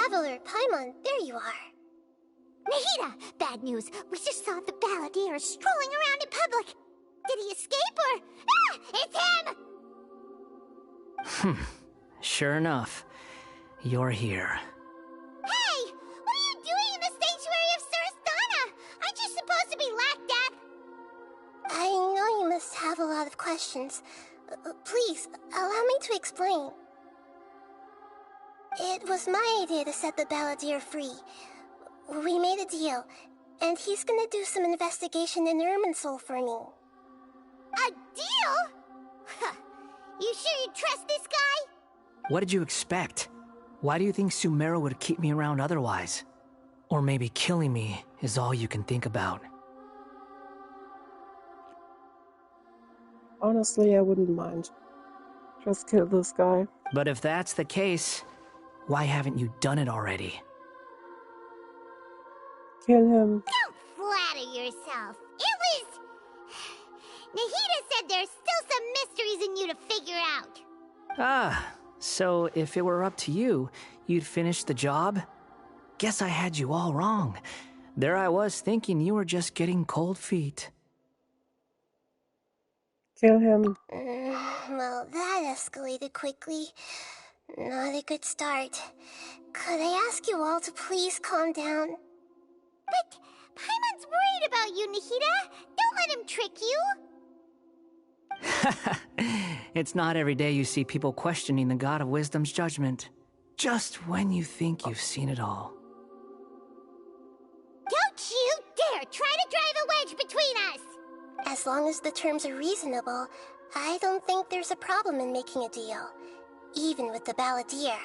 Traveler, Paimon, there you are. Nahida! Bad news. We just saw the balladeer strolling around in public. Did he escape or... Ah! It's him! Sure enough. You're here. Hey! What are you doing in the sanctuary of Surasthana? Aren't you supposed to be lacked up? I know you must have a lot of questions. Please, allow me to explain. It was my idea to set the balladeer free. We made a deal, and he's gonna do some investigation in Irminsul for me. A deal? Huh. You sure you trust this guy? What did you expect? Why do you think Sumeru would keep me around otherwise? Or maybe killing me is all you can think about. Honestly, I wouldn't mind. Just kill this guy. But if that's the case, why haven't you done it already? Kill him. Don't flatter yourself. It was... Nahida said there's still some mysteries in you to figure out. Ah, so if it were up to you, you'd finish the job? Guess I had you all wrong. There I was thinking you were just getting cold feet. Kill him. Well, that escalated quickly. Not a good start. Could I ask you all to please calm down? But Paimon's worried about you, Nahida. Don't let him trick you. It's not every day you see people questioning the God of Wisdom's judgment. Just when you think you've seen it all. Don't you dare try to drive a wedge between us! As long as the terms are reasonable, I don't think there's a problem in making a deal. Even with the balladeer.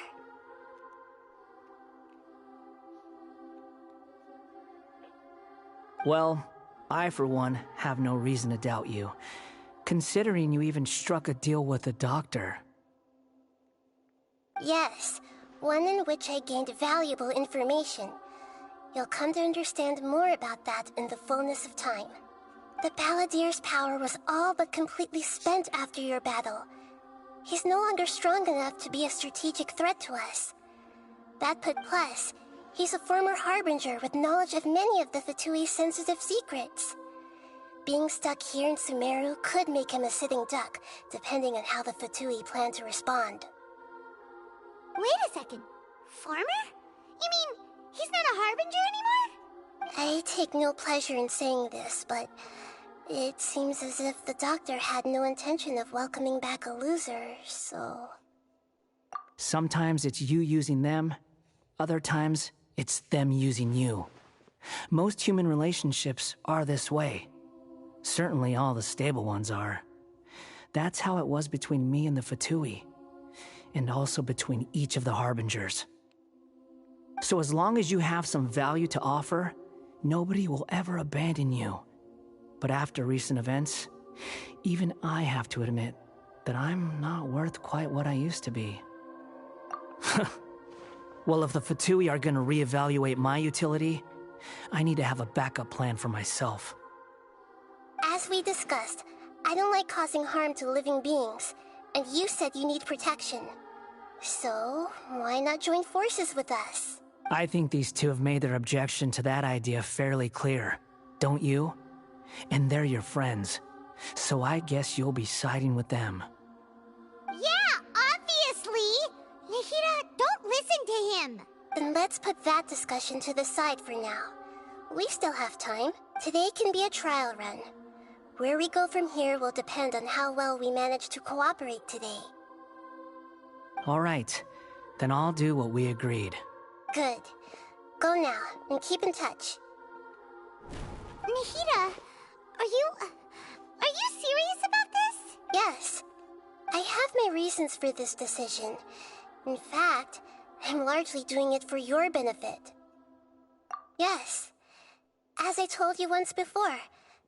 Well, I for one have no reason to doubt you, considering you even struck a deal with the doctor. Yes, one in which I gained valuable information. You'll come to understand more about that in the fullness of time. The balladeer's power was all but completely spent after your battle. He's no longer strong enough to be a strategic threat to us. That put plus, he's a former harbinger with knowledge of many of the Fatui's sensitive secrets. Being stuck here in Sumeru could make him a sitting duck, depending on how the Fatui plan to respond. Wait a second. Farmer? You mean he's not a harbinger anymore? I take no pleasure in saying this, but it seems as if the doctor had no intention of welcoming back a loser, so... Sometimes it's you using them, other times it's them using you. Most human relationships are this way. Certainly all the stable ones are. That's how it was between me and the Fatui, and also between each of the harbingers. So as long as you have some value to offer, nobody will ever abandon you. But after recent events, even I have to admit that I'm not worth quite what I used to be. Well, if the Fatui are gonna reevaluate my utility, I need to have a backup plan for myself. As we discussed, I don't like causing harm to living beings, and you said you need protection. So, why not join forces with us? I think these two have made their objection to that idea fairly clear, don't you? And they're your friends, so I guess you'll be siding with them. Yeah, obviously! Nahida, don't listen to him! Then let's put that discussion to the side for now. We still have time. Today can be a trial run. Where we go from here will depend on how well we manage to cooperate today. All right, then I'll do what we agreed. Good. Go now, and keep in touch. Nahida, are you serious about this? Yes. I have my reasons for this decision. In fact, I'm largely doing it for your benefit. Yes. As I told you once before,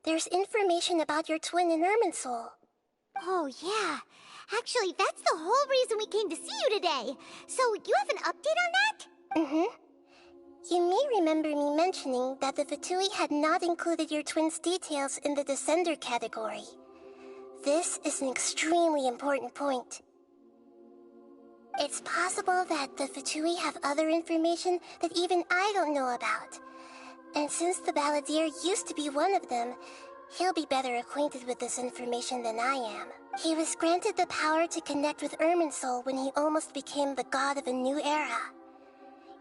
there's information about your twin in Irminsul. Oh, yeah. Actually, that's the whole reason we came to see you today. So, you have an update on that? Mm-hmm. You may remember me mentioning that the Fatui had not included your twin's details in the Descender category. This is an extremely important point. It's possible that the Fatui have other information that even I don't know about. And since the Balladeer used to be one of them, he'll be better acquainted with this information than I am. He was granted the power to connect with Irminsul when he almost became the god of a new era.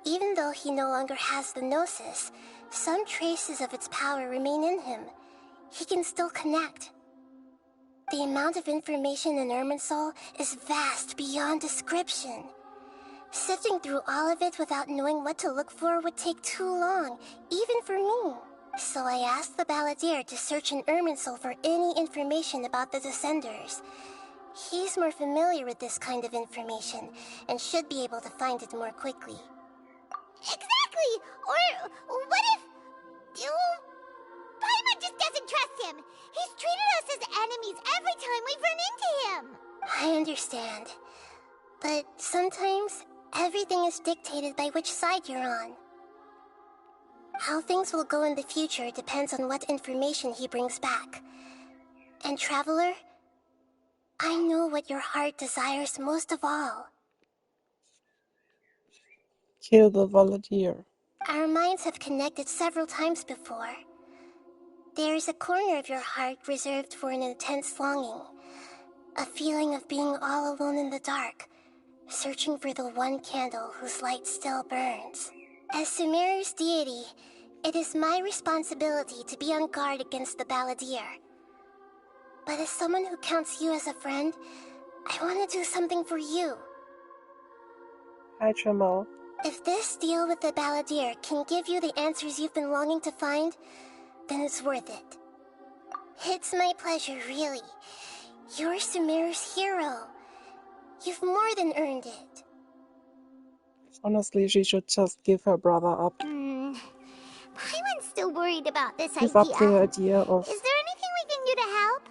Even though he no longer has the Gnosis, some traces of its power remain in him. He can still connect. The amount of information in Irminsul is vast beyond description. Sifting through all of it without knowing what to look for would take too long, even for me. So I asked the Balladeer to search in Irminsul for any information about the Descenders. He's more familiar with this kind of information, and should be able to find it more quickly. Exactly! Or what if... Paimon just doesn't trust him! He's treated us as enemies every time we've run into him! I understand. But sometimes, everything is dictated by which side you're on. How things will go in the future depends on what information he brings back. And Traveler, I know what your heart desires most of all. Kill the Balladeer. Our minds have connected several times before. There is a corner of your heart reserved for an intense longing. A feeling of being all alone in the dark, searching for the one candle whose light still burns. As Sumeru's deity, it is my responsibility to be on guard against the Balladeer. But as someone who counts you as a friend, I want to do something for you. Hi, Jamal. If this deal with the Balladeer can give you the answers you've been longing to find, then it's worth it. It's my pleasure, really. You're Sumeru's hero. You've more than earned it. Honestly, she should just give her brother up. Paimon's still worried about this Give up the idea. idea of Is there anything we can do to help?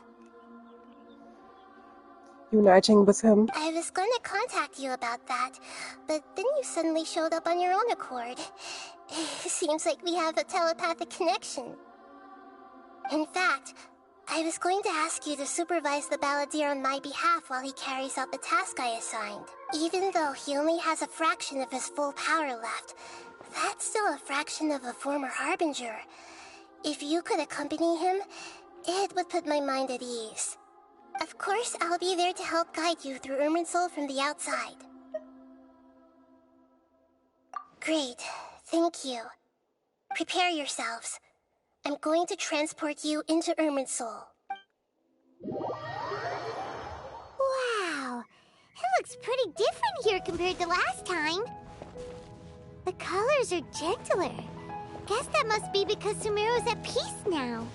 uniting with him. I was going to contact you about that, but then you suddenly showed up on your own accord. Seems like we have a telepathic connection. In fact, I was going to ask you to supervise the Balladeer on my behalf while he carries out the task I assigned. Even though he only has a fraction of his full power left, that's still a fraction of a former Harbinger. If you could accompany him, it would put my mind at ease. Of course, I'll be there to help guide you through Irminsul from the outside. Great, thank you. Prepare yourselves. I'm going to transport you into Irminsul. Wow, it looks pretty different here compared to last time. The colors are gentler. Guess that must be because Sumeru's at peace now.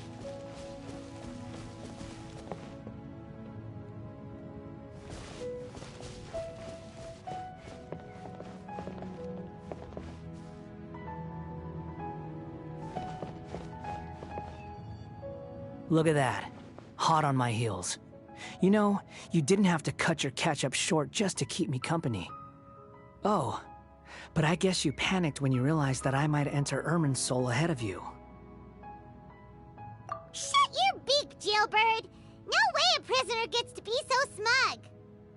Look at that. Hot on my heels. You know, you didn't have to cut your catch-up short just to keep me company. Oh, but I guess you panicked when you realized that I might enter Irminsul ahead of you. Shut your beak, jailbird! No way a prisoner gets to be so smug!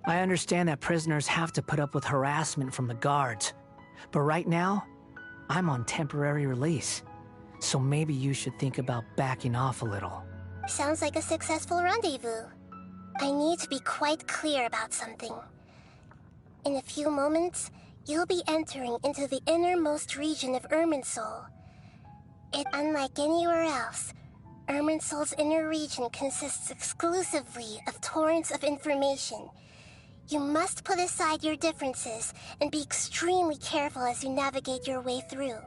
I understand that prisoners have to put up with harassment from the guards. But right now, I'm on temporary release. So maybe you should think about backing off a little. Sounds like a successful rendezvous. I need to be quite clear about something. In a few moments, you'll be entering into the innermost region of Irminsul. Unlike anywhere else, Irminsul's inner region consists exclusively of torrents of information. You must put aside your differences and be extremely careful as you navigate your way through.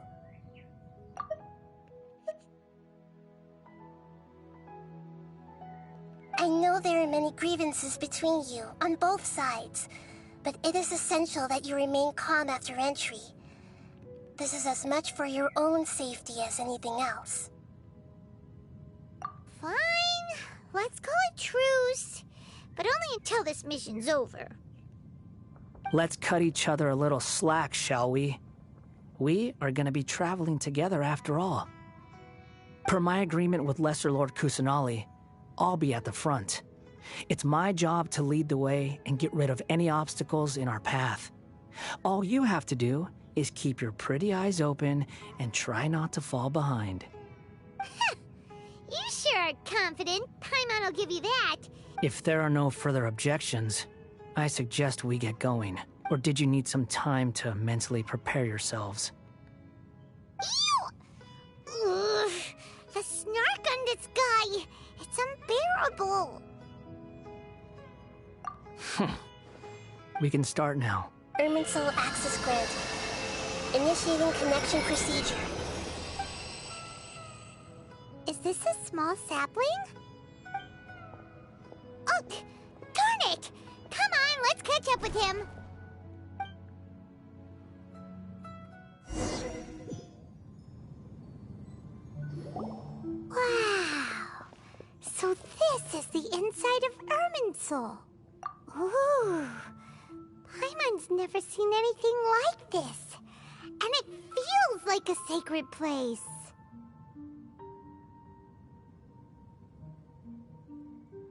I know there are many grievances between you, on both sides, but it is essential that you remain calm after entry. This is as much for your own safety as anything else. Fine, let's call it truce, but only until this mission's over. Let's cut each other a little slack, shall we? We are gonna be traveling together after all. Per my agreement with Lesser Lord Kusanali, I'll be at the front. It's my job to lead the way and get rid of any obstacles in our path. All you have to do is keep your pretty eyes open and try not to fall behind. You sure are confident. Paimon will give you that. If there are no further objections, I suggest we get going. Or did you need some time to mentally prepare yourselves? Ew! Ugh, the snark on this guy. It's unbearable. We can start now. Irminsul access granted. Initiating connection procedure. Is this a small sapling? Oh, darn it! Come on, let's catch up with him. Wow! So this is the inside of Irminsul. Ooh! Paimon's never seen anything like this. And it feels like a sacred place.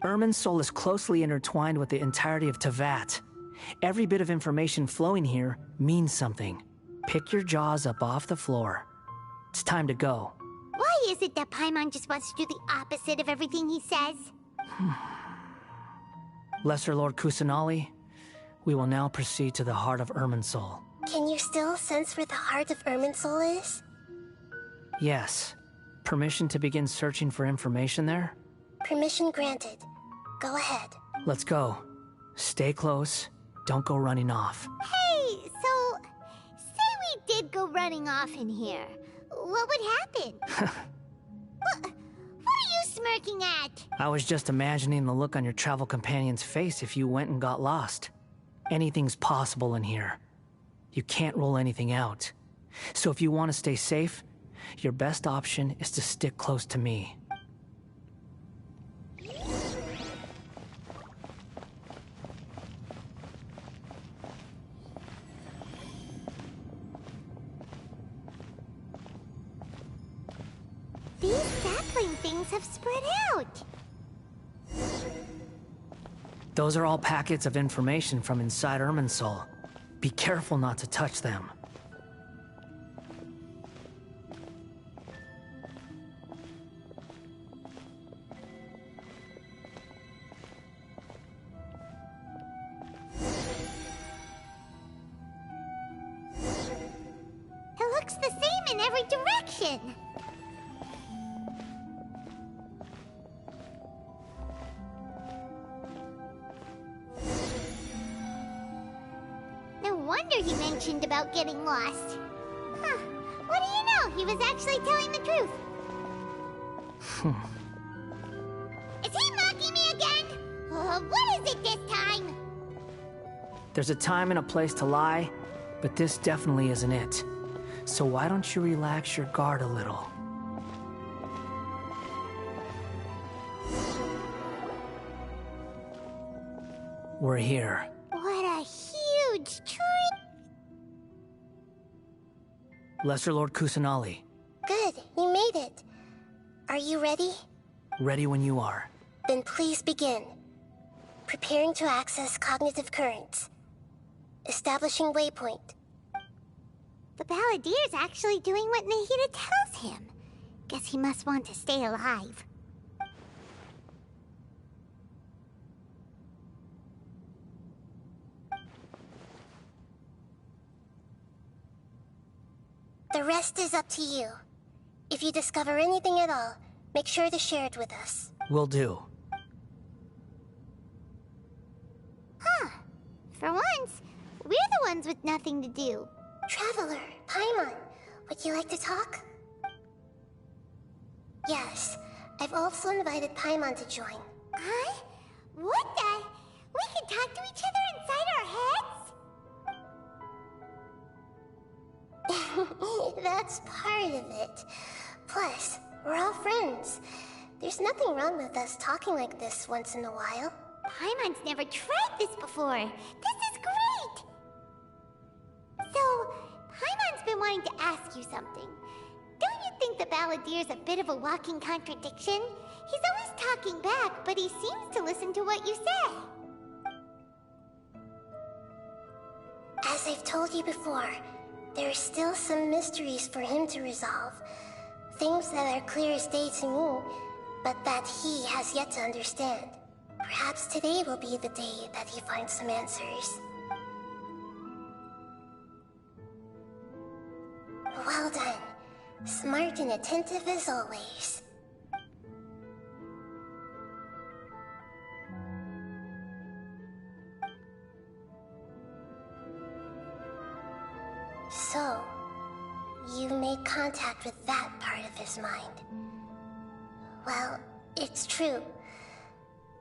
Irminsul is closely intertwined with the entirety of Teyvat. Every bit of information flowing here means something. Pick your jaws up off the floor. It's time to go. Why is it that Paimon just wants to do the opposite of everything he says? Lesser Lord Kusanali, we will now proceed to the heart of Irminsul. Can you still sense where the heart of Irminsul is? Yes. Permission to begin searching for information there? Permission granted. Go ahead. Let's go. Stay close. Don't go running off. Hey, so... say we did go running off in here. What would happen? What are you smirking at? I was just imagining the look on your travel companion's face if you went and got lost. Anything's possible in here. You can't rule anything out. So if you want to stay safe, your best option is to stick close to me. These sapling things have spread out. Those are all packets of information from inside Irminsul. Be careful not to touch them. It looks the same in every direction. No wonder he mentioned about getting lost. Huh. What do you know? He was actually telling the truth. Is he mocking me again? What is it this time? There's a time and a place to lie, but this definitely isn't it. So why don't you relax your guard a little? We're here. What a huge tree! Lesser Lord Kusanali, Good, you made it. Are you ready? ready when you are. Then please begin. Preparing to access cognitive currents. Establishing waypoint. The Balladeer's actually doing what Nahida tells him. Guess he must want to stay alive. The rest is up to you. If you discover anything at all, make sure to share it with us. Will do. Huh. For once, we're the ones with nothing to do. Traveler, Paimon, would you like to talk? Yes, I've also invited Paimon to join. Huh? What the? We can talk to each other inside our heads? That's part of it. Plus, we're all friends. There's nothing wrong with us talking like this once in a while. Paimon's never tried this before. This is great! So, Paimon's been wanting to ask you something. Don't you think the Balladeer's a bit of a walking contradiction? He's always talking back, but he seems to listen to what you say. As As I've told you before, there are still some mysteries for him to resolve. Things that are clear as day to me, but that he has yet to understand. Perhaps today will be the day that he finds some answers. Well done. Smart and attentive as always. So, you made contact with that part of his mind. Well, it's true.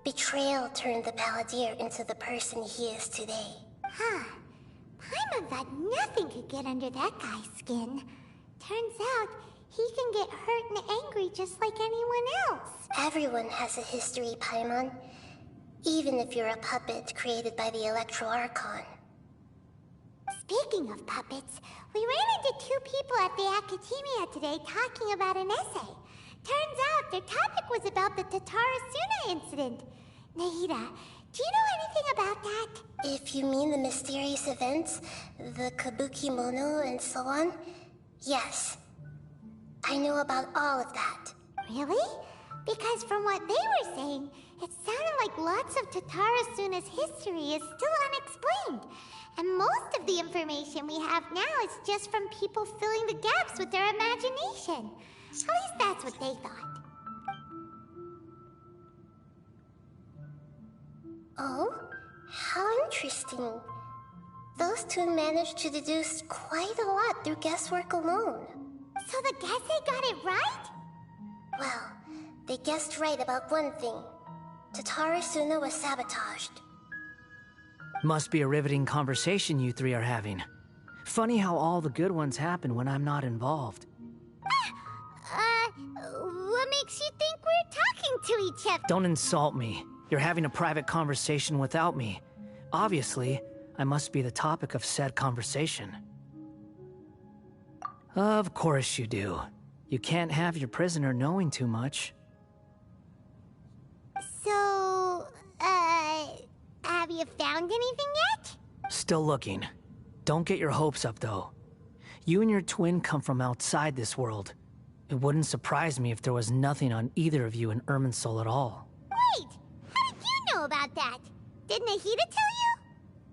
Betrayal turned the Paladin into the person he is today. Huh. Paimon thought nothing could get under that guy's skin. Turns out, he can get hurt and angry just like anyone else. Everyone has a history, Paimon. Even if you're a puppet created by the Electro Archon. Speaking of puppets, we ran into two people at the Academia today talking about an essay. Turns out their topic was about the Tatarasuna incident. Nahida, do you know anything about that? If you mean the mysterious events, the Kabuki Mono and so on, yes. I know about all of that. Really? Because from what they were saying, it sounded like lots of Tatarasuna's history is still unexplained. And most of the information we have now is just from people filling the gaps with their imagination. At least that's what they thought. Oh? How interesting. Those two managed to deduce quite a lot through guesswork alone. So the Gesse got it right? Well, they guessed right about one thing. Tatarasuna was sabotaged. Must be a riveting conversation you three are having. Funny how all the good ones happen when I'm not involved. What makes you think we're talking to each other? Don't insult me. You're having a private conversation without me. Obviously, I must be the topic of said conversation. Of course you do. You can't have your prisoner knowing too much. So, have you found anything yet? Still looking. Don't get your hopes up, though. You and your twin come from outside this world. It wouldn't surprise me if there was nothing on either of you in Irminsul at all. Wait! How did you know about that? Did Nahida tell you?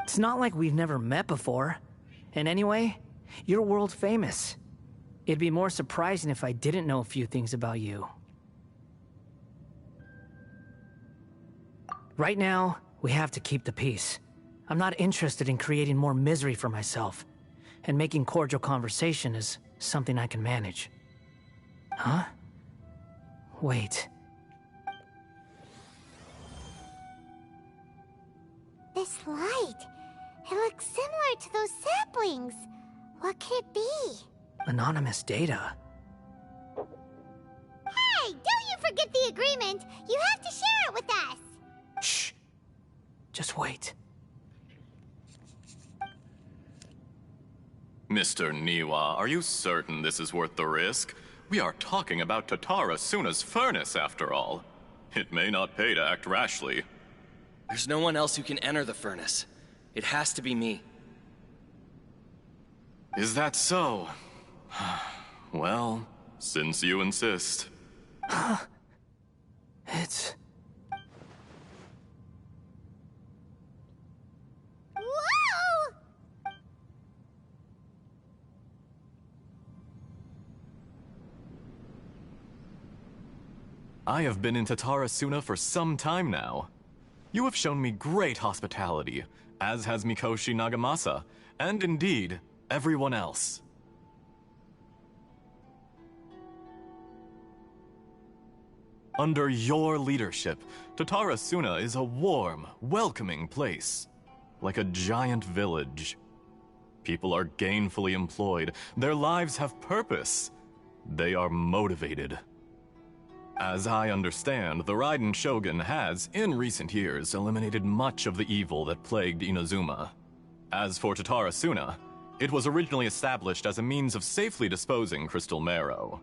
It's not like we've never met before. And anyway, you're world famous. It'd be more surprising if I didn't know a few things about you. Right now, we have to keep the peace. I'm not interested in creating more misery for myself. And making cordial conversation is something I can manage. Huh? Wait. This light. It looks similar to those saplings. What could it be? Anonymous data. Hey, don't you forget the agreement! You have to share it with us! Shh. Just wait. Mr. Niwa, are you certain this is worth the risk? We are talking about Tatarasuna's furnace, after all. It may not pay to act rashly. There's no one else who can enter the furnace. It has to be me. Is that so? Well, since you insist. It's... Whoa! I have been in Tatarasuna for some time now. You have shown me great hospitality, as has Mikoshi Nagamasa, and indeed, everyone else. Under your leadership, Tatarasuna is a warm, welcoming place, like a giant village. People are gainfully employed, their lives have purpose, they are motivated. As I understand, the Raiden Shogun has, in recent years, eliminated much of the evil that plagued Inazuma. As for Tatarasuna, it was originally established as a means of safely disposing crystal marrow.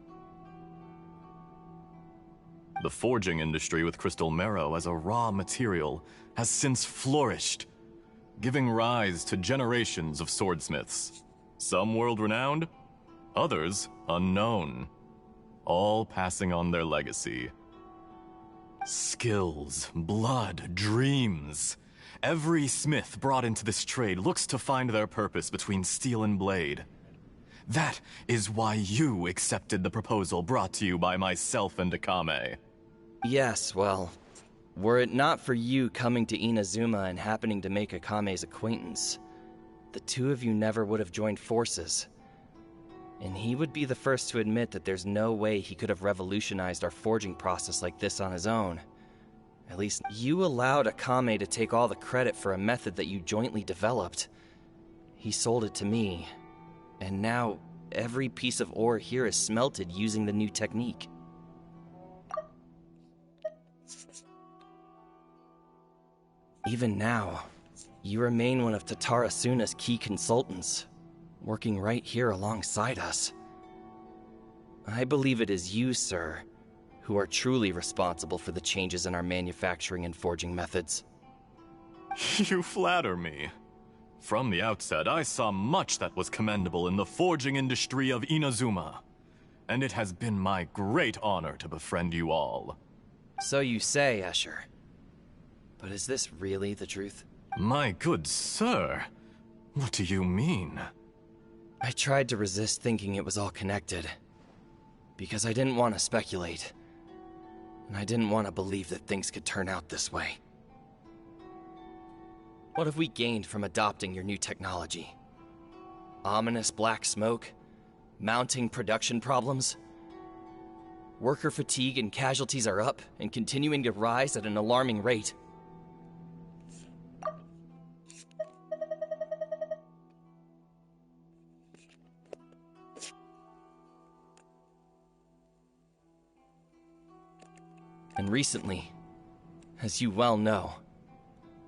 The forging industry with crystal marrow as a raw material has since flourished. giving rise to generations of swordsmiths. Some world-renowned, others unknown, all passing on their legacy. Skills, blood, dreams. Every smith brought into this trade looks to find their purpose between steel and blade. That is why you accepted the proposal brought to you by myself and Akame. Yes, well, were it not for you coming to Inazuma and happening to make Akame's acquaintance, the two of you never would have joined forces. And he would be the first to admit that there's no way he could have revolutionized our forging process like this on his own. At least, you allowed Akame to take all the credit for a method that you jointly developed. He sold it to me, and now every piece of ore here is smelted using the new technique. Even now, you remain one of Tatara Suna's key consultants, working right here alongside us. I believe it is you, sir, who are truly responsible for the changes in our manufacturing and forging methods. You flatter me. From the outset, I saw much that was commendable in the forging industry of Inazuma, and it has been my great honor to befriend you all. So you say, Escher. But is this really the truth? My good sir, what do you mean? I tried to resist thinking it was all connected, because I didn't want to speculate, and I didn't want to believe that things could turn out this way. What have we gained from adopting your new technology? Ominous black smoke? Mounting production problems? Worker fatigue and casualties are up and continuing to rise at an alarming rate. And recently, as you well know,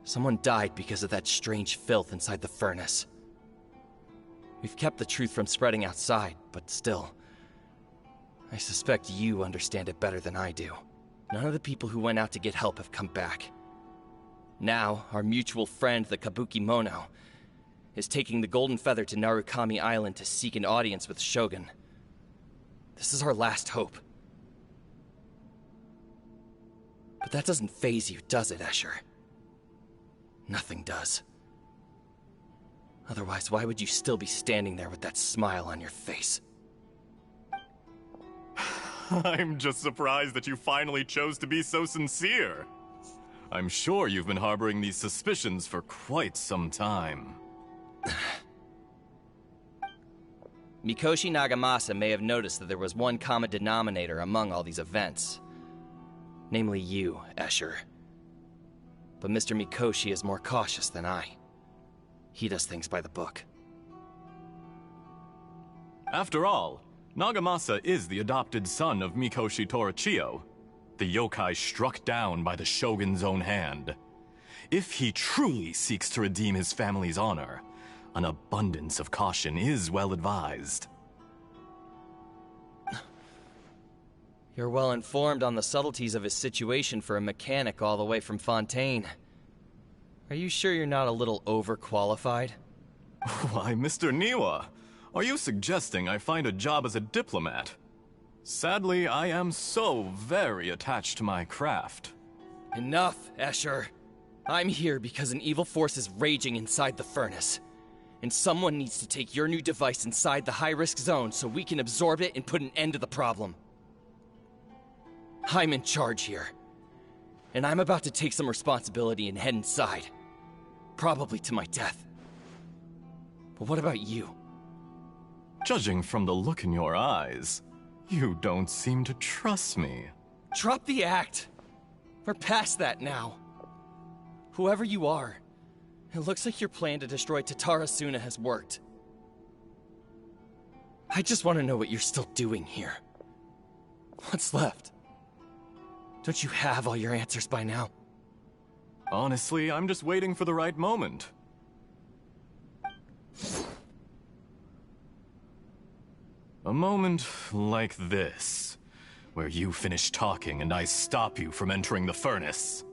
someone died because of that strange filth inside the furnace. We've kept the truth from spreading outside, but still, I suspect you understand it better than I do. None of the people who went out to get help have come back. Now, our mutual friend, the Kabuki Mono, is taking the Golden Feather to Narukami Island to seek an audience with Shogun. This is our last hope. But that doesn't faze you, does it, Escher? Nothing does. Otherwise, why would you still be standing there with that smile on your face? I'm just surprised that you finally chose to be so sincere. I'm sure you've been harboring these suspicions for quite some time. Mikoshi Nagamasa may have noticed that there was one common denominator among all these events. Namely you, Escher. But Mr. Mikoshi is more cautious than I. He does things by the book. After all, Nagamasa is the adopted son of Mikoshi Torachiyo, the yokai struck down by the Shogun's own hand. If he truly seeks to redeem his family's honor, an abundance of caution is well advised. You're well informed on the subtleties of his situation for a mechanic all the way from Fontaine. Are you sure you're not a little overqualified? Why, Mr. Niwa, are you suggesting I find a job as a diplomat? Sadly, I am so very attached to my craft. Enough, Escher. I'm here because an evil force is raging inside the furnace. And someone needs to take your new device inside the high-risk zone so we can absorb it and put an end to the problem. I'm in charge here. And I'm about to take some responsibility and head inside. Probably to my death. But what about you? Judging from the look in your eyes, you don't seem to trust me. Drop the act! We're past that now. Whoever you are, it looks like your plan to destroy Tatara Suna has worked. I just want to know what you're still doing here. What's left? Don't you have all your answers by now? Honestly, I'm just waiting for the right moment. A moment like this, where you finish talking and I stop you from entering the furnace.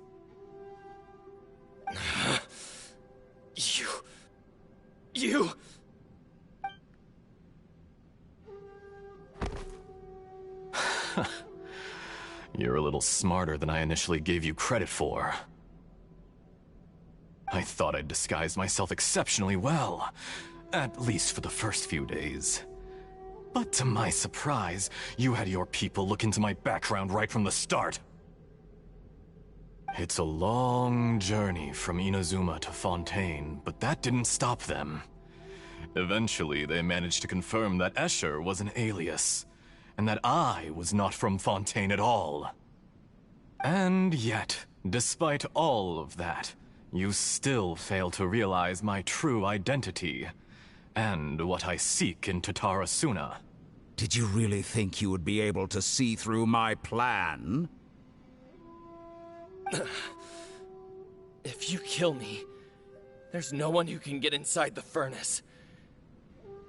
You... You're a little smarter than I initially gave you credit for. I thought I'd disguised myself exceptionally well, at least for the first few days. But to my surprise, you had your people look into my background right from the start. It's a long journey from Inazuma to Fontaine, but that didn't stop them. Eventually, they managed to confirm that Escher was an alias, and that I was not from Fontaine at all. And yet, despite all of that, you still fail to realize my true identity, and what I seek in Tatara Suna. Did you really think you would be able to see through my plan? If you kill me, there's no one who can get inside the furnace.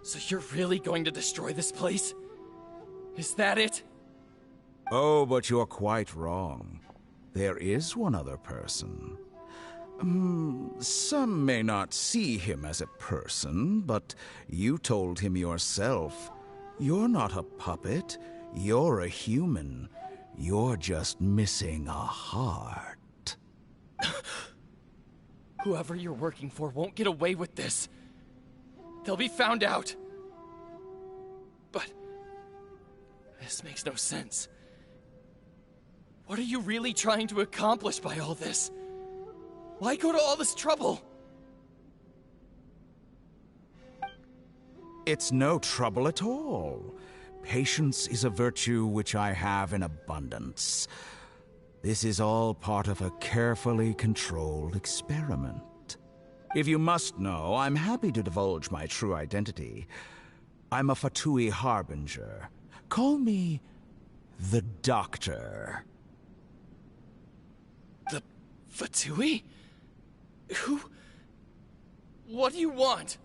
So you're really going to destroy this place? Is that it? Oh, but you're quite wrong. There is one other person. Some may not see him as a person, but you told him yourself. You're not a puppet. You're a human. You're just missing a heart. Whoever you're working for won't get away with this. They'll be found out. But this makes no sense. What are you really trying to accomplish by all this? Why go to all this trouble? It's no trouble at all. Patience is a virtue which I have in abundance. This is all part of a carefully controlled experiment. If you must know, I'm happy to divulge my true identity. I'm a Fatui Harbinger. Call me the Doctor. The Fatui? Who? What do you want?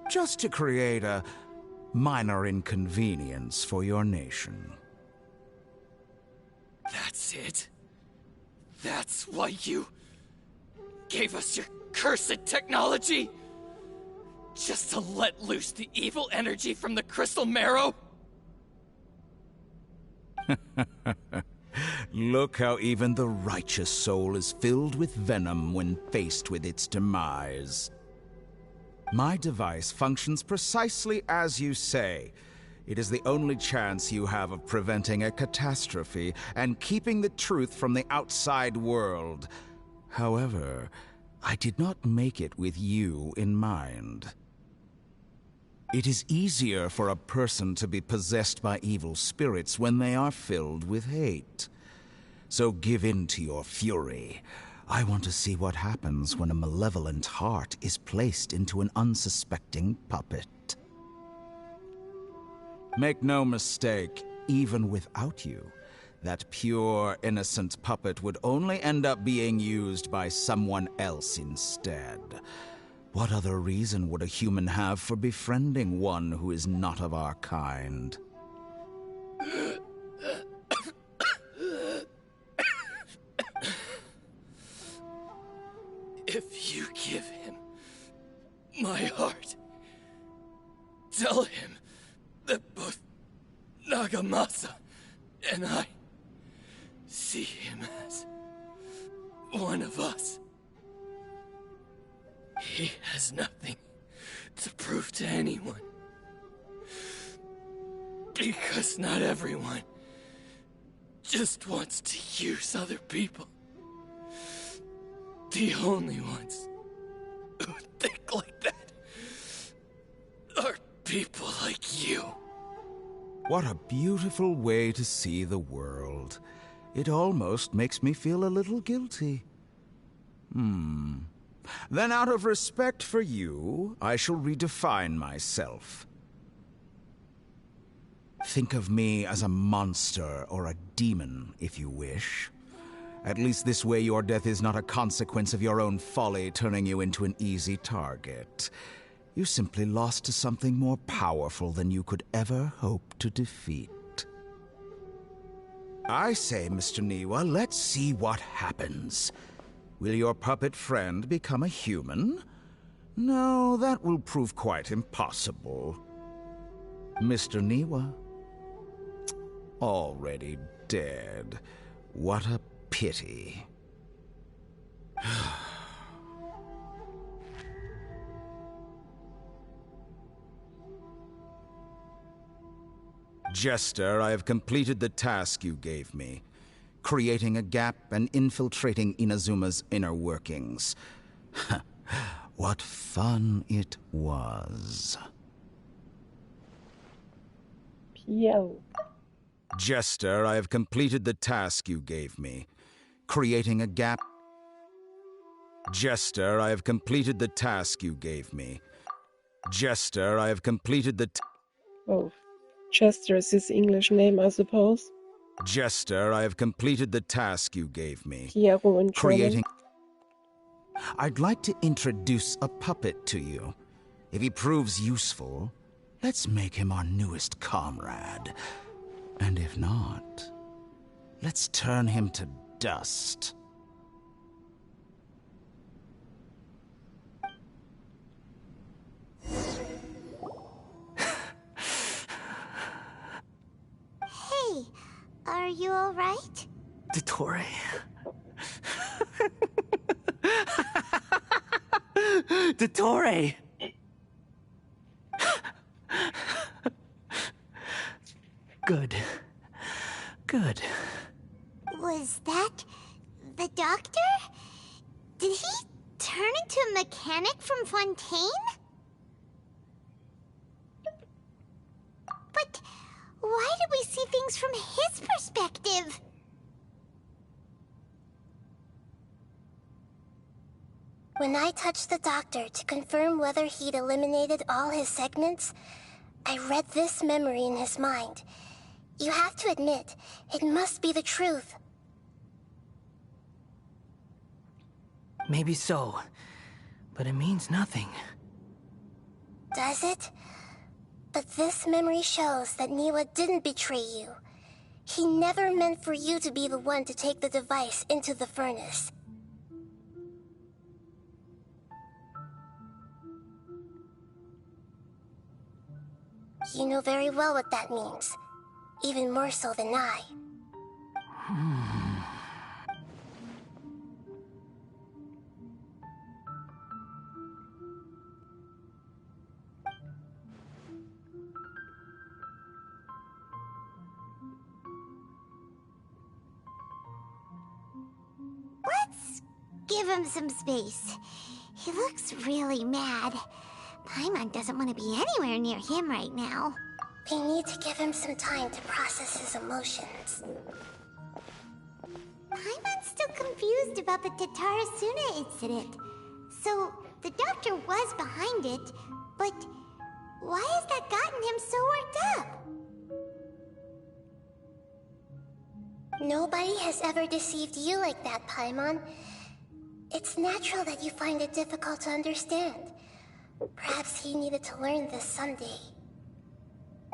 Just to create a minor inconvenience for your nation. That's it? That's why you gave us your cursed technology? Just to let loose the evil energy from the crystal marrow? Look how even the righteous soul is filled with venom when faced with its demise. My device functions precisely as you say. It is the only chance you have of preventing a catastrophe and keeping the truth from the outside world. However, I did not make it with you in mind. It is easier for a person to be possessed by evil spirits when they are filled with hate. So give in to your fury. I want to see what happens when a malevolent heart is placed into an unsuspecting puppet. Make no mistake, even without you, that pure, innocent puppet would only end up being used by someone else instead. What other reason would a human have for befriending one who is not of our kind? If you give him my heart, tell him that both Nagamasa and I see him as one of us. He has nothing to prove to anyone. Because not everyone just wants to use other people. The only ones who think like that are people like you. What a beautiful way to see the world. It almost makes me feel a little guilty. Then out of respect for you, I shall redefine myself. Think of me as a monster or a demon, if you wish. At least this way your death is not a consequence of your own folly turning you into an easy target. You simply lost to something more powerful than you could ever hope to defeat. I say, Mr. Niwa, let's see what happens. Will your puppet friend become a human? No, that will prove quite impossible. Mr. Niwa? Already dead. What a pity. Jester, I have completed the task you gave me. Creating a gap and infiltrating Inazuma's inner workings. What fun it was. Yo. Jester, I have completed the task you gave me. Creating a gap. Jester, I have completed the task you gave me. Jester, I have completed the Oh. Chester is his English name, I suppose. Jester, I have completed the task you gave me. Piero in German. Creating... I'd like to introduce a puppet to you. If he proves useful, let's make him our newest comrade. And if not, let's turn him to dust. Hey, are you alright? Dottore. Dottore! Good. Good. Was that the doctor? Did he turn into a mechanic from Fontaine? But why did we see things from his perspective? When I touched the doctor to confirm whether he'd eliminated all his segments, I read this memory in his mind. You have to admit, it must be the truth. Maybe so, but it means nothing. Does it? But this memory shows that Niwa didn't betray you. He never meant for you to be the one to take the device into the furnace. You know very well what that means. Even more so than I. Let's give him some space. He looks really mad. Paimon doesn't want to be anywhere near him right now. We need to give him some time to process his emotions. Paimon's still confused about the Tatarasuna incident. So, the doctor was behind it, but why has that gotten him so worked up? Nobody has ever deceived you like that, Paimon. It's natural that you find it difficult to understand. Perhaps he needed to learn this someday.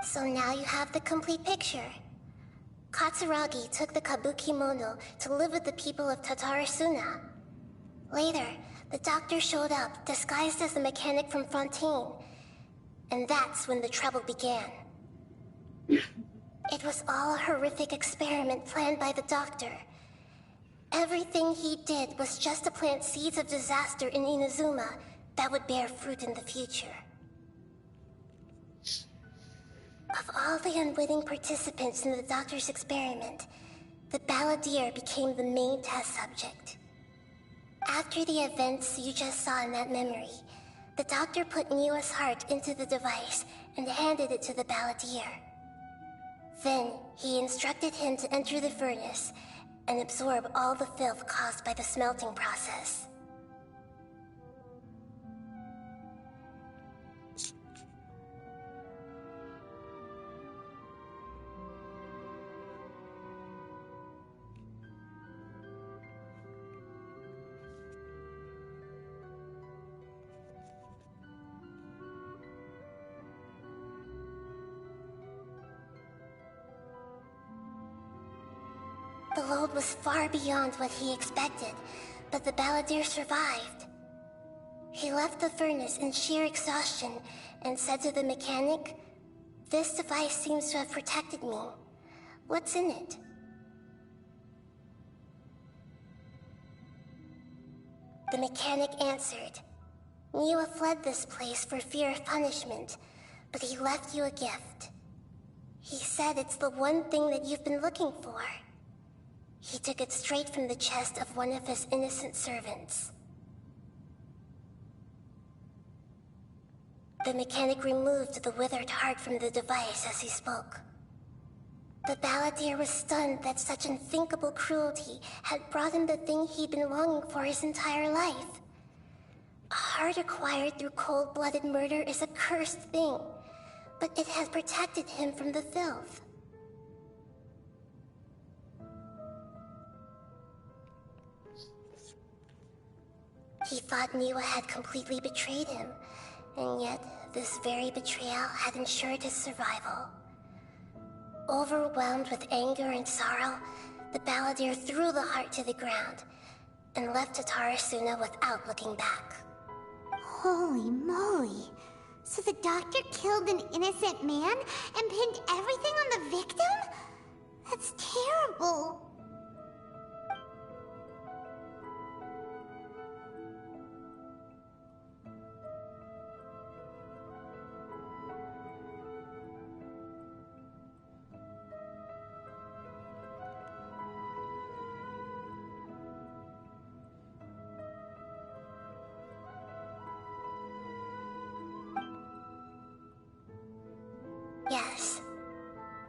So now you have the complete picture. Katsuragi took the Kabukimono to live with the people of Tatarasuna. Later, the doctor showed up, disguised as the mechanic from Fontaine. And that's when the trouble began. It was all a horrific experiment planned by the doctor. Everything he did was just to plant seeds of disaster in Inazuma that would bear fruit in the future. Of all the unwitting participants in the doctor's experiment, the balladeer became the main test subject. After the events you just saw in that memory, the doctor put Niwa's heart into the device and handed it to the balladeer. Then, he instructed him to enter the furnace and absorb all the filth caused by the smelting process. The load was far beyond what he expected, but the balladeer survived. He left the furnace in sheer exhaustion and said to the mechanic, "This device seems to have protected me. What's in it?" The mechanic answered, "Niwa fled this place for fear of punishment, but he left you a gift. He said it's the one thing that you've been looking for." He took it straight from the chest of one of his innocent servants. The mechanic removed the withered heart from the device as he spoke. The balladeer was stunned that such unthinkable cruelty had brought him the thing he'd been longing for his entire life. A heart acquired through cold-blooded murder is a cursed thing, but it has protected him from the filth. He thought Niwa had completely betrayed him, and yet this very betrayal had ensured his survival. Overwhelmed with anger and sorrow, the balladeer threw the heart to the ground and left Tatarasuna without looking back. Holy moly. So the doctor killed an innocent man and pinned everything on the victim? That's terrible. Yes.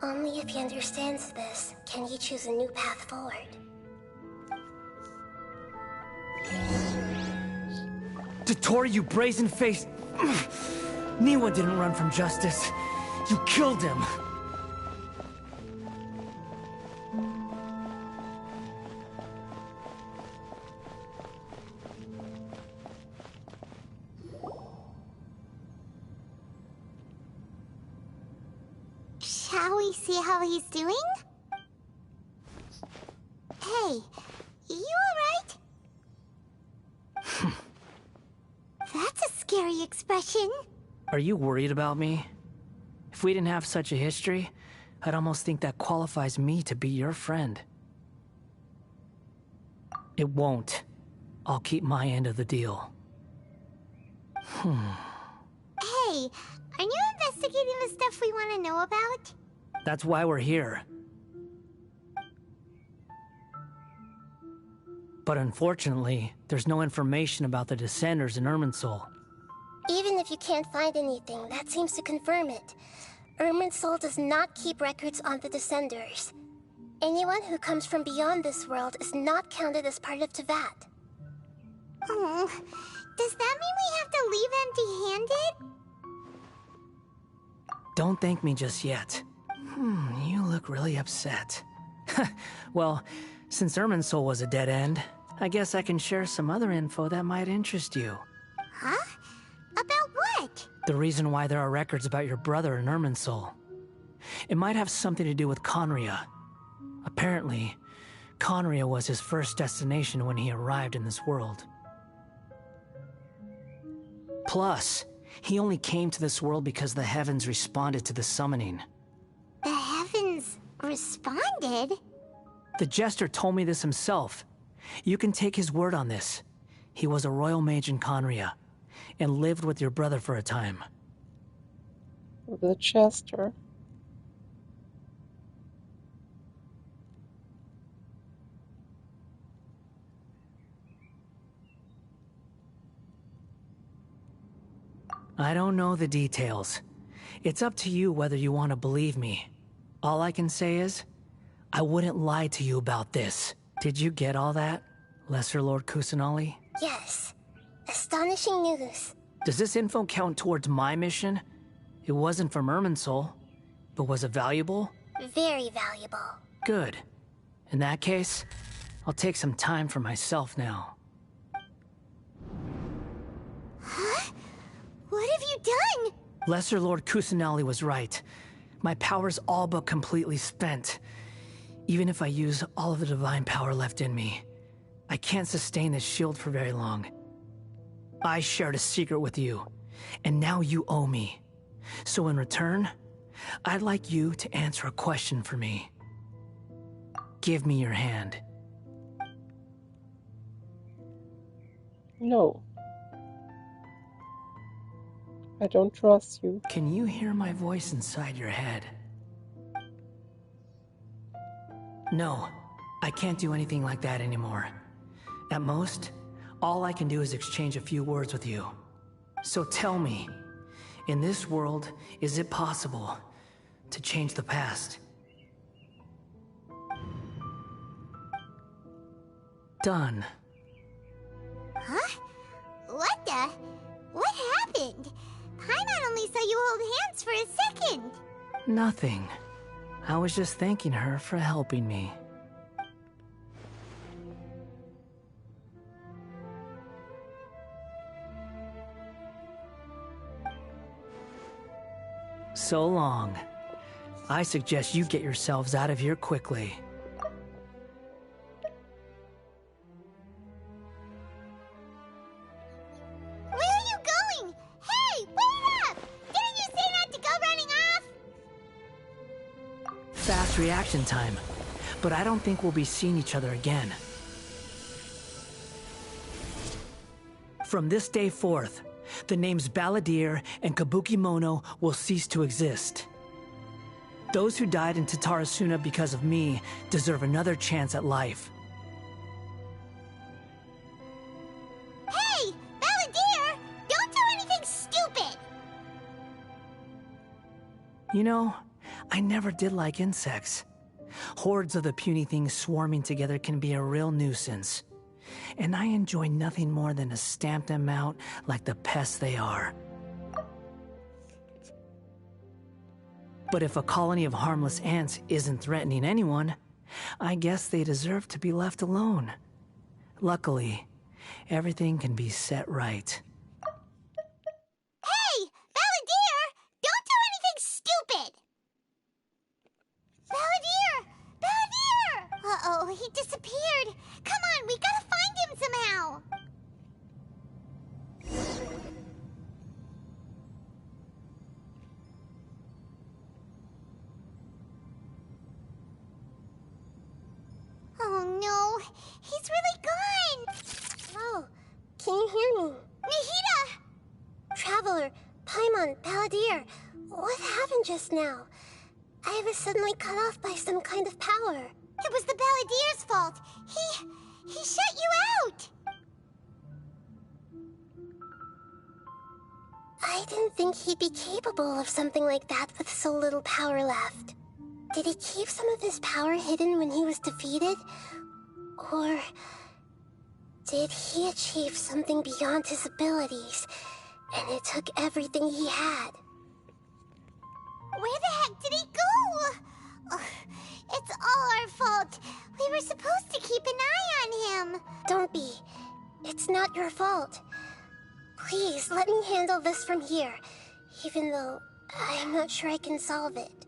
Only if he understands this can he choose a new path forward. Dottore, you brazen-faced... Niwa didn't run from justice. You killed him. Shall we see how he's doing? Hey, you alright? That's a scary expression. Are you worried about me? If we didn't have such a history, I'd almost think that qualifies me to be your friend. It won't. I'll keep my end of the deal. Hey, aren't you investigating the stuff we want to know about? That's why we're here. But unfortunately, there's no information about the Descenders in Irminsul. Even if you can't find anything, that seems to confirm it. Irminsul does not keep records on the Descenders. Anyone who comes from beyond this world is not counted as part of Teyvat. Oh, does that mean we have to leave empty-handed? Don't thank me just yet. You look really upset. Well, since Irminsul was a dead end, I guess I can share some other info that might interest you. Huh? About what? The reason why there are records about your brother in Irminsul. It might have something to do with Conria. Apparently, Conria was his first destination when he arrived in this world. Plus, he only came to this world because the heavens responded to the summoning. The heavens responded? The Jester told me this himself. You can take his word on this. He was a royal mage in Conria, and lived with your brother for a time. The Chester. I don't know the details. It's up to you whether you want to believe me. All I can say is, I wouldn't lie to you about this. Did you get all that, Lesser Lord Kusanali? Yes. Astonishing news. Does this info count towards my mission? It wasn't from Irminsul, but was it valuable? Very valuable. Good. In that case, I'll take some time for myself now. Huh? What have you done? Lesser Lord Kusanali was right. My power's all but completely spent. Even if I use all of the divine power left in me, I can't sustain this shield for very long. I shared a secret with you, and now you owe me. So in return, I'd like you to answer a question for me. Give me your hand. No. I don't trust you. Can you hear my voice inside your head? No, I can't do anything like that anymore. At most, all I can do is exchange a few words with you. So tell me, in this world, is it possible to change the past? Done. Huh? What happened? Paimon only saw you hold hands for a second. Nothing. I was just thanking her for helping me. So long. I suggest you get yourselves out of here quickly. Where are you going? Hey, wait up! Didn't you say not to go running off? Fast reaction time. But I don't think we'll be seeing each other again. From this day forth, the names Balladeer and Kabukimono will cease to exist. Those who died in Tatarasuna because of me deserve another chance at life. Hey, Balladeer! Don't do anything stupid! You know, I never did like insects. Hordes of the puny things swarming together can be a real nuisance. And I enjoy nothing more than to stamp them out like the pests they are. But if a colony of harmless ants isn't threatening anyone, I guess they deserve to be left alone. Luckily, everything can be set right. Hey, Balladeer! Don't do anything stupid! Balladeer! Balladeer! Uh-oh, he disappeared. Come on, we gotta find him somehow. Oh no, he's really gone. Oh, can you hear me? Nahida! Traveler, Paimon, Balladeer, what happened just now? I was suddenly cut off by some kind of power. It was the Balladeer's fault. He shut you out. I didn't think he'd be capable of something like that with so little power left. Did he keep some of his power hidden when he was defeated? Or did he achieve something beyond his abilities, and it took everything he had? Where the heck did he go? Ugh, it's all our fault. We were supposed to keep an eye on him. Don't be. It's not your fault. Please, let me handle this from here, even though I'm not sure I can solve it.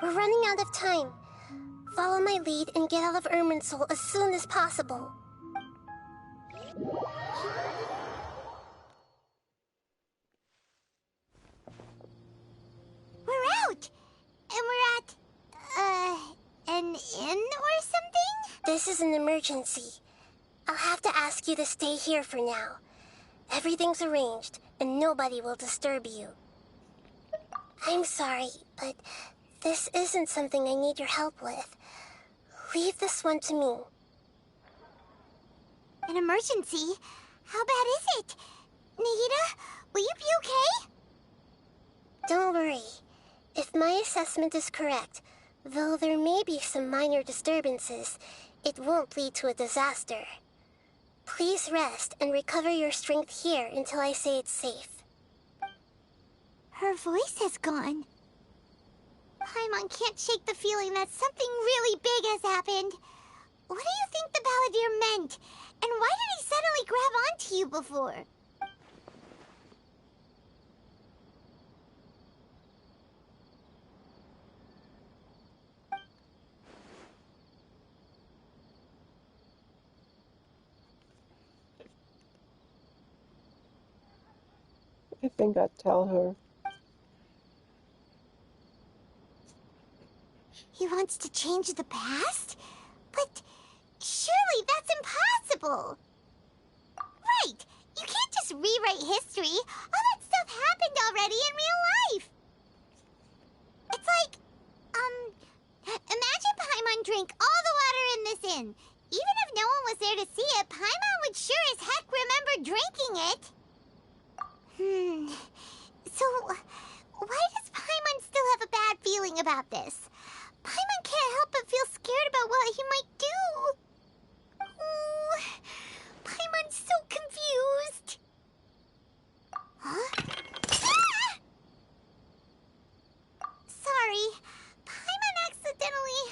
We're running out of time. Follow my lead and get out of Irminsul as soon as possible. We're out! And we're at, an inn or something? This is an emergency. I'll have to ask you to stay here for now. Everything's arranged, and nobody will disturb you. I'm sorry, but this isn't something I need your help with. Leave this one to me. An emergency? How bad is it? Nahida, will you be okay? Don't worry. If my assessment is correct, though there may be some minor disturbances, it won't lead to a disaster. Please rest and recover your strength here until I say it's safe. Her voice has gone. Paimon can't shake the feeling that something really big has happened. What do you think the Balladeer meant? And why did he suddenly grab onto you before? I think I'd tell her. He wants to change the past? But surely that's impossible! Right! You can't just rewrite history! All that stuff happened already in real life! It's like, imagine Paimon drank all the water in this inn. Even if no one was there to see it, Paimon would sure as heck remember drinking it. So, why does Paimon still have a bad feeling about this? Paimon can't help but feel scared about what he might do. Oh, Paimon's so confused. Huh? Ah! Sorry, Paimon accidentally...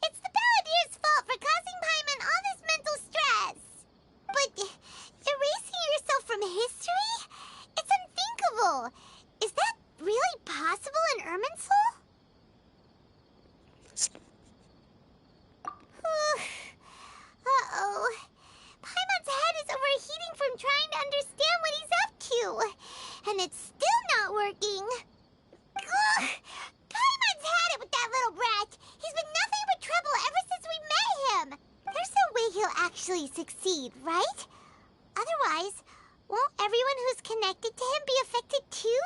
It's the Balladeer's fault for causing Paimon all this mental stress. But erasing yourself from history? It's unthinkable. Is that really possible in Irminsul? Uh-oh. Paimon's head is overheating from trying to understand what he's up to. And it's still not working. Ugh. Paimon's had it with that little brat. He's been nothing but trouble ever since we met him. There's no way he'll actually succeed, right? Otherwise, won't everyone who's connected to him be affected too?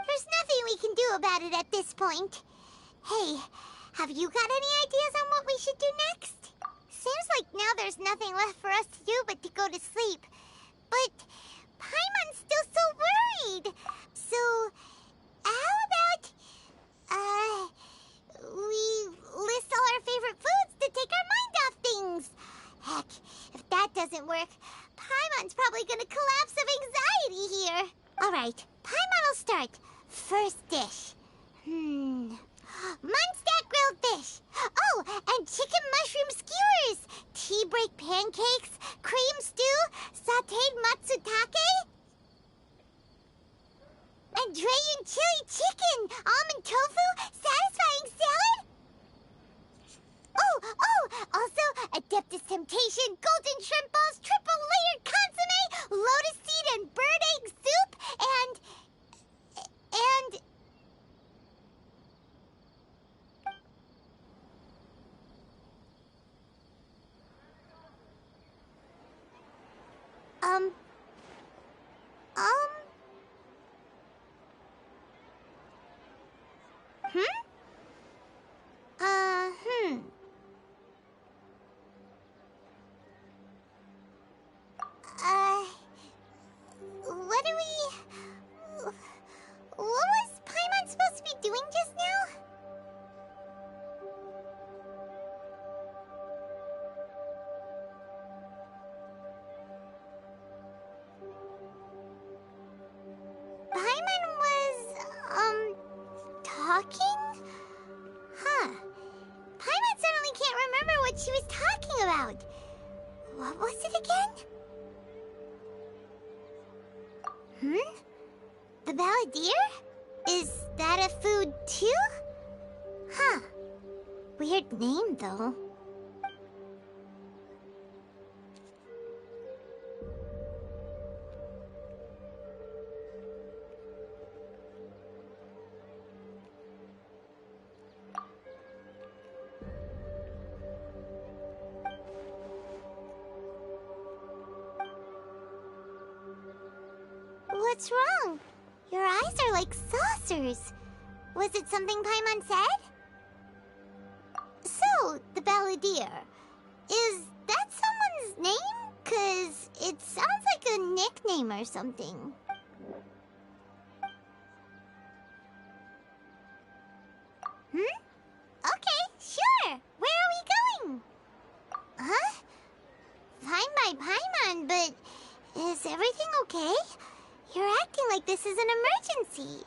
There's nothing we can do about it at this point. Hey, have you got any ideas on what we should do next? Seems like now there's nothing left for us to do but to go to sleep. But Paimon's still so worried. So, how about, we list all our favorite foods to take our mind off things? Heck, if that doesn't work, Paimon's probably gonna collapse of anxiety here. Alright, Paimon will start. First dish. Munstack grilled fish. Oh, and chicken mushroom skewers. Tea break pancakes. Cream stew. Sauteed matsutake. And Dragon chili chicken. Almond tofu. Satisfying salad. Oh, also Adeptus Temptation. Golden shrimp balls. Triple layered consomme. Lotus seed and bird egg soup. And... What do we... What was Paimon supposed to be doing just now? Paimon was, talking? Huh. Paimon suddenly can't remember what she was talking about. What was it again? The Balladeer? Is that a food too? Huh. Weird name, though. What's wrong? Your eyes are like saucers. Was it something Paimon said? So, the Balladeer. Is that someone's name? 'Cause it sounds like a nickname or something. Okay, sure. Where are we going? Huh? Fine by Paimon, but is everything okay? You're acting like this is an emergency.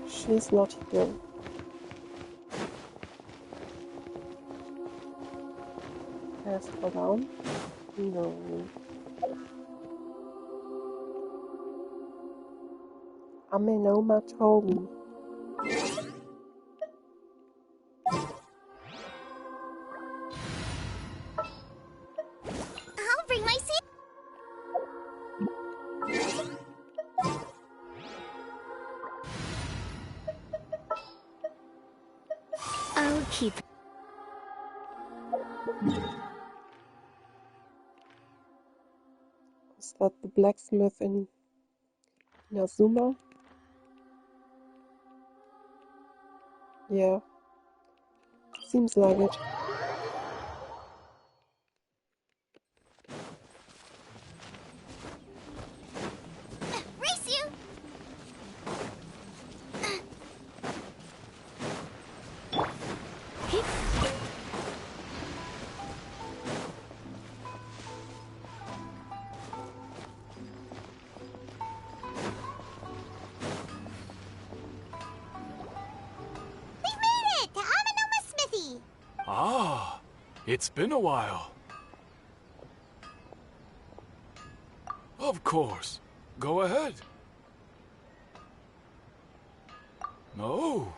She's not here. Has to go down? No. Amenoma told me. I'll bring my seat. I'll keep. Is that the blacksmith in Inazuma? Yeah, seems like it. Race you! We made it to Amanoma Smithy! Ah, it's been a while. Of course. Go ahead. Oh.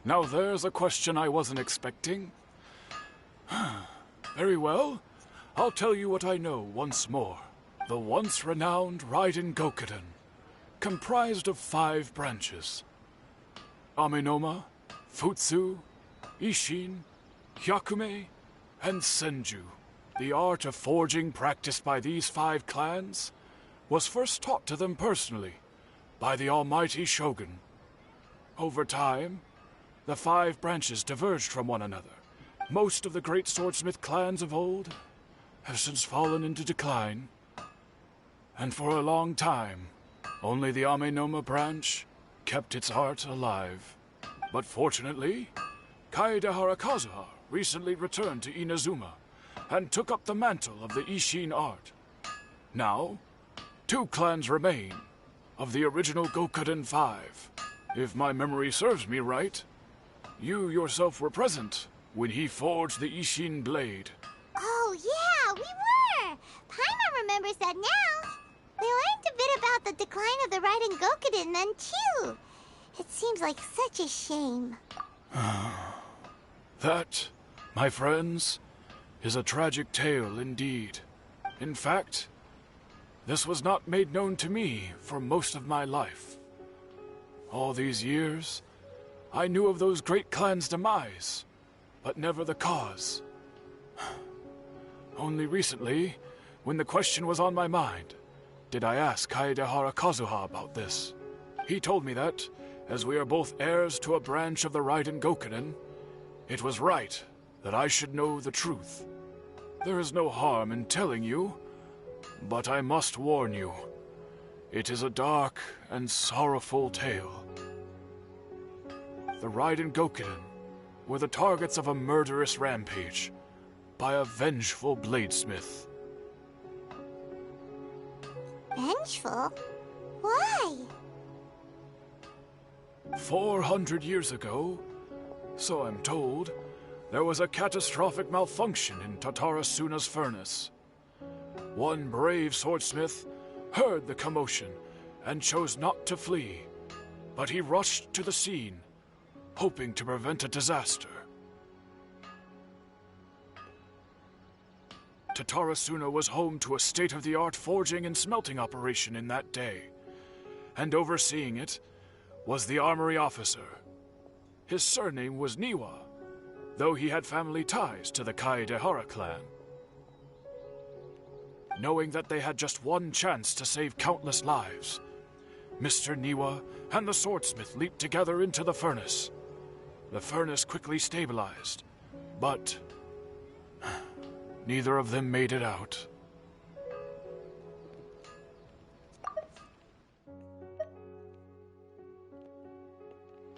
Now there's a question I wasn't expecting. Very well. I'll tell you what I know once more. The once renowned Raiden Gokuden, comprised of 5 branches. Amenoma, Futsu, Ishin, Hyakume, and Senju. The art of forging practiced by these 5 clans was first taught to them personally by the almighty Shogun. Over time, the 5 branches diverged from one another. Most of the great swordsmith clans of old have since fallen into decline, and for a long time, only the Amenoma branch kept its art alive. But fortunately, Kaedehara Kazuha recently returned to Inazuma and took up the mantle of the Ishin art. Now, 2 clans remain of the original Gokuden 5. If my memory serves me right, you yourself were present when he forged the Ishin blade. Oh, yeah, we were! Paimon remembers that now. We learned a bit about the decline of the Raiden Gokuden then, too. It seems like such a shame. That, my friends, is a tragic tale indeed. In fact, this was not made known to me for most of my life. All these years, I knew of those great clans' demise, but never the cause. Only recently, when the question was on my mind, did I ask Kaedehara Kazuha about this. He told me that, as we are both heirs to a branch of the Raiden Gokuden, it was right that I should know the truth. There is no harm in telling you, but I must warn you. It is a dark and sorrowful tale. The Raiden Gokuden were the targets of a murderous rampage by a vengeful bladesmith. Vengeful? Why? 400 years ago, so I'm told, there was a catastrophic malfunction in Tatarasuna's furnace. One brave swordsmith heard the commotion and chose not to flee, but he rushed to the scene, hoping to prevent a disaster. Tatarasuna was home to a state-of-the-art forging and smelting operation in that day, and overseeing it was the armory officer. His surname was Niwa, though he had family ties to the Kaedehara clan. Knowing that they had just one chance to save countless lives, Mr. Niwa and the swordsmith leaped together into the furnace. The furnace quickly stabilized, but neither of them made it out.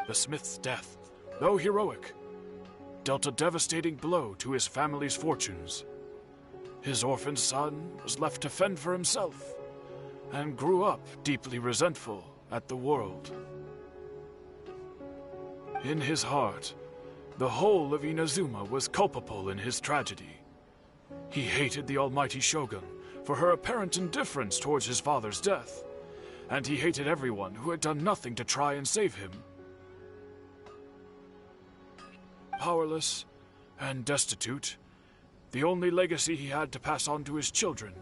The smith's death, though heroic, dealt a devastating blow to his family's fortunes. His orphaned son was left to fend for himself, and grew up deeply resentful at the world. In his heart, the whole of Inazuma was culpable in his tragedy. He hated the almighty shogun for her apparent indifference towards his father's death, and he hated everyone who had done nothing to try and save him. Powerless and destitute, the only legacy he had to pass on to his children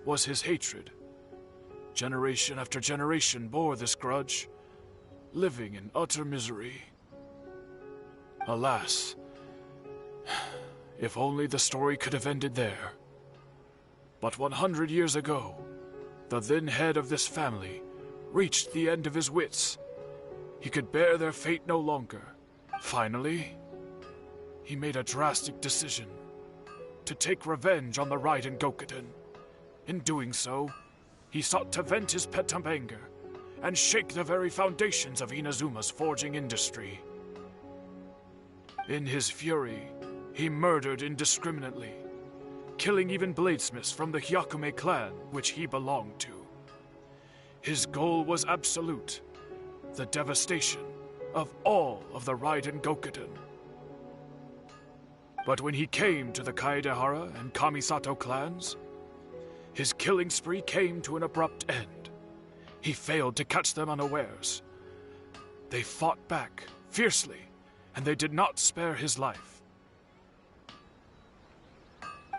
was his hatred. Generation after generation bore this grudge, living in utter misery. Alas, if only the story could have ended there. But 100 years ago, the then head of this family reached the end of his wits. He could bear their fate no longer. Finally, he made a drastic decision to take revenge on the Raiden Gokuden. In doing so, he sought to vent his pent anger and shake the very foundations of Inazuma's forging industry. In his fury, he murdered indiscriminately, killing even bladesmiths from the Hyakume clan which he belonged to. His goal was absolute, the devastation of all of the Raiden Gokuden. But when he came to the Kaedehara and Kamisato clans, his killing spree came to an abrupt end. He failed to catch them unawares. They fought back fiercely, and they did not spare his life.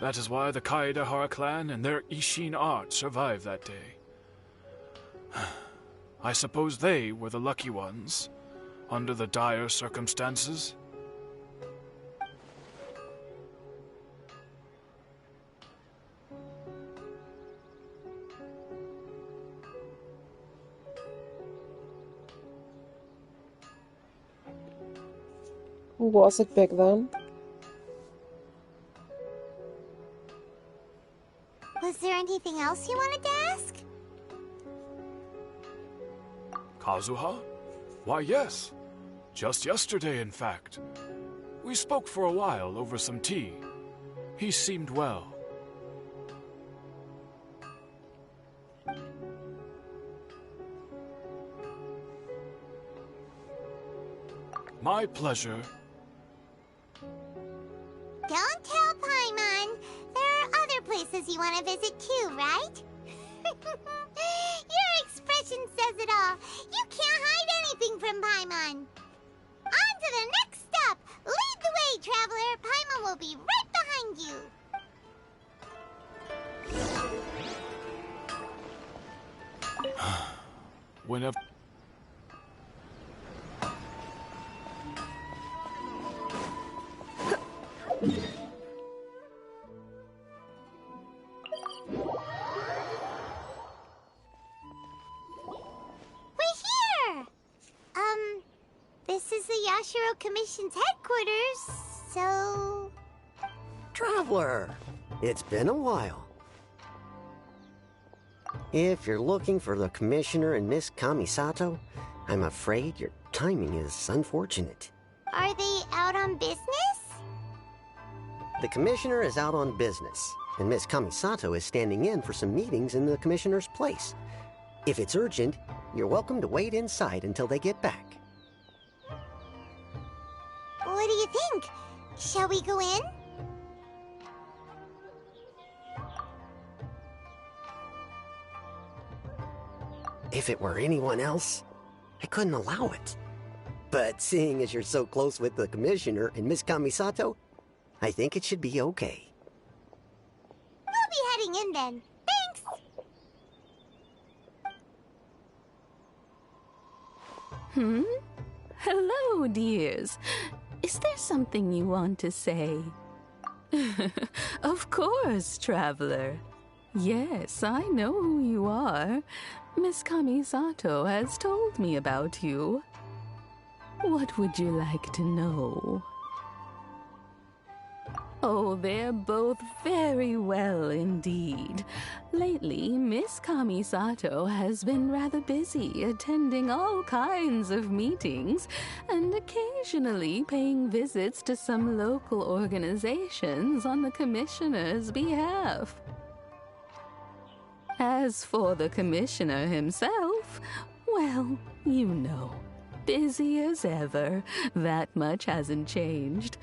That is why the Kaedehara clan and their Ishin art survived that day. I suppose they were the lucky ones, under the dire circumstances. Was it big then? Was there anything else you wanted to ask? Kazuha? Why, yes. Just yesterday, in fact. We spoke for a while over some tea. He seemed well. My pleasure. Don't tell Paimon. There are other places you want to visit too, right? Your expression says it all. You can't hide anything from Paimon. On to the next stop. Lead the way, traveler. Paimon will be right behind you. Whenever... This is the Yashiro Commission's headquarters, so... Traveler, it's been a while. If you're looking for the Commissioner and Miss Kamisato, I'm afraid your timing is unfortunate. Are they out on business? The Commissioner is out on business, and Miss Kamisato is standing in for some meetings in the Commissioner's place. If it's urgent, you're welcome to wait inside until they get back. What do you think? Shall we go in? If it were anyone else, I couldn't allow it. But seeing as you're so close with the Commissioner and Miss Kamisato, I think it should be okay. We'll be heading in then. Thanks! Hello, dears. Is there something you want to say? Of course, traveler. Yes, I know who you you are. Miss Kamisato has told me about you. What would you like to know? Oh, they're both very well indeed. Lately, Miss Kamisato has been rather busy attending all kinds of meetings and occasionally paying visits to some local organizations on the commissioner's behalf. As for the commissioner himself, well, you know, busy as ever. That much hasn't changed.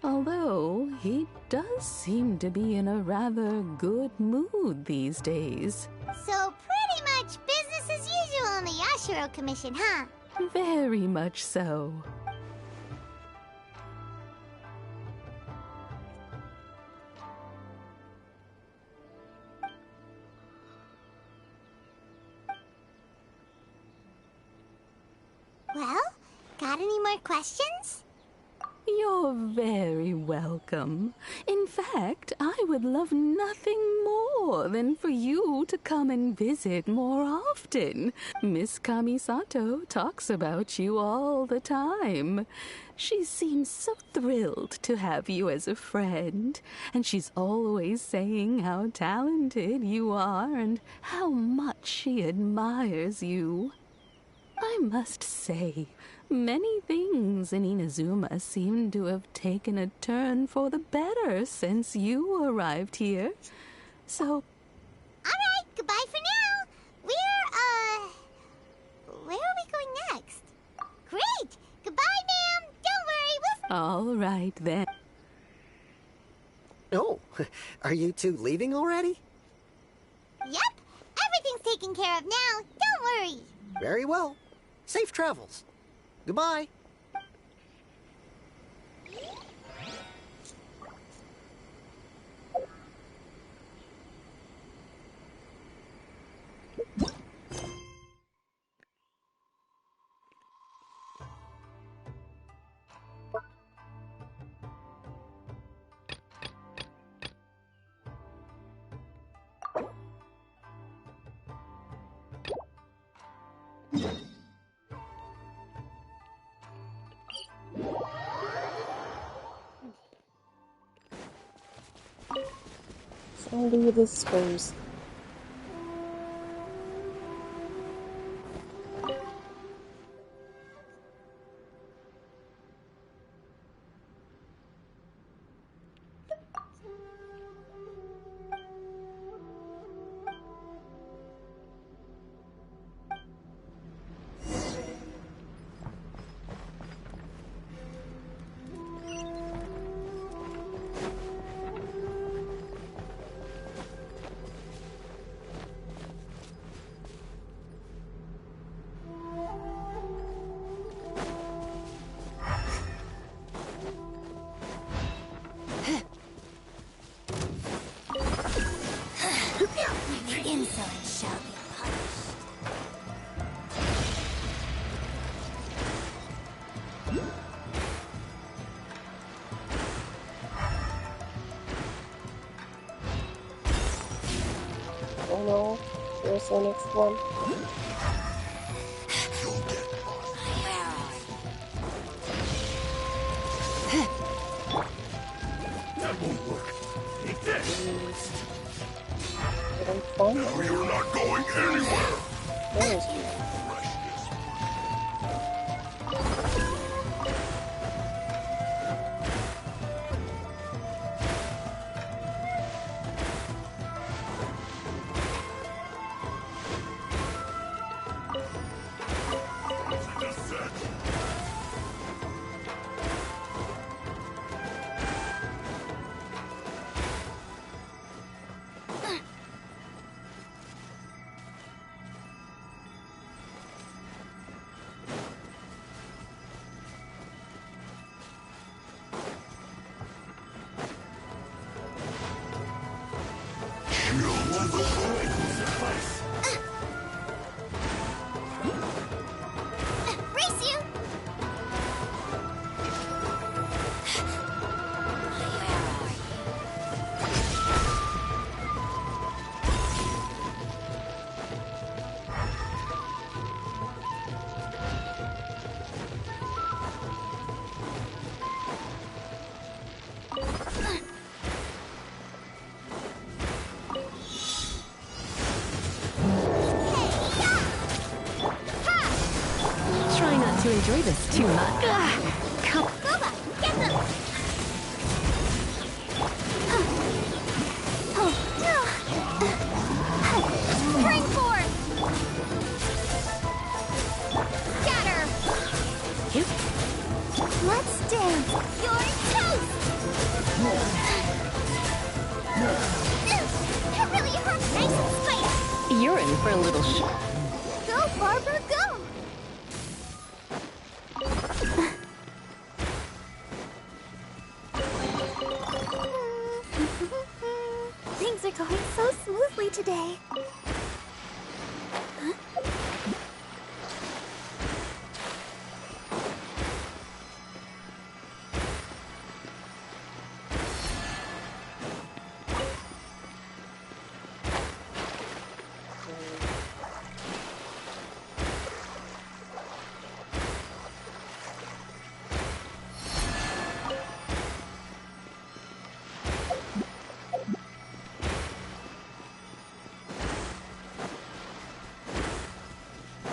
Although, he does seem to be in a rather good mood these days. So pretty much business as usual on the Yashiro Commission, huh? Very much so. Well, got any more questions? You're very welcome. In fact, I would love nothing more than for you to come and visit more often. Miss Kamisato talks about you all the time. She seems so thrilled to have you as a friend, and she's always saying how talented you are and how much she admires you. I must say, many things in Inazuma seem to have taken a turn for the better since you arrived here. So... Alright, goodbye for now. Where are we going next? Great! Goodbye, ma'am! Don't worry, we'll... All right, then. Oh, are you two leaving already? Yep, everything's taken care of now. Don't worry. Very well. Safe travels. Goodbye. Only the spurs. Your insolence shall be punished. Oh no, there's the next one. That won't work. Take this. No, you're not going anywhere. Where is he? to enjoy this too much. Come. Boba, get them! Spring form! Scatter! Let's dance! You're toast! That really hurts! Nice and spicy! You're in for a little Go, Barbara, go! Things are going so smoothly today.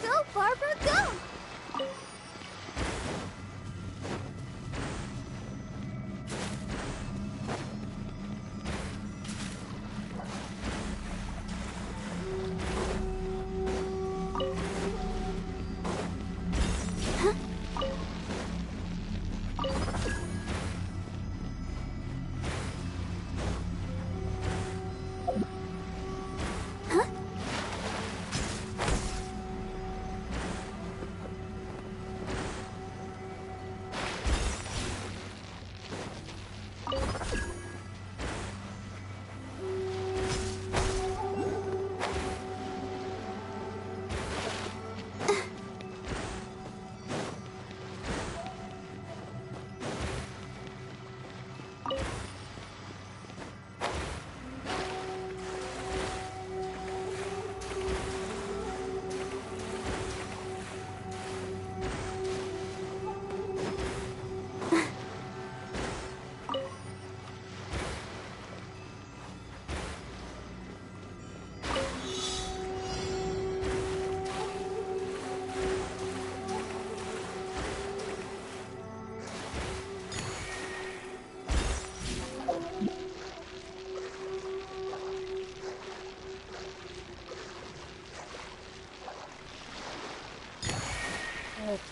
Go, Barbara, go!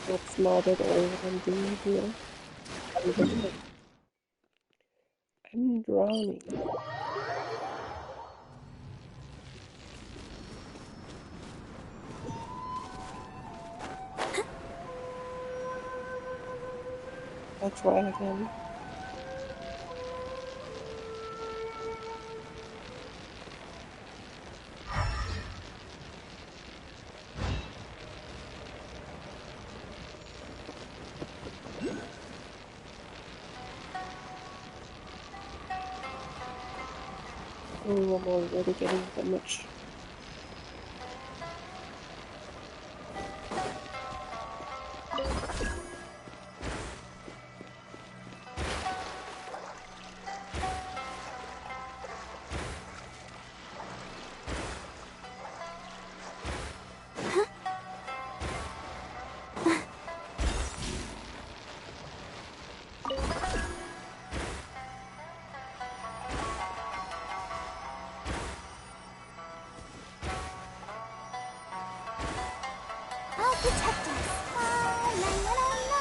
That's not at all what I'm doing here. I'm drowning. I'll try again. Oh, I'm already getting damage. I'll protect us. La, la, la, la.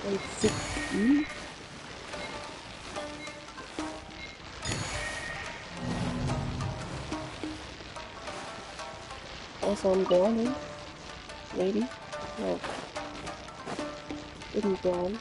Like 16? also on Gorman? Maybe? No. Didn't drown.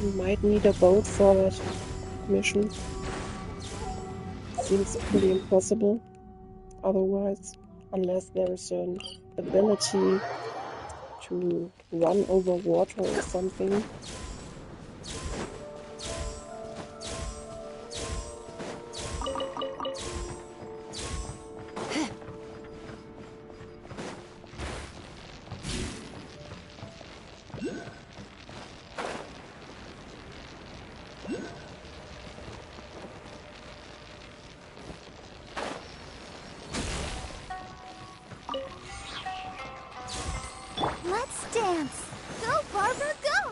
We might need a boat for that mission. Seems pretty impossible otherwise, unless there's an ability to run over water or something. Let's dance. Go, Barbara, go!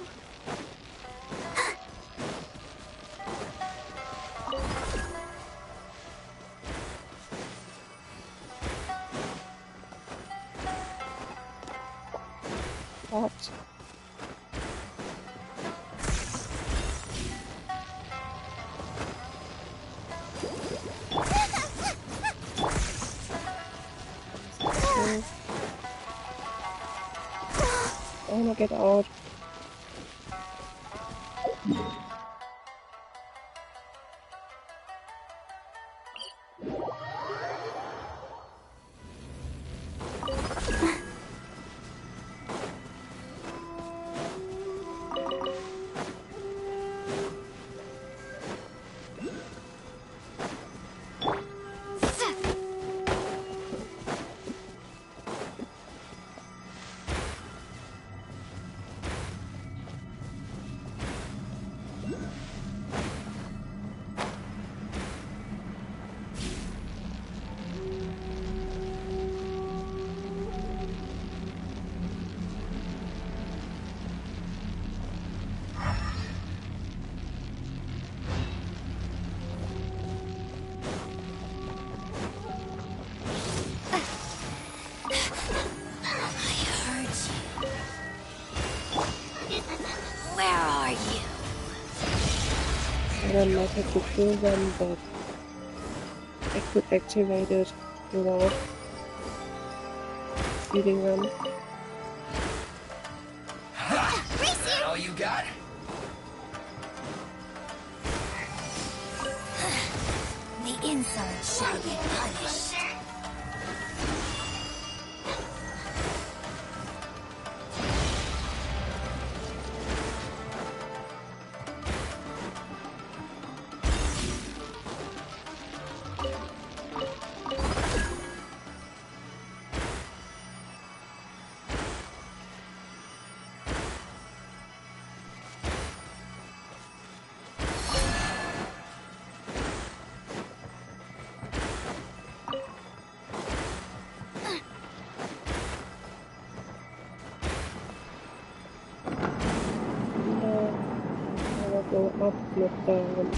What? I wanna get out. I might have to kill them, but I could activate it without feeding them. Is that all you got? The insolent shall be punished. Go up, not down.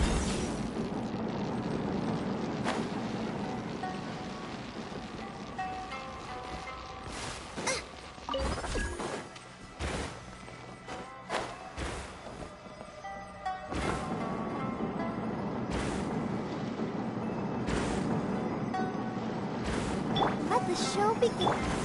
Let's The show begins.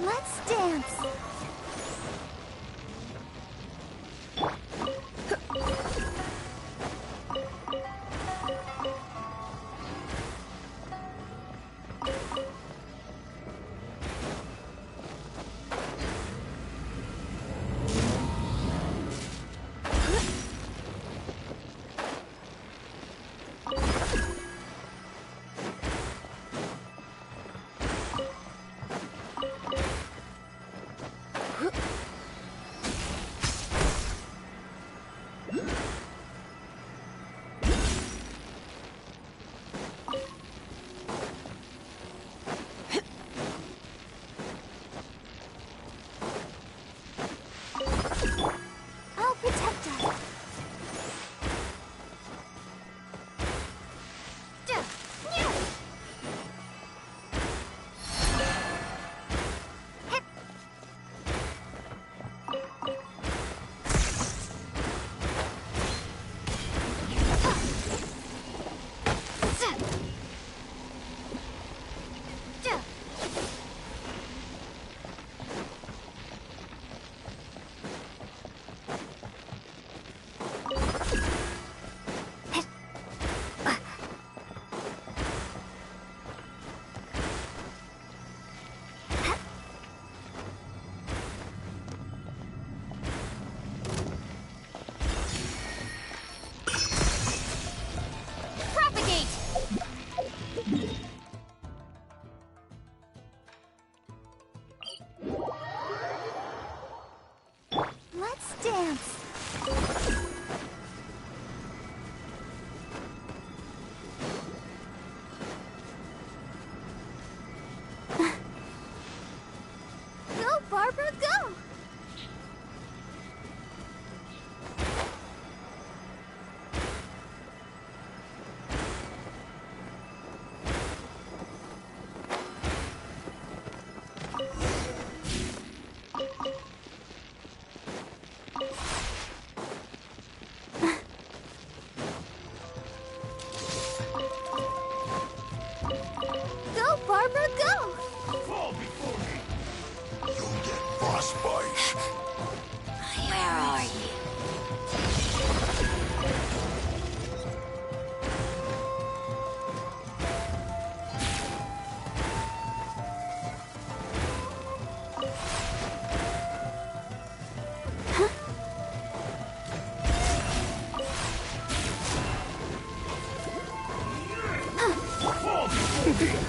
Let's dance. I'll protect us. Propagate! Let's dance. Go, Barbara, go! Go, Barbara, go! Fall before me! You'll get frostbite! Where are you? Fall before me! Decrease.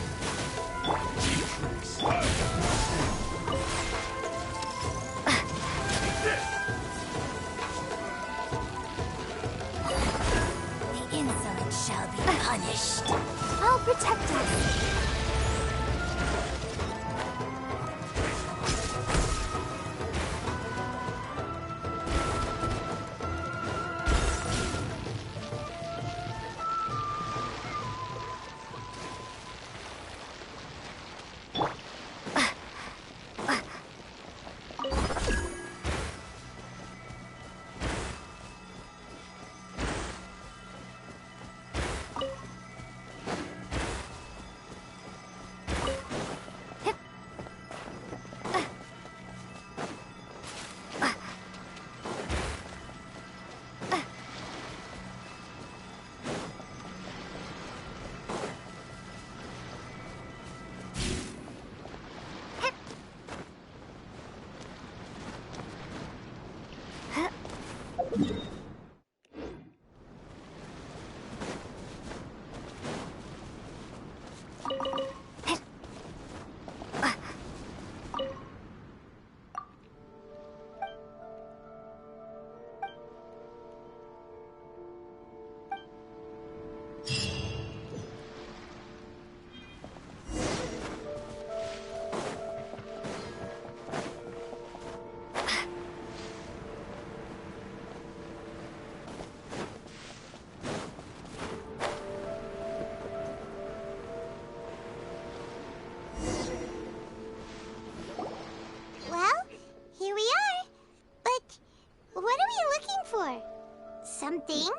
something.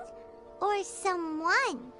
Or someone.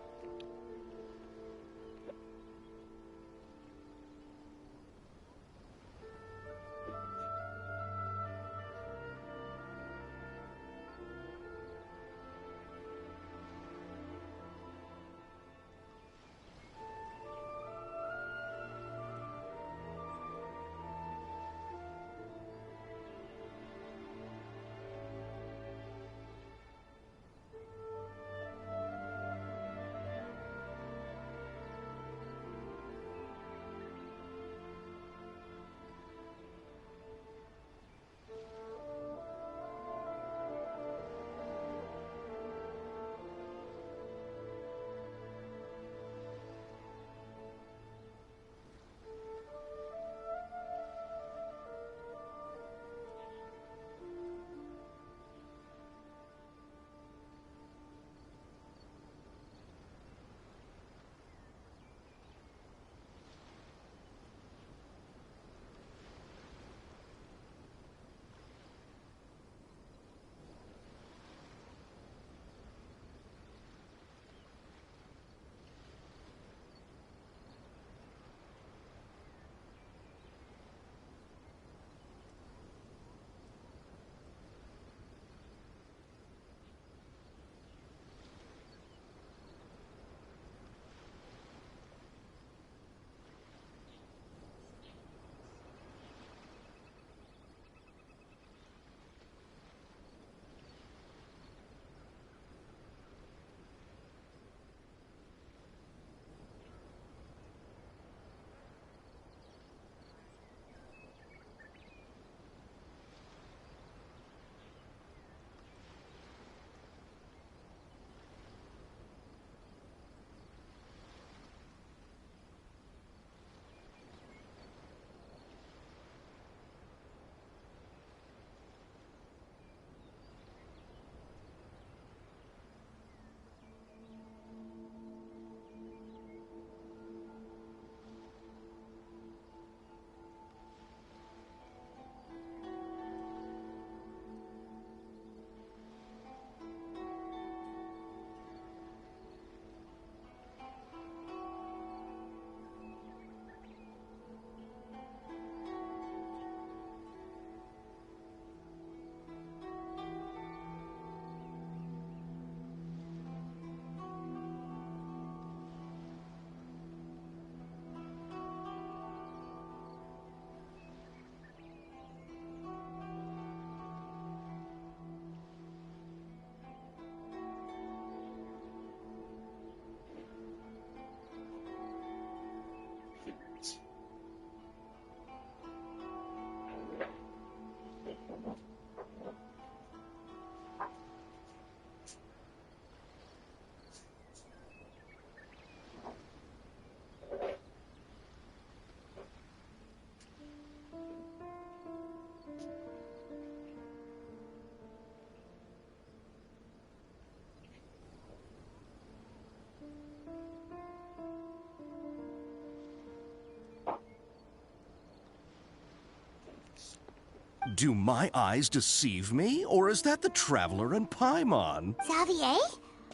Do my eyes deceive me, or is that the Traveler in Paimon? Xavier?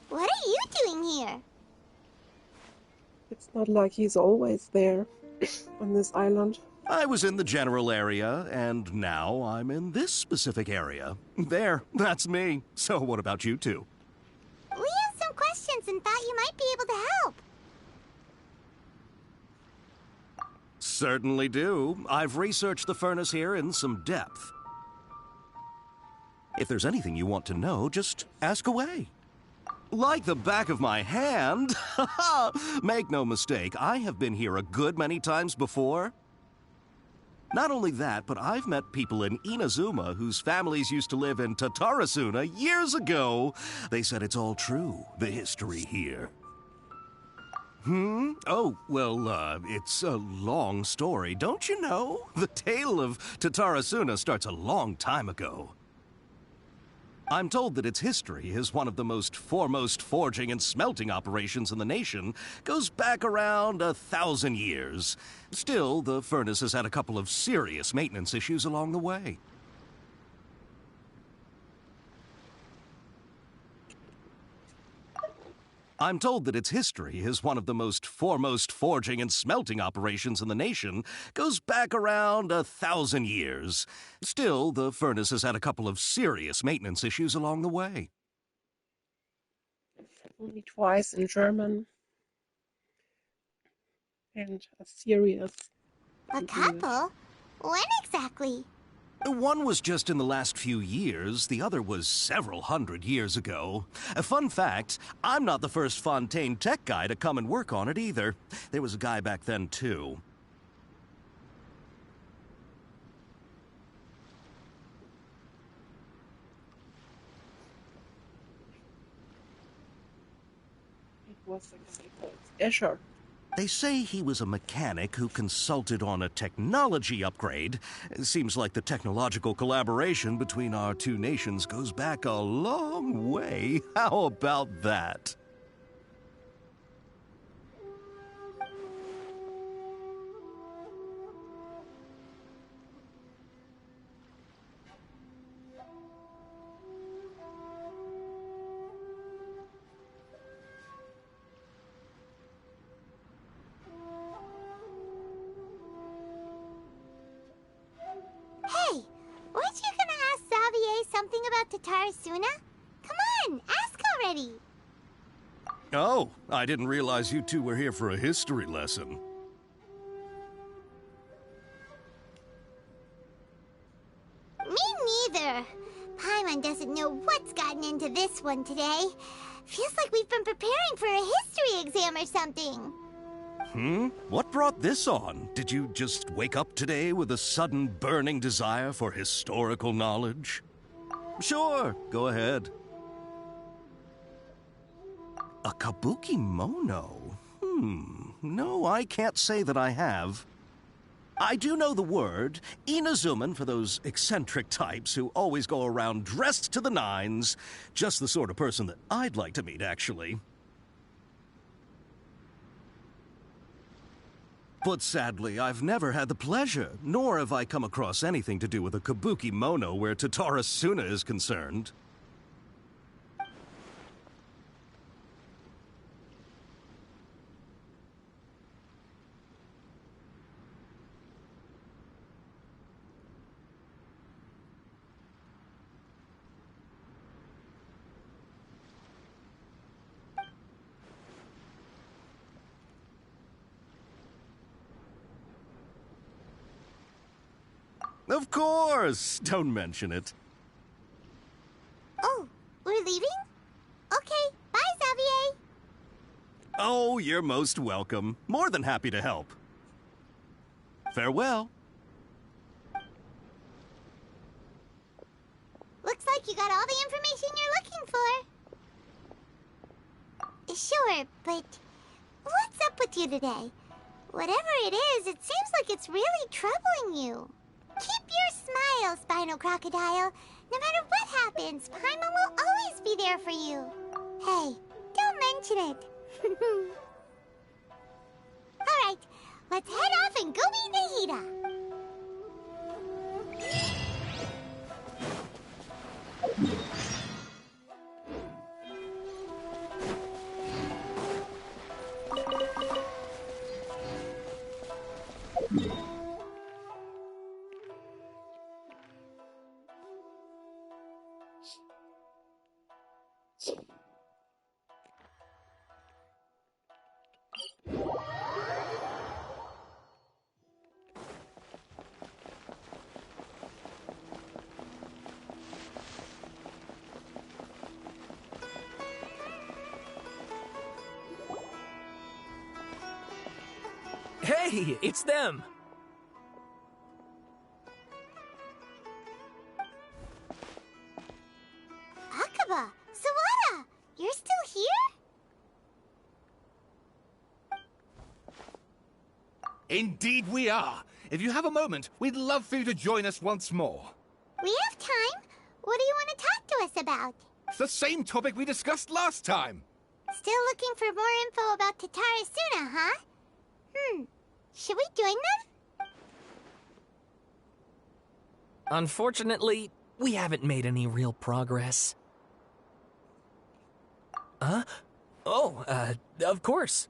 What are you doing here? It's not like he's always there on this island. I was in the general area, and now I'm in this specific area. There, that's me. So what about you two? We have some questions and thought you might be able to help. Certainly do. I've researched the furnace here in some depth. If there's anything you want to know, just ask away. Like the back of my hand. Make no mistake, I have been here a good many times before. Not only that, but I've met people in Inazuma whose families used to live in Tatarasuna years ago. They said it's all true, the history here. Oh, well, it's a long story, don't you know? The tale of Tatarasuna starts a long time ago. I'm told that its history is one of the most foremost forging and smelting operations in the nation, goes back around 1,000 years. Still, the furnace has had a couple of serious maintenance issues along the way. I'm told that its history as one of the most foremost forging and smelting operations in the nation goes back around 1,000 years. Still, the furnace has had a couple of serious maintenance issues along the way. Only twice in German. And a serious. A couple? When exactly? One was just in the last few years, the other was several hundred years ago. A fun fact, I'm not the first Fontaine tech guy to come and work on it either. There was a guy back then, too. It was a guy called Escher. They say he was a mechanic who consulted on a technology upgrade. It seems like the technological collaboration between our two nations goes back a long way. How about that? Hey, weren't you gonna ask Xavier something about Tatarasuna? Come on, ask already. Oh, I didn't realize you two were here for a history lesson. Me neither. Paimon doesn't know what's gotten into this one today. Feels like we've been preparing for a history exam or something. What brought this on? Did you just wake up today with a sudden burning desire for historical knowledge? Sure, go ahead. A kabuki mono? No, I can't say that I have. I do know the word, Inazuman, for those eccentric types who always go around dressed to the nines. Just the sort of person that I'd like to meet, actually. But sadly, I've never had the pleasure, nor have I come across anything to do with a kabuki mono where Tatarasuna is concerned. Of course! Don't mention it. Oh, we're leaving? Okay, bye, Xavier. Oh, you're most welcome. More than happy to help. Farewell. Looks like you got all the information you're looking for. Sure, but what's up with you today? Whatever it is, it seems like it's really troubling you. Keep your smile, Spinal Crocodile. No matter what happens, Paimon will always be there for you. Hey, don't mention it. Alright, let's head off and go meet Nahida. Hey, it's them! Akaba, Sawada, you're still here? Indeed we are. If you have a moment, we'd love for you to join us once more. We have time. What do you want to talk to us about? It's the same topic we discussed last time. Still looking for more info about Tatarasuna, huh? Should we join them? Unfortunately, we haven't made any real progress. Huh? Oh, of course.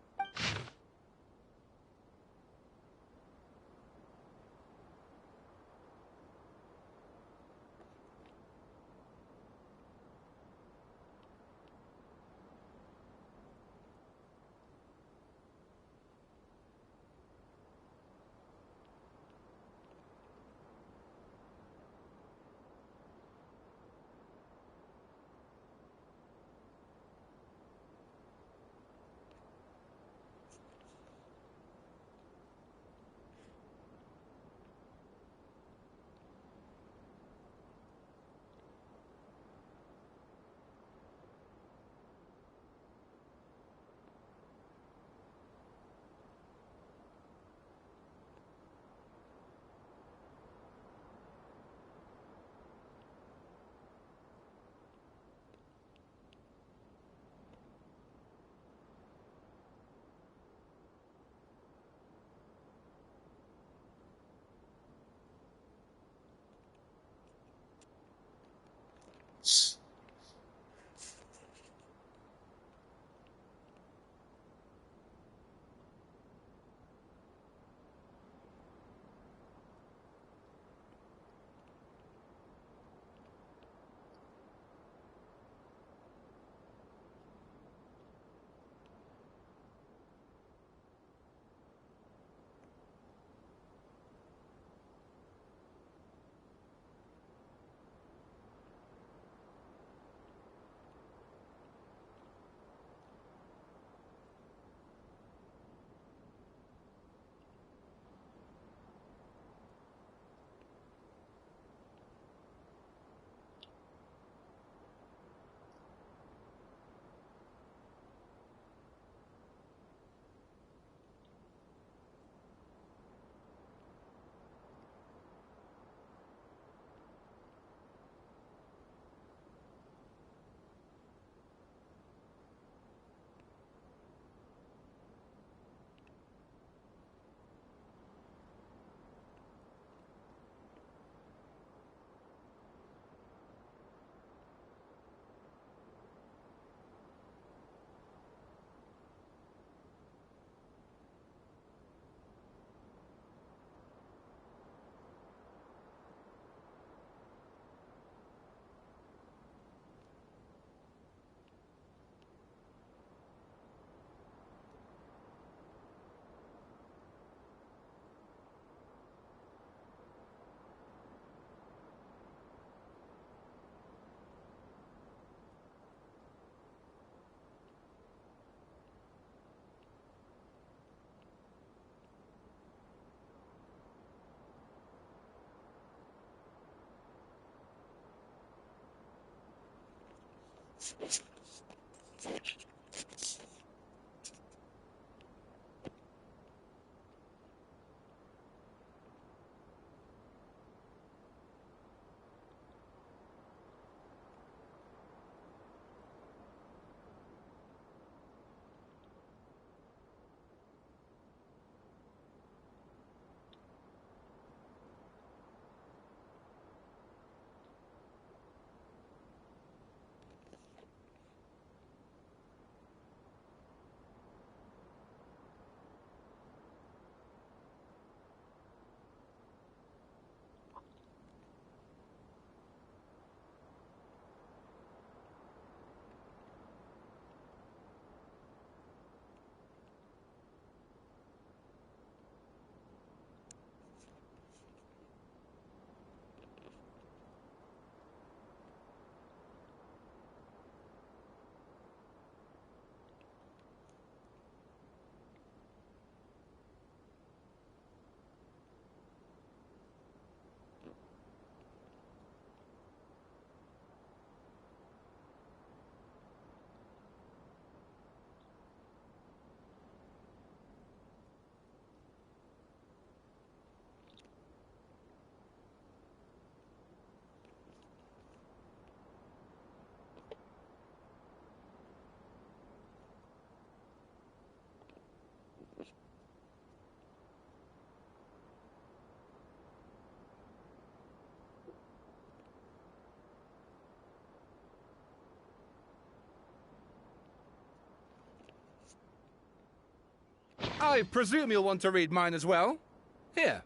I presume you'll want to read mine as well. Here.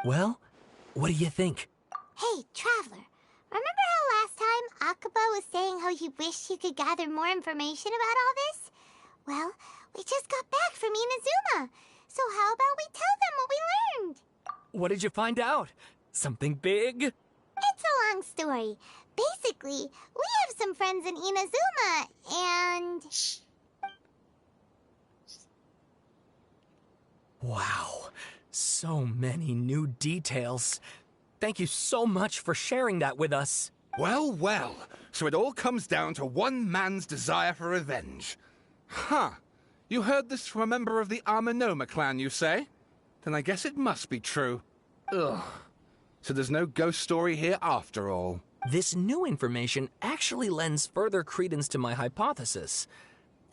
Well, what do you think? Hey, Traveler. Remember how last time Akaba was saying how he wished he could gather more information about all this? Well, we just got back from Inazuma. So how about we tell them what we learned? What did you find out? Something big? It's a long story. Basically, we have some friends in Inazuma, and... Wow, so many new details. Thank you so much for sharing that with us. Well, well, so it all comes down to one man's desire for revenge. Huh. You heard this from a member of the Amenoma clan, you say? Then I guess it must be true. Ugh. So there's no ghost story here after all. This new information actually lends further credence to my hypothesis.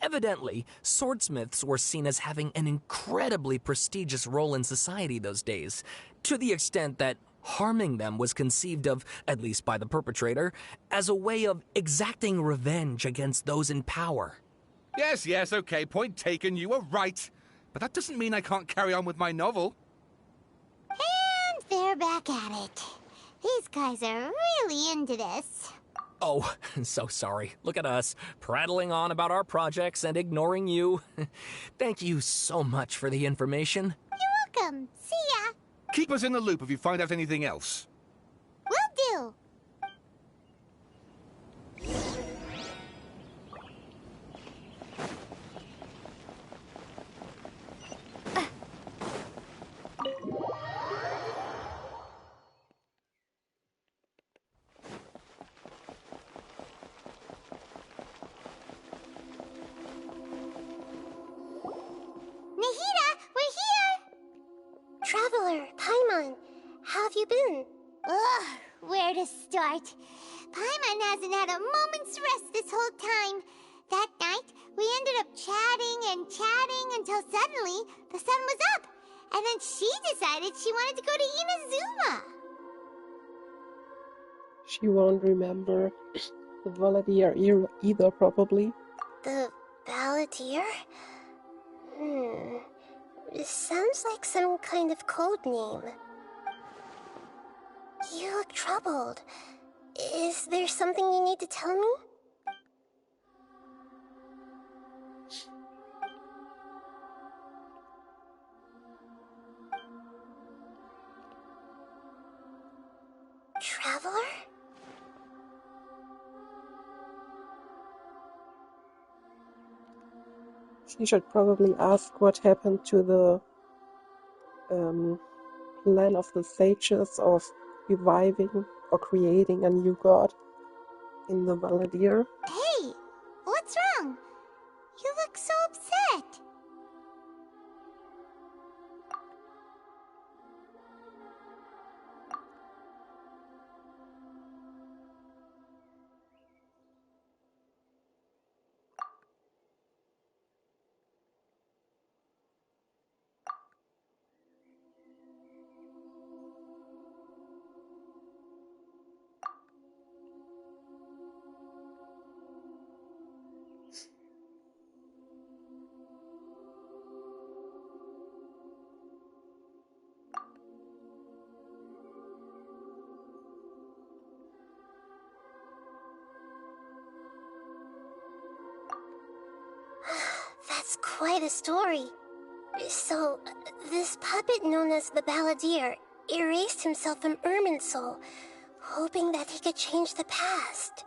Evidently, swordsmiths were seen as having an incredibly prestigious role in society those days, to the extent that harming them was conceived of, at least by the perpetrator, as a way of exacting revenge against those in power. Yes, okay, point taken, you were right. But that doesn't mean I can't carry on with my novel. And they're back at it. These guys are really into this. Oh, so sorry. Look at us, prattling on about our projects and ignoring you. Thank you so much for the information. You're welcome. See ya. Keep us in the loop if you find out anything else. Will do. Traveler, Paimon, how have you been? Ugh, where to start? Paimon hasn't had a moment's rest this whole time. That night, we ended up chatting and chatting until suddenly the sun was up. And then she decided she wanted to go to Inazuma. She won't remember the Valadier either, probably. The Balladeer? It sounds like some kind of code name. You look troubled. Is there something you need to tell me? Traveler? She should probably ask what happened to the plan of the sages of reviving or creating a new god in the Valadier. Hey, what's wrong? You look so upset. That's quite a story. So, this puppet known as the Balladeer erased himself from Irminsul, hoping that he could change the past.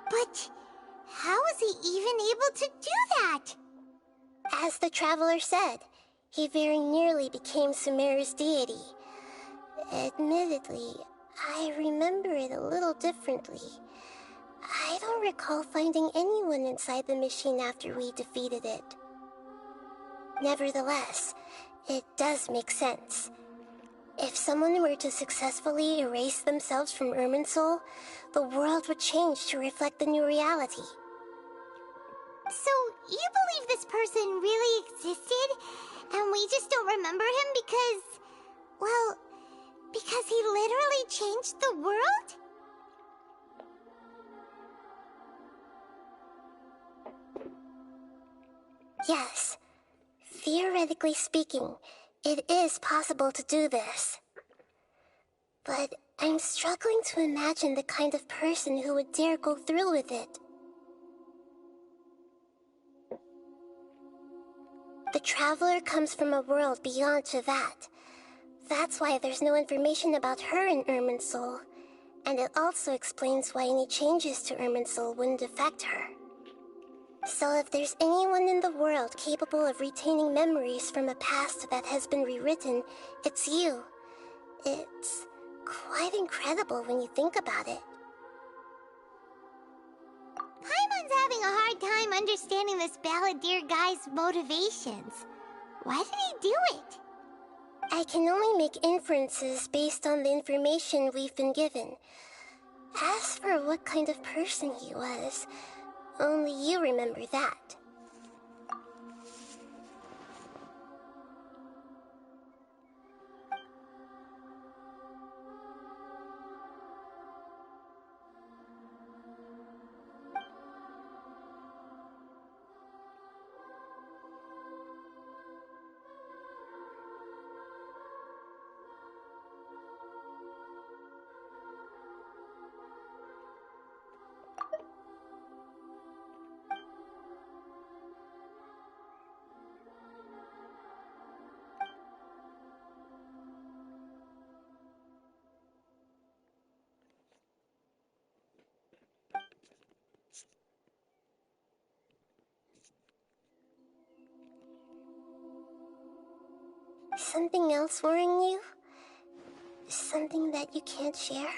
But how was he even able to do that? As the Traveler said, he very nearly became Sumeru's deity. Admittedly, I remember it a little differently. I don't recall finding anyone inside the machine after we defeated it. Nevertheless, it does make sense. If someone were to successfully erase themselves from Irminsul, the world would change to reflect the new reality. So, you believe this person really existed, and we just don't remember him because... well, because he literally changed the world? Yes. Theoretically speaking, it is possible to do this. But I'm struggling to imagine the kind of person who would dare go through with it. The Traveler comes from a world beyond Chavat. That's why there's no information about her in Irminsul, and it also explains why any changes to Irminsul wouldn't affect her. So if there's anyone in the world capable of retaining memories from a past that has been rewritten, it's you. It's quite incredible when you think about it. Paimon's having a hard time understanding this Balladeer guy's motivations. Why did he do it? I can only make inferences based on the information we've been given. As for what kind of person he was, only you remember that. Something else worrying you? Something that you can't share?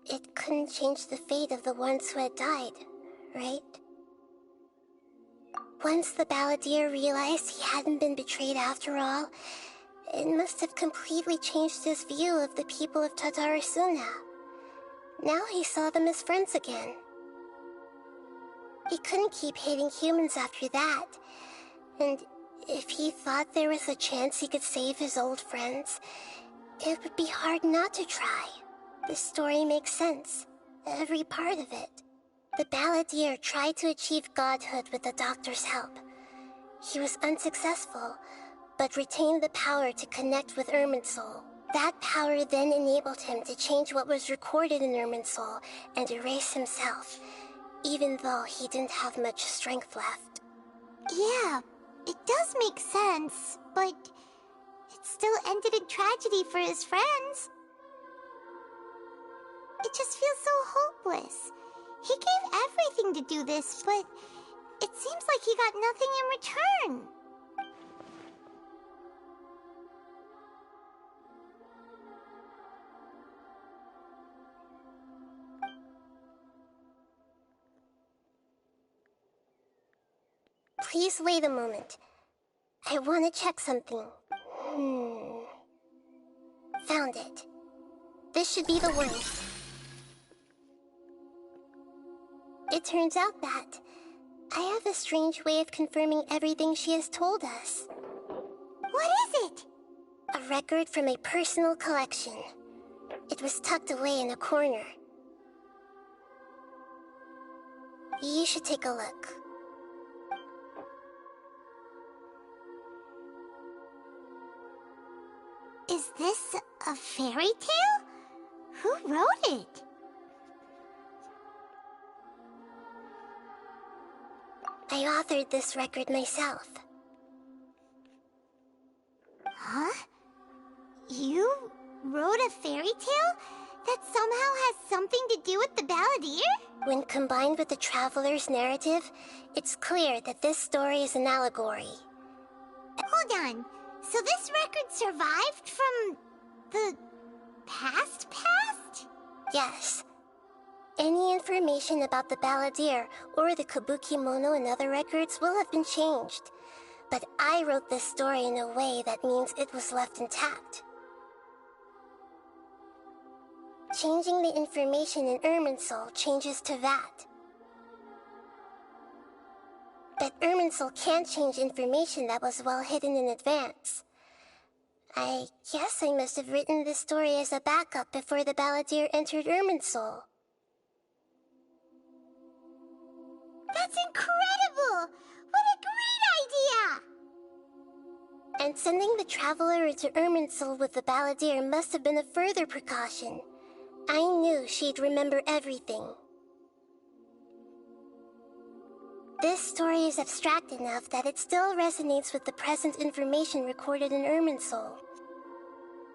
It couldn't change the fate of the ones who had died, right? Once the Balladeer realized he hadn't been betrayed after all, it must have completely changed his view of the people of Tatarasuna. Now he saw them as friends again. He couldn't keep hating humans after that, and if he thought there was a chance he could save his old friends, It would be hard not to try. The story makes sense. Every part of it. The balladeer tried to achieve godhood with the doctor's help. He was unsuccessful, but retained the power to connect with Irminsul. That power then enabled him to change what was recorded in Irminsul and erase himself, even though he didn't have much strength left. Yeah, it does make sense, but it still ended in tragedy for his friends. It just feels so hopeless. He gave everything to do this, but it seems like he got nothing in return. Please wait a moment. I want to check something. Found it. This should be the one. It turns out that I have a strange way of confirming everything she has told us. What is it? A record from a personal collection. It was tucked away in a corner. You should take a look. Is this a fairy tale? Who wrote it? I authored this record myself. Huh? You wrote a fairy tale that somehow has something to do with the balladeer? When combined with the traveler's narrative, it's clear that this story is an allegory. Hold on. So this record survived from the past? Yes. Any information about the balladeer or the kabuki mono in other records will have been changed. But I wrote this story in a way that means it was left intact. Changing the information in Irminsul changes to that. But Irminsul can't change information that was well hidden in advance. I guess I must have written this story as a backup before the balladeer entered Irminsul. That's incredible! What a great idea! And sending the traveler into Irminsul with the balladeer must have been a further precaution. I knew she'd remember everything. This story is abstract enough that it still resonates with the present information recorded in Irminsul.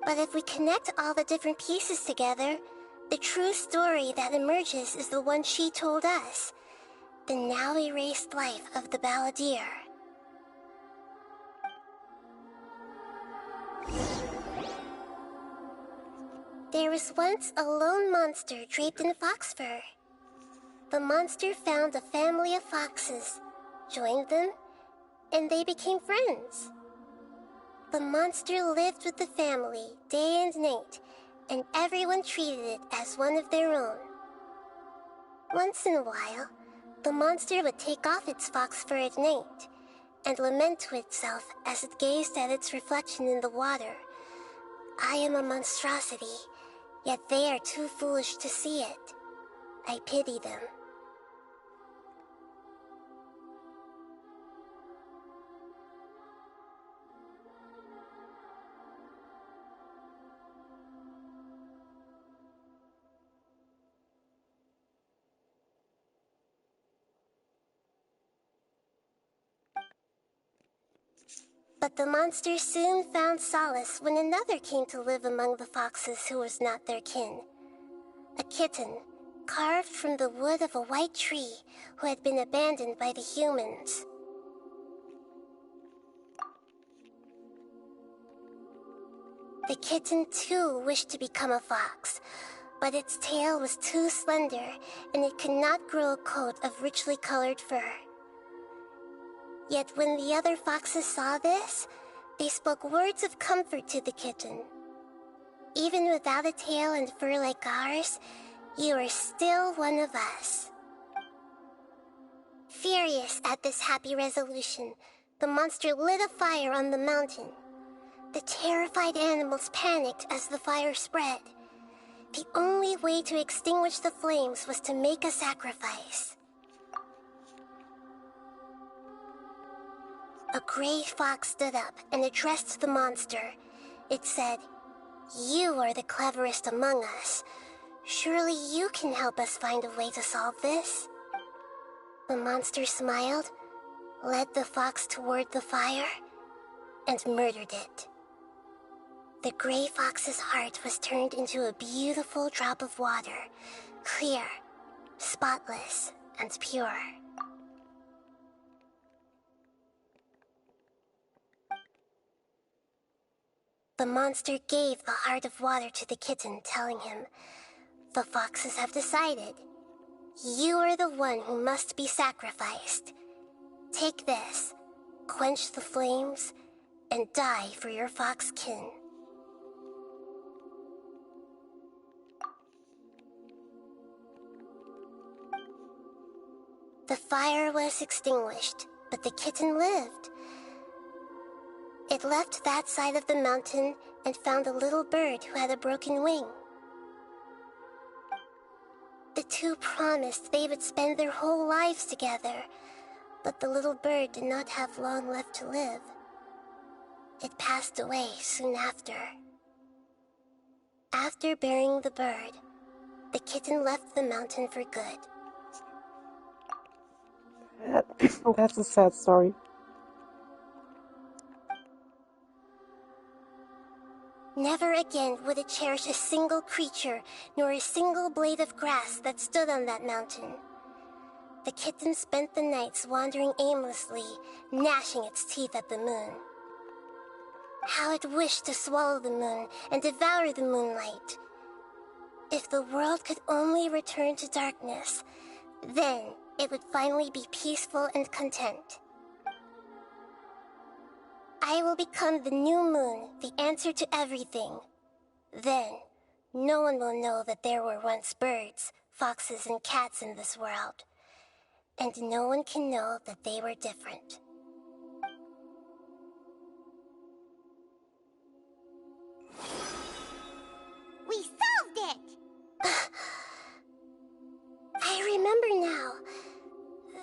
But if we connect all the different pieces together, the true story that emerges is the one she told us, the now erased life of the balladeer. There was once a lone monster draped in fox fur. The monster found a family of foxes, joined them, and they became friends. The monster lived with the family day and night, and everyone treated it as one of their own. Once in a while, the monster would take off its fox fur at night and lament to itself as it gazed at its reflection in the water. I am a monstrosity, yet they are too foolish to see it. I pity them. But the monster soon found solace when another came to live among the foxes who was not their kin. A kitten, carved from the wood of a white tree who had been abandoned by the humans. The kitten too wished to become a fox, but its tail was too slender and it could not grow a coat of richly colored fur. Yet when the other foxes saw this, they spoke words of comfort to the kitten. Even without a tail and fur like ours, you are still one of us. Furious at this happy resolution, the monster lit a fire on the mountain. The terrified animals panicked as the fire spread. The only way to extinguish the flames was to make a sacrifice. A gray fox stood up and addressed the monster. It said, "You are the cleverest among us. Surely you can help us find a way to solve this." The monster smiled, led the fox toward the fire, and murdered it. The gray fox's heart was turned into a beautiful drop of water, clear, spotless, and pure. The monster gave the heart of water to the kitten, telling him, "The foxes have decided. You are the one who must be sacrificed. Take this, quench the flames, and die for your fox kin." The fire was extinguished, but the kitten lived. It left that side of the mountain and found a little bird who had a broken wing. The two promised they would spend their whole lives together, but the little bird did not have long left to live. It passed away soon after. After burying the bird, the kitten left the mountain for good. That's a sad story. Never again would it cherish a single creature, nor a single blade of grass that stood on that mountain. The kitten spent the nights wandering aimlessly, gnashing its teeth at the moon. How it wished to swallow the moon and devour the moonlight. If the world could only return to darkness, then it would finally be peaceful and content. I will become the new moon, the answer to everything. Then, no one will know that there were once birds, foxes, and cats in this world. And no one can know that they were different. We solved it! I remember now.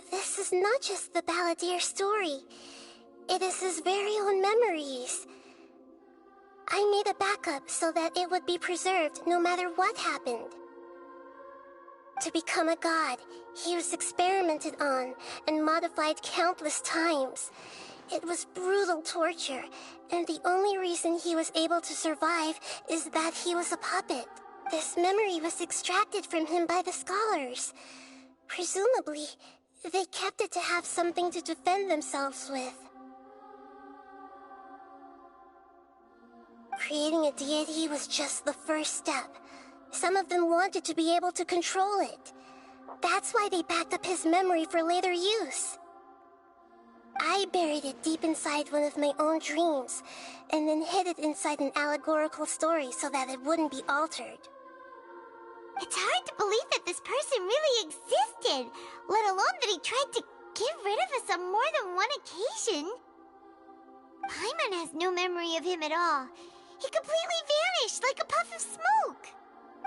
This is not just the Balladeer story. It is his very own memories. I made a backup so that it would be preserved no matter what happened. To become a god, he was experimented on and modified countless times. It was brutal torture, and the only reason he was able to survive is that he was a puppet. This memory was extracted from him by the scholars. Presumably, they kept it to have something to defend themselves with. Creating a deity was just the first step. Some of them wanted to be able to control it. That's why they backed up his memory for later use. I buried it deep inside one of my own dreams, and then hid it inside an allegorical story so that it wouldn't be altered. It's hard to believe that this person really existed, let alone that he tried to get rid of us on more than one occasion. Paimon has no memory of him at all. He completely vanished like a puff of smoke.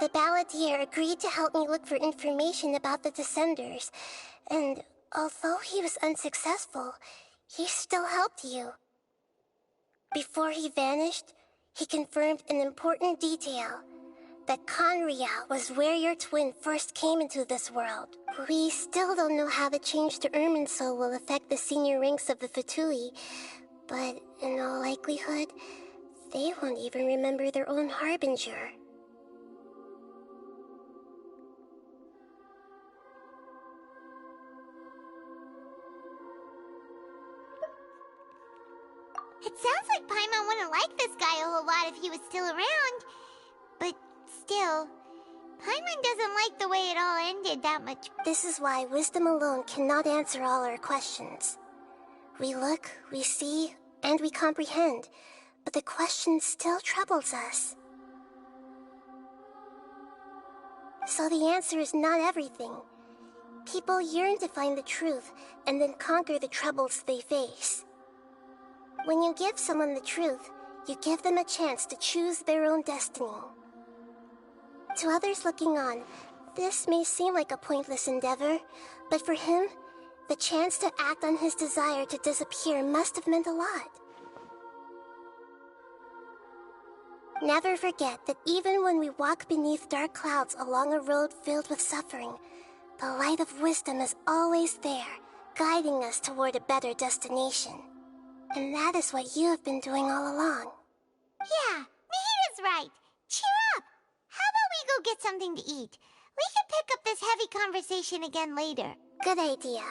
The Balladeer agreed to help me look for information about the Descenders, and although he was unsuccessful, he still helped you. Before he vanished, he confirmed an important detail, that Conria was where your twin first came into this world. We still don't know how the change to Irminsul will affect the senior ranks of the Fatui, but in all likelihood, they won't even remember their own Harbinger. It sounds like Paimon wouldn't like this guy a whole lot if he was still around. But still, Paimon doesn't like the way it all ended that much. This is why wisdom alone cannot answer all our questions. We look, we see, and we comprehend, but the question still troubles us. So the answer is not everything. People yearn to find the truth and then conquer the troubles they face. When you give someone the truth, You give them a chance to choose their own destiny. To others looking on, this may seem like a pointless endeavor, but for him, the chance to act on his desire to disappear must have meant a lot. Never forget that even when we walk beneath dark clouds along a road filled with suffering, the light of wisdom is always there, guiding us toward a better destination. And that is what you have been doing all along. Yeah, Nahita's right. Cheer up! How about we go get something to eat? We can pick up this heavy conversation again later. Good idea.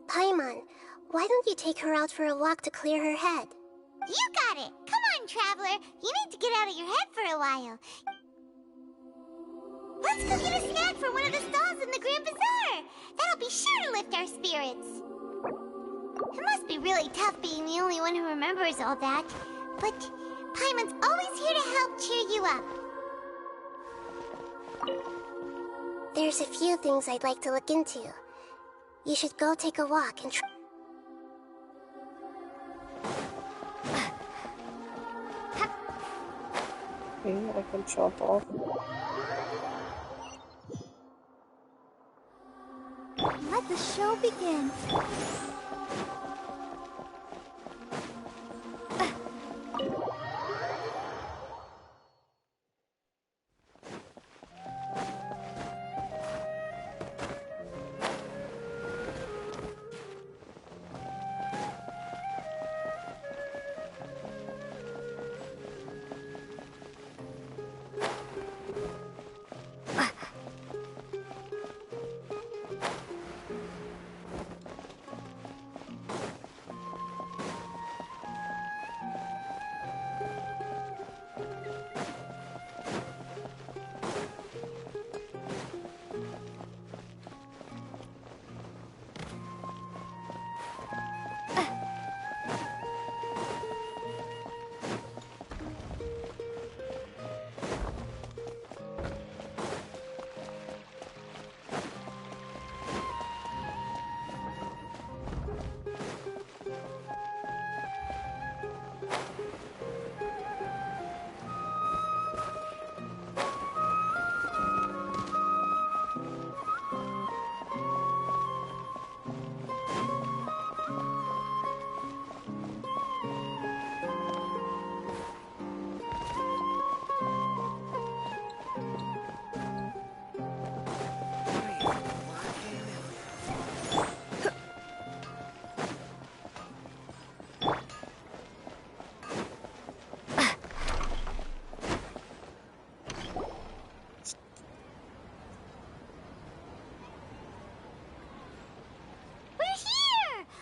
Paimon, why don't you take her out for a walk to clear her head? You got it! Come on, Traveler! You need to get out of your head for a while. Let's go get a snack from one of the stalls in the Grand Bazaar! That'll be sure to lift our spirits. It must be really tough being the only one who remembers all that. But Paimon's always here to help cheer you up. There's a few things I'd like to look into. You should go take a walk and Okay, I can jump off. Let the show begin.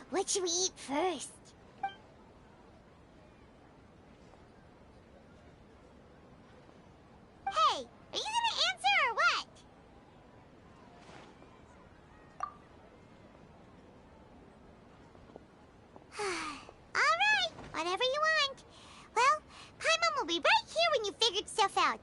What should we eat first? Hey, are you gonna answer or what? Alright, whatever you want. Well, Paimon will be right here when you figured stuff out.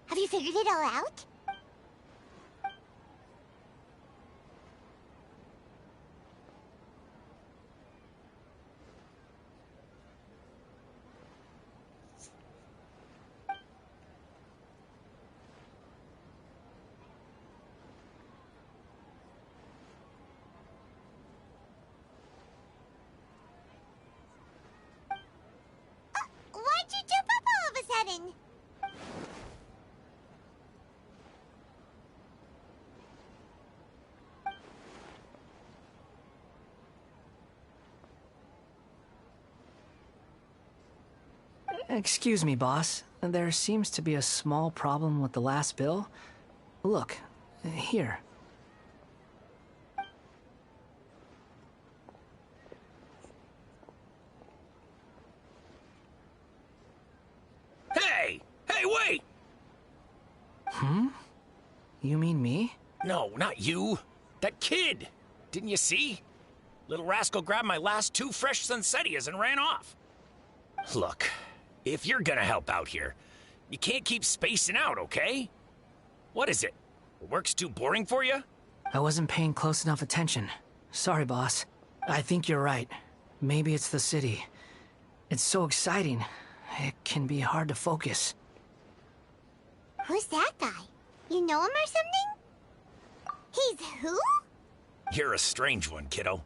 Have you figured it all out? Why'd you jump up all of a sudden? Excuse me, boss. There seems to be a small problem with the last bill. Look, here. Hey! Hey, wait! Hmm? You mean me? No, not you. That kid! Didn't you see? Little rascal grabbed my last 2 fresh Sunsettias and ran off. Look, if you're gonna help out here, You can't keep spacing out, okay? What is it? Work's too boring for you? I wasn't paying close enough attention. Sorry, boss. I think you're right. Maybe it's the city. It's so exciting. It can be hard to focus. Who's that guy? You know him or something? He's who? You're a strange one, kiddo.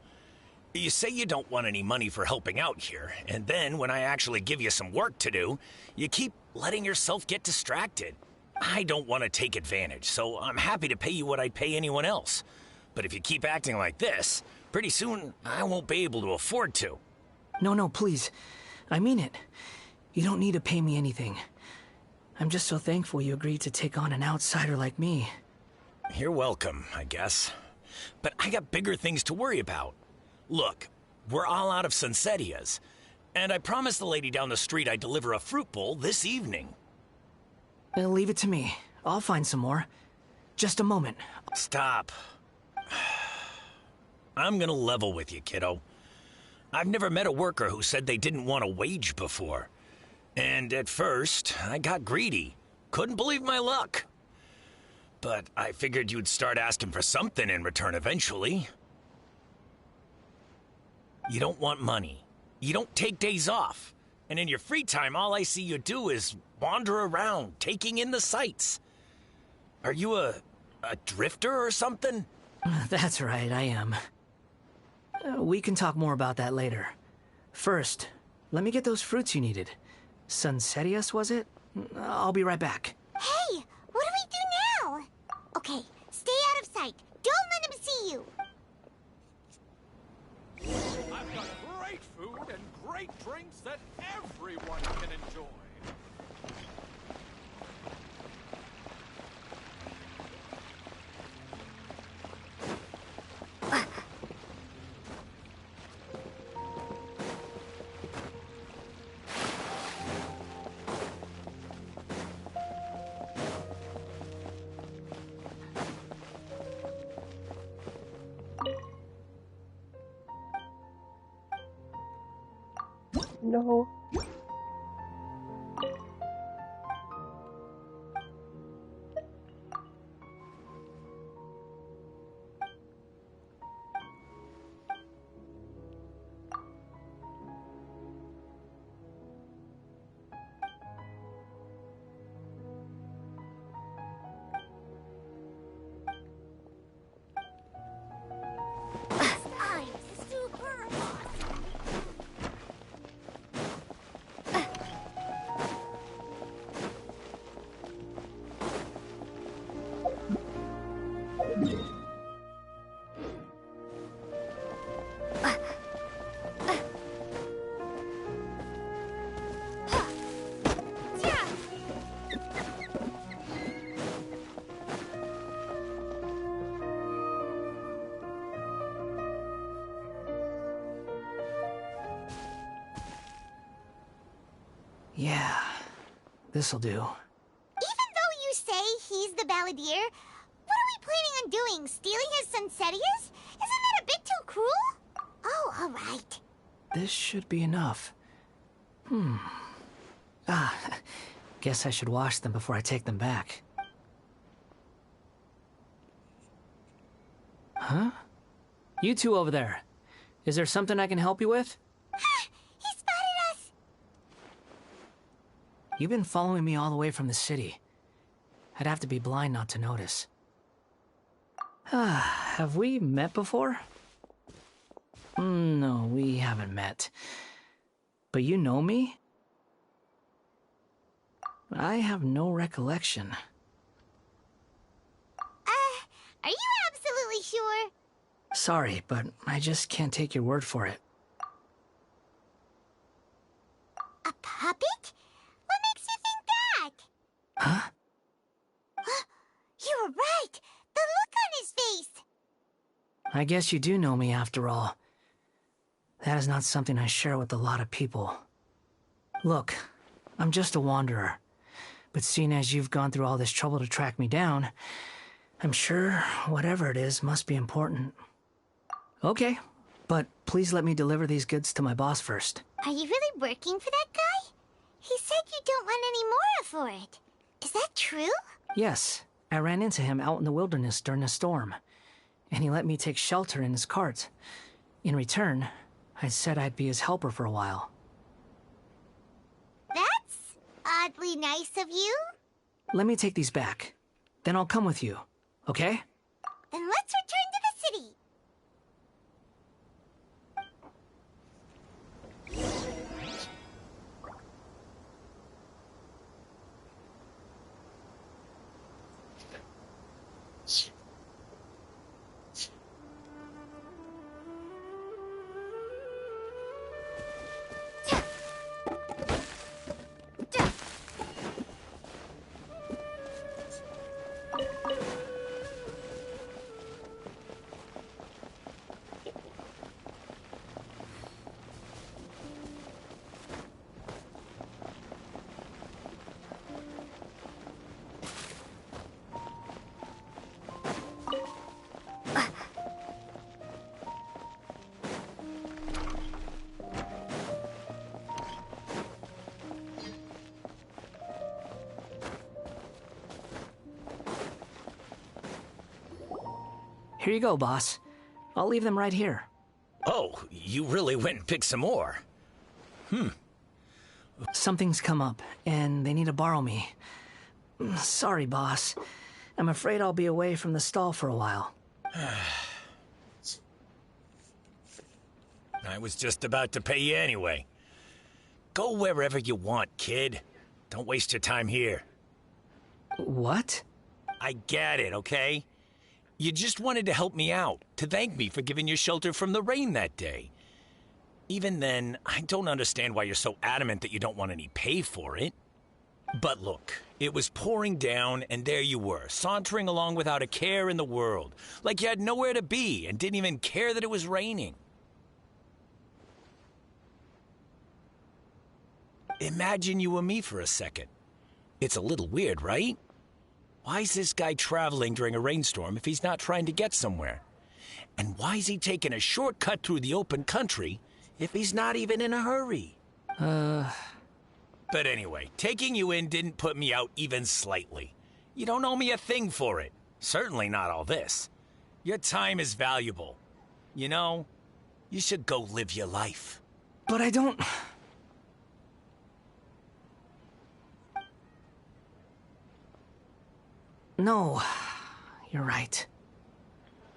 You say you don't want any money for helping out here, and then when I actually give you some work to do, you keep letting yourself get distracted. I don't want to take advantage, so I'm happy to pay you what I'd pay anyone else. But if you keep acting like this, pretty soon I won't be able to afford to. No, please. I mean it. You don't need to pay me anything. I'm just so thankful you agreed to take on an outsider like me. You're welcome, I guess. But I got bigger things to worry about. Look, we're all out of Sunsetias, and I promised the lady down the street I'd deliver a fruit bowl this evening. Leave it to me. I'll find some more. Just a moment. Stop. I'm gonna level with you, kiddo. I've never met a worker who said they didn't want a wage before. And at first, I got greedy. Couldn't believe my luck. But I figured you'd start asking for something in return eventually. You don't want money. You don't take days off. And in your free time, all I see you do is wander around, taking in the sights. Are you a drifter or something? That's right, I am. We can talk more about that later. First, let me get those fruits you needed. Sunsetias, was it? I'll be right back. Hey, what do we do now? Okay, stay out of sight. Don't let him see you. I've got great food and great drinks that everyone can enjoy. No. Yeah, this'll do. Even though you say he's the Balladeer, what are we planning on doing? Stealing his Sunsetias? Isn't that a bit too cruel? Oh, all right. This should be enough. Guess I should wash them before I take them back. Huh? You two over there. Is there something I can help you with? He spotted us! You've been following me all the way from the city. I'd have to be blind not to notice. Have we met before? No, we haven't met. But you know me? I have no recollection. Are you absolutely sure? Sorry, but I just can't take your word for it. A puppet? What makes you think that? Huh? You were right! The look on his face! I guess you do know me after all. That is not something I share with a lot of people. Look, I'm just a wanderer. But seeing as you've gone through all this trouble to track me down, I'm sure whatever it is must be important. Okay, but please let me deliver these goods to my boss first. Are you really working for that guy? He said you don't want any more for it. Is that true? Yes, I ran into him out in the wilderness during a storm, and he let me take shelter in his cart. In return, I said I'd be his helper for a while. That's oddly nice of you. Let me take these back. Then I'll come with you, okay? Then let's return to the city. Here you go, boss. I'll leave them right here. Oh, you really went and picked some more. Something's come up, and they need to borrow me. Sorry, boss. I'm afraid I'll be away from the stall for a while. I was just about to pay you anyway. Go wherever you want, kid. Don't waste your time here. What? I get it, okay? You just wanted to help me out, to thank me for giving you shelter from the rain that day. Even then, I don't understand why you're so adamant that you don't want any pay for it. But look, it was pouring down, and there you were, sauntering along without a care in the world, like you had nowhere to be and didn't even care that it was raining. Imagine you were me for a second. It's a little weird, right? Why is this guy traveling during a rainstorm if he's not trying to get somewhere? And why is he taking a shortcut through the open country if he's not even in a hurry? But anyway, taking you in didn't put me out even slightly. You don't owe me a thing for it. Certainly not all this. Your time is valuable. You know, you should go live your life. But I don't... No, you're right.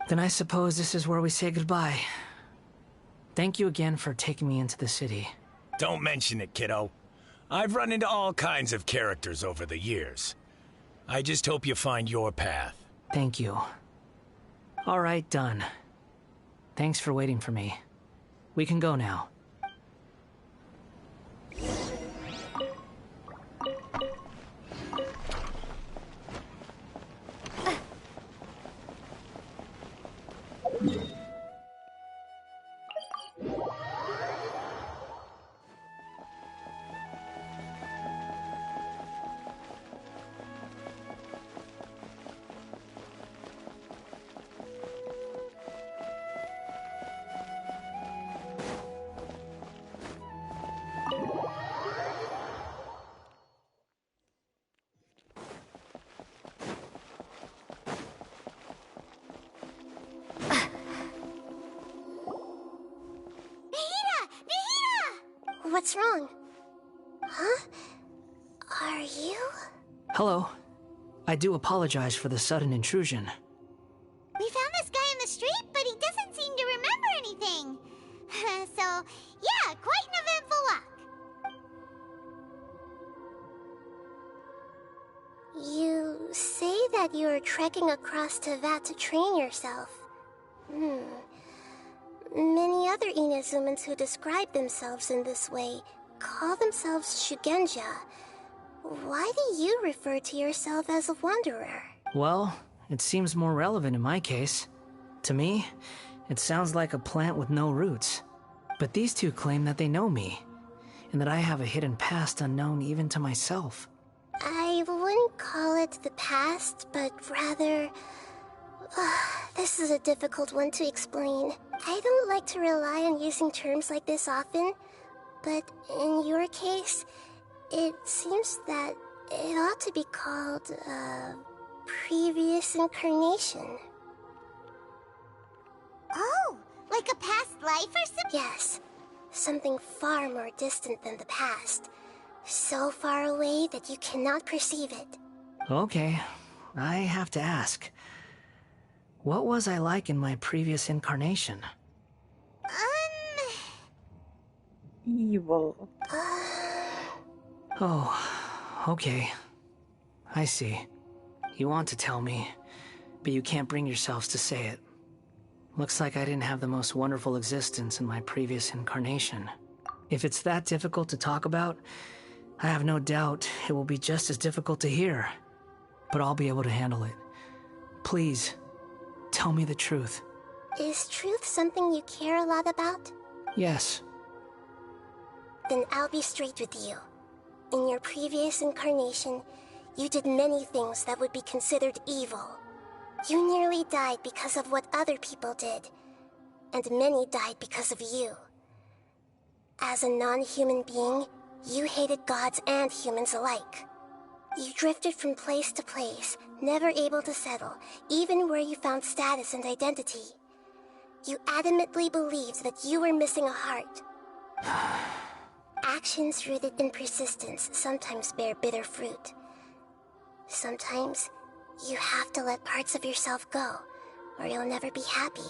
Then I suppose this is where we say goodbye. Thank you again for taking me into the city. Don't mention it, kiddo. I've run into all kinds of characters over the years. I just hope you find your path. Thank you. All right, done. Thanks for waiting for me. We can go now. What's wrong? Huh? Are you? Hello. I do apologize for the sudden intrusion. We found this guy in the street, but he doesn't seem to remember anything. So, yeah, quite an eventful walk. You say that you're trekking across Teyvat to train yourself. Many other Inazumans who describe themselves in this way call themselves Shugenja. Why do you refer to yourself as a wanderer? Well, it seems more relevant in my case. To me, it sounds like a plant with no roots. But these two claim that they know me, and that I have a hidden past unknown even to myself. I wouldn't call it the past, but rather... this is a difficult one to explain. I don't like to rely on using terms like this often, but in your case, It seems that it ought to be called, previous incarnation. Oh, like a past life or something? Yes. Something far more distant than the past. So far away that you cannot perceive it. Okay, I have to ask. What was I like in my previous incarnation? Evil. Oh, okay. I see. You want to tell me, but you can't bring yourselves to say it. Looks like I didn't have the most wonderful existence in my previous incarnation. If it's that difficult to talk about, I have no doubt it will be just as difficult to hear. But I'll be able to handle it. Please, tell me the truth. Is truth something you care a lot about? Yes. Then I'll be straight with you. In your previous incarnation, you did many things that would be considered evil. You nearly died because of what other people did, and many died because of you. As a non-human being, you hated gods and humans alike. You drifted from place to place, never able to settle, even where you found status and identity. You adamantly believed that you were missing a heart. Actions rooted in persistence sometimes bear bitter fruit. Sometimes, you have to let parts of yourself go, or you'll never be happy.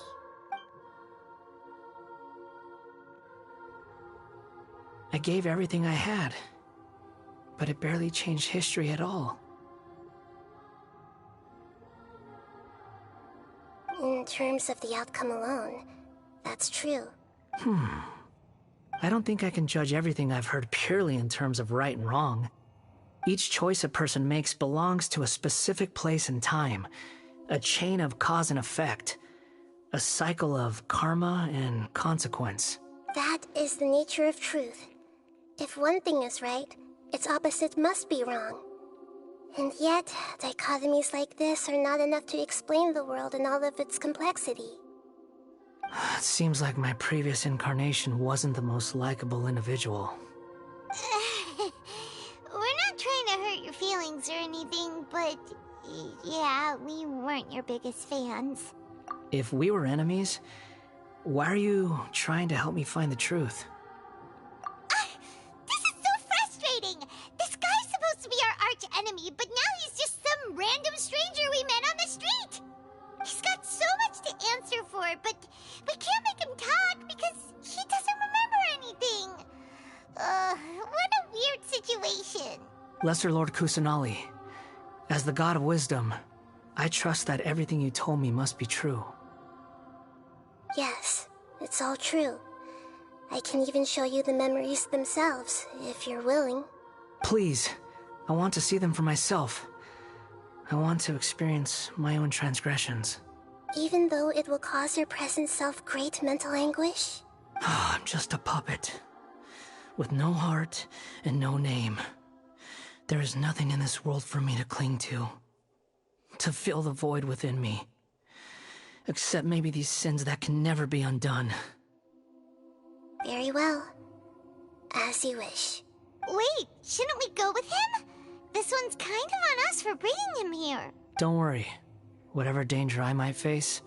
I gave everything I had, but it barely changed history at all. In terms of the outcome alone, that's true. I don't think I can judge everything I've heard purely in terms of right and wrong. Each choice a person makes belongs to a specific place and time, a chain of cause and effect, a cycle of karma and consequence. That is the nature of truth. If one thing is right, its opposite must be wrong. And yet, dichotomies like this are not enough to explain the world in all of its complexity. It seems like my previous incarnation wasn't the most likable individual. We're not trying to hurt your feelings or anything, but yeah, we weren't your biggest fans. If we were enemies, why are you trying to help me find the truth? This is so frustrating! This guy's supposed to be our arch enemy, but now he's just some random stranger we met on the street! He's got so much to answer for, but we can't make him talk because he doesn't remember anything. What a weird situation. Lesser Lord Kusanali, as the god of wisdom, I trust that everything you told me must be true. Yes, it's all true. I can even show you the memories themselves, if you're willing. Please, I want to see them for myself. I want to experience my own transgressions. Even though it will cause your present self great mental anguish? I'm just a puppet, with no heart and no name. There is nothing in this world for me to cling to fill the void within me. Except maybe these sins that can never be undone. Very well. As you wish. Wait, shouldn't we go with him? This one's kind of on us for bringing him here. Don't worry. Whatever danger I might face,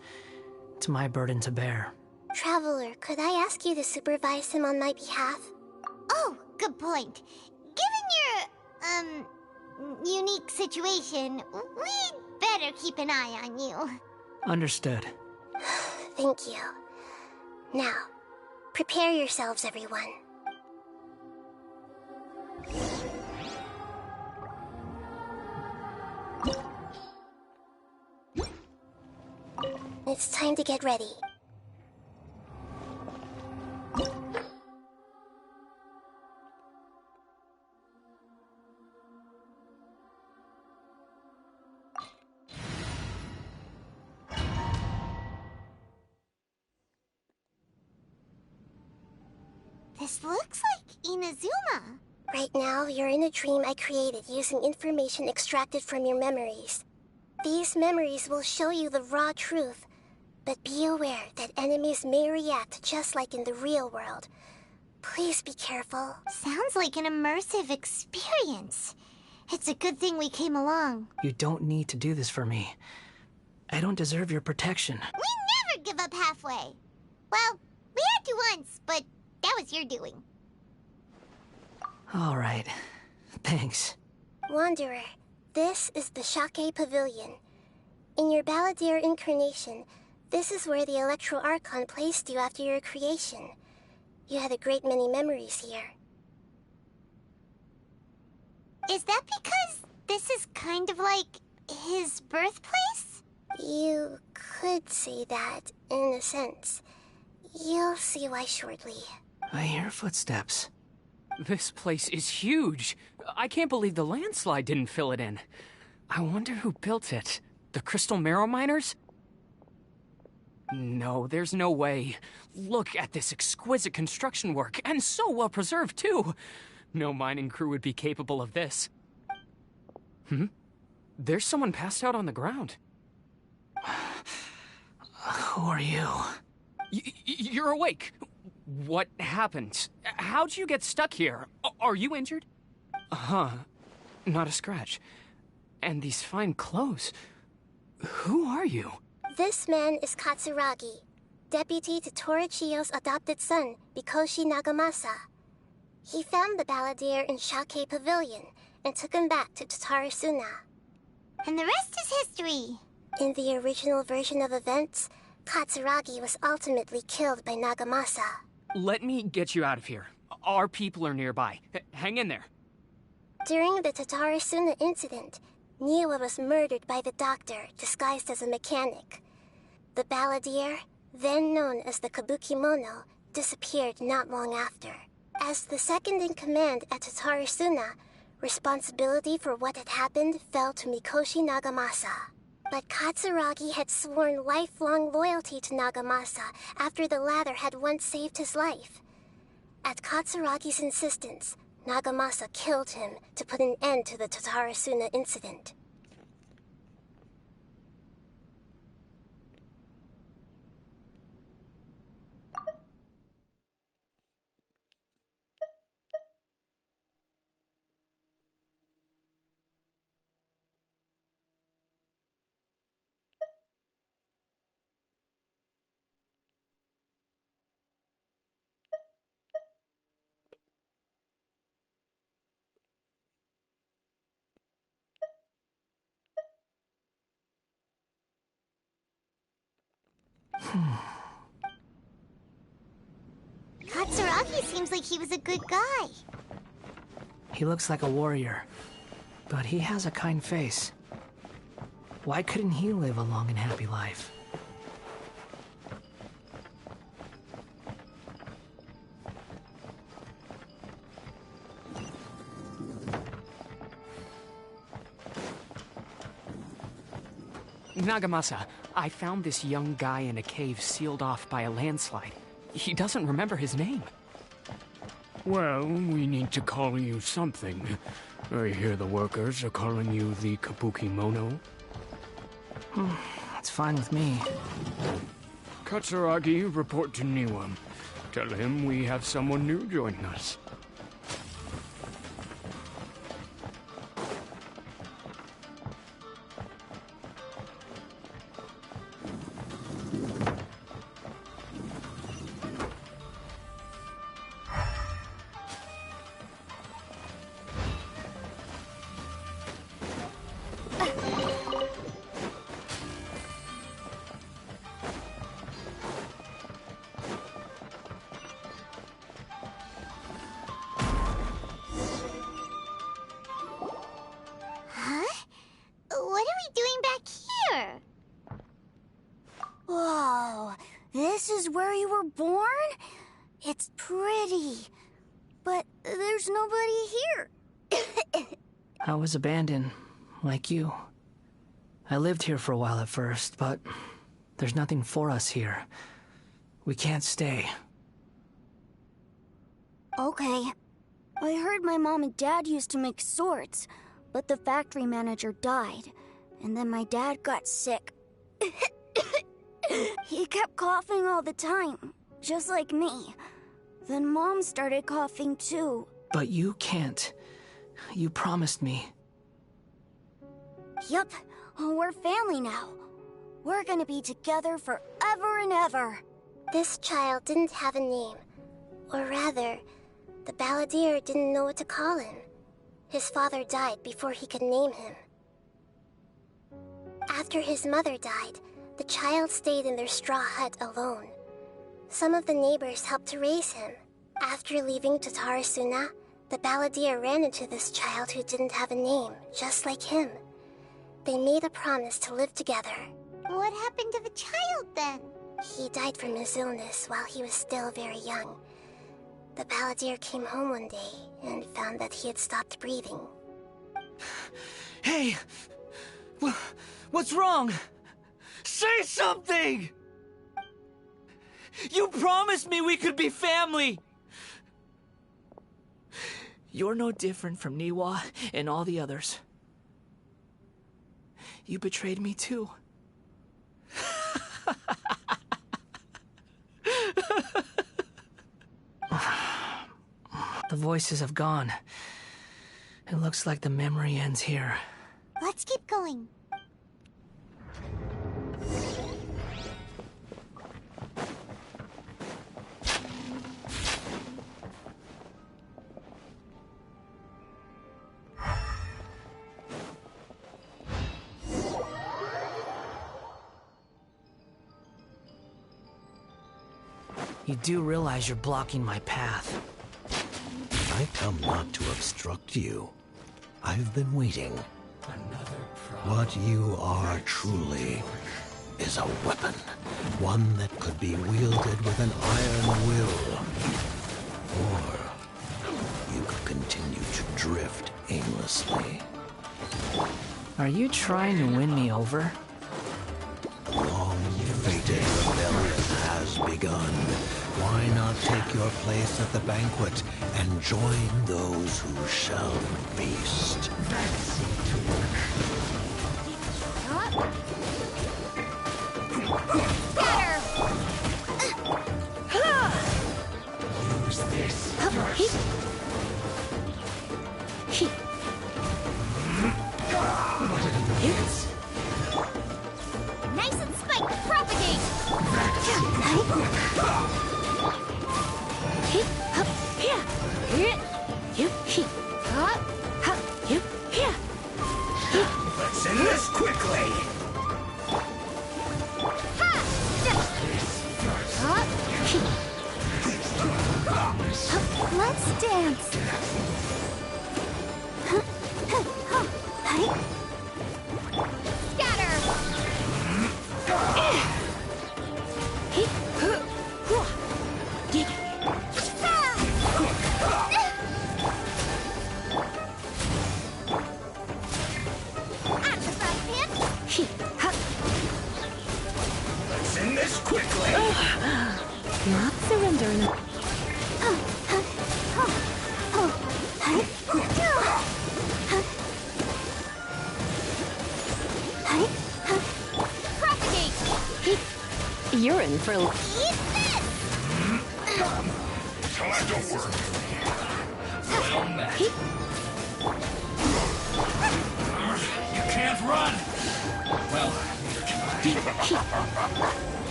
it's my burden to bear. Traveler, could I ask you to supervise him on my behalf? Oh, good point. Given your, unique situation, we'd better keep an eye on you. Understood. Thank you. Now, prepare yourselves, everyone. It's time to get ready. This looks like Inazuma. Right now, you're in a dream I created using information extracted from your memories. These memories will show you the raw truth, but be aware that enemies may react just like in the real world. Please be careful. Sounds like an immersive experience. It's a good thing we came along. You don't need to do this for me. I don't deserve your protection. We never give up halfway. Well, we had to once, but that was your doing. All right. Thanks. Wanderer, this is the Shake Pavilion. In your Balladeer incarnation, this is where the Electro Archon placed you after your creation. You had a great many memories here. Is that because this is kind of like his birthplace? You could say that, in a sense. You'll see why shortly. I hear footsteps. This place is huge. I can't believe the landslide didn't fill it in. I wonder who built it. The Crystal Marrow Miners? No, there's no way. Look at this exquisite construction work, and so well preserved, too. No mining crew would be capable of this. There's someone passed out on the ground. Who are you? You're awake. What happened? How'd you get stuck here? Are you injured? Not a scratch. And these fine clothes. Who are you? This man is Katsuragi, deputy to Torichiyo's adopted son, Mikoshi Nagamasa. He found the Balladeer in Shake Pavilion and took him back to Tatarasuna. And the rest is history. In the original version of events, Katsuragi was ultimately killed by Nagamasa. Let me get you out of here. Our people are nearby. Hang in there. During the Tatarasuna incident, Niwa was murdered by the doctor disguised as a mechanic. The Balladeer, then known as the Kabukimono, disappeared not long after. As the second in command at Tatarasuna, responsibility for what had happened fell to Mikoshi Nagamasa. But Katsuragi had sworn lifelong loyalty to Nagamasa after the latter had once saved his life. At Katsuragi's insistence, Nagamasa killed him to put an end to the Tatarasuna incident. Katsuragi seems like he was a good guy. He looks like a warrior, but he has a kind face. Why couldn't he live a long and happy life? Nagamasa, I found this young guy in a cave sealed off by a landslide. He doesn't remember his name. Well, we need to call you something. I hear the workers are calling you the Kabukimono. That's fine with me. Katsuragi, report to Niwa. Tell him we have someone new joining us. This is where you were born? It's pretty, but there's nobody here. I was abandoned, like you. I lived here for a while at first, but there's nothing for us here. We can't stay. Okay. I heard my mom and dad used to make swords, but the factory manager died, and then my dad got sick. He kept coughing all the time, just like me. Then Mom started coughing too. But you can't. You promised me. Yup, we're family now. We're gonna be together forever and ever. This child didn't have a name. Or rather, the balladeer didn't know what to call him. His father died before he could name him. After his mother died, the child stayed in their straw hut alone. Some of the neighbors helped to raise him. After leaving Tatarasuna, the balladeer ran into this child who didn't have a name, just like him. They made a promise to live together. What happened to the child then? He died from his illness while he was still very young. The balladeer came home one day and found that he had stopped breathing. Hey! What's wrong? Say something! You promised me we could be family! You're no different from Niwa and all the others. You betrayed me too. The voices have gone. It looks like the memory ends here. Let's keep going. You do realize you're blocking my path. I come not to obstruct you. I've been waiting. What you are truly is a weapon. One that could be wielded with an iron will. Or you could continue to drift aimlessly. Are you trying to win me over? Long-fated rebellion has begun. Why not take your place at the banquet and join those who shall feast? Use this. Nice and spiked. Propagate. Let's end this quickly. Let's dance. Scatter. Let's end this quickly. Not surrendering. You're in for That don't work. Well met. You can't run. Well,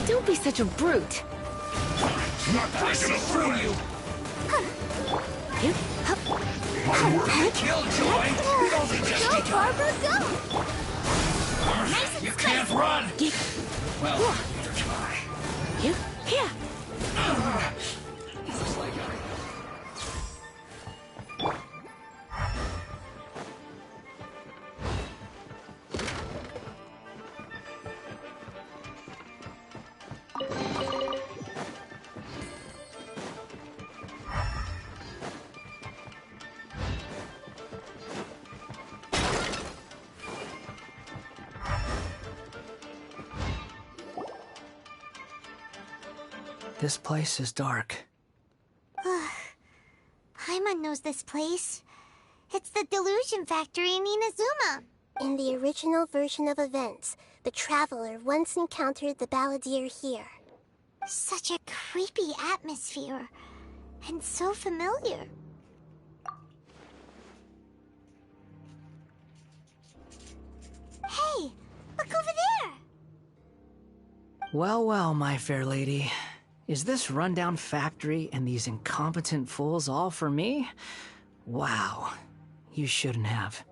Don't be such a brute. not going to fool you. My work killjoy doesn't just Go, Barbara, go! Nice you can't run. Well, Here. This place is dark. Paimon knows this place. It's the delusion factory in Inazuma. In the original version of events, the Traveler once encountered the Balladeer here. Such a creepy atmosphere. And so familiar. Hey, look over there! Well, well, my fair lady. Is this rundown factory and these incompetent fools all for me? Wow. You shouldn't have.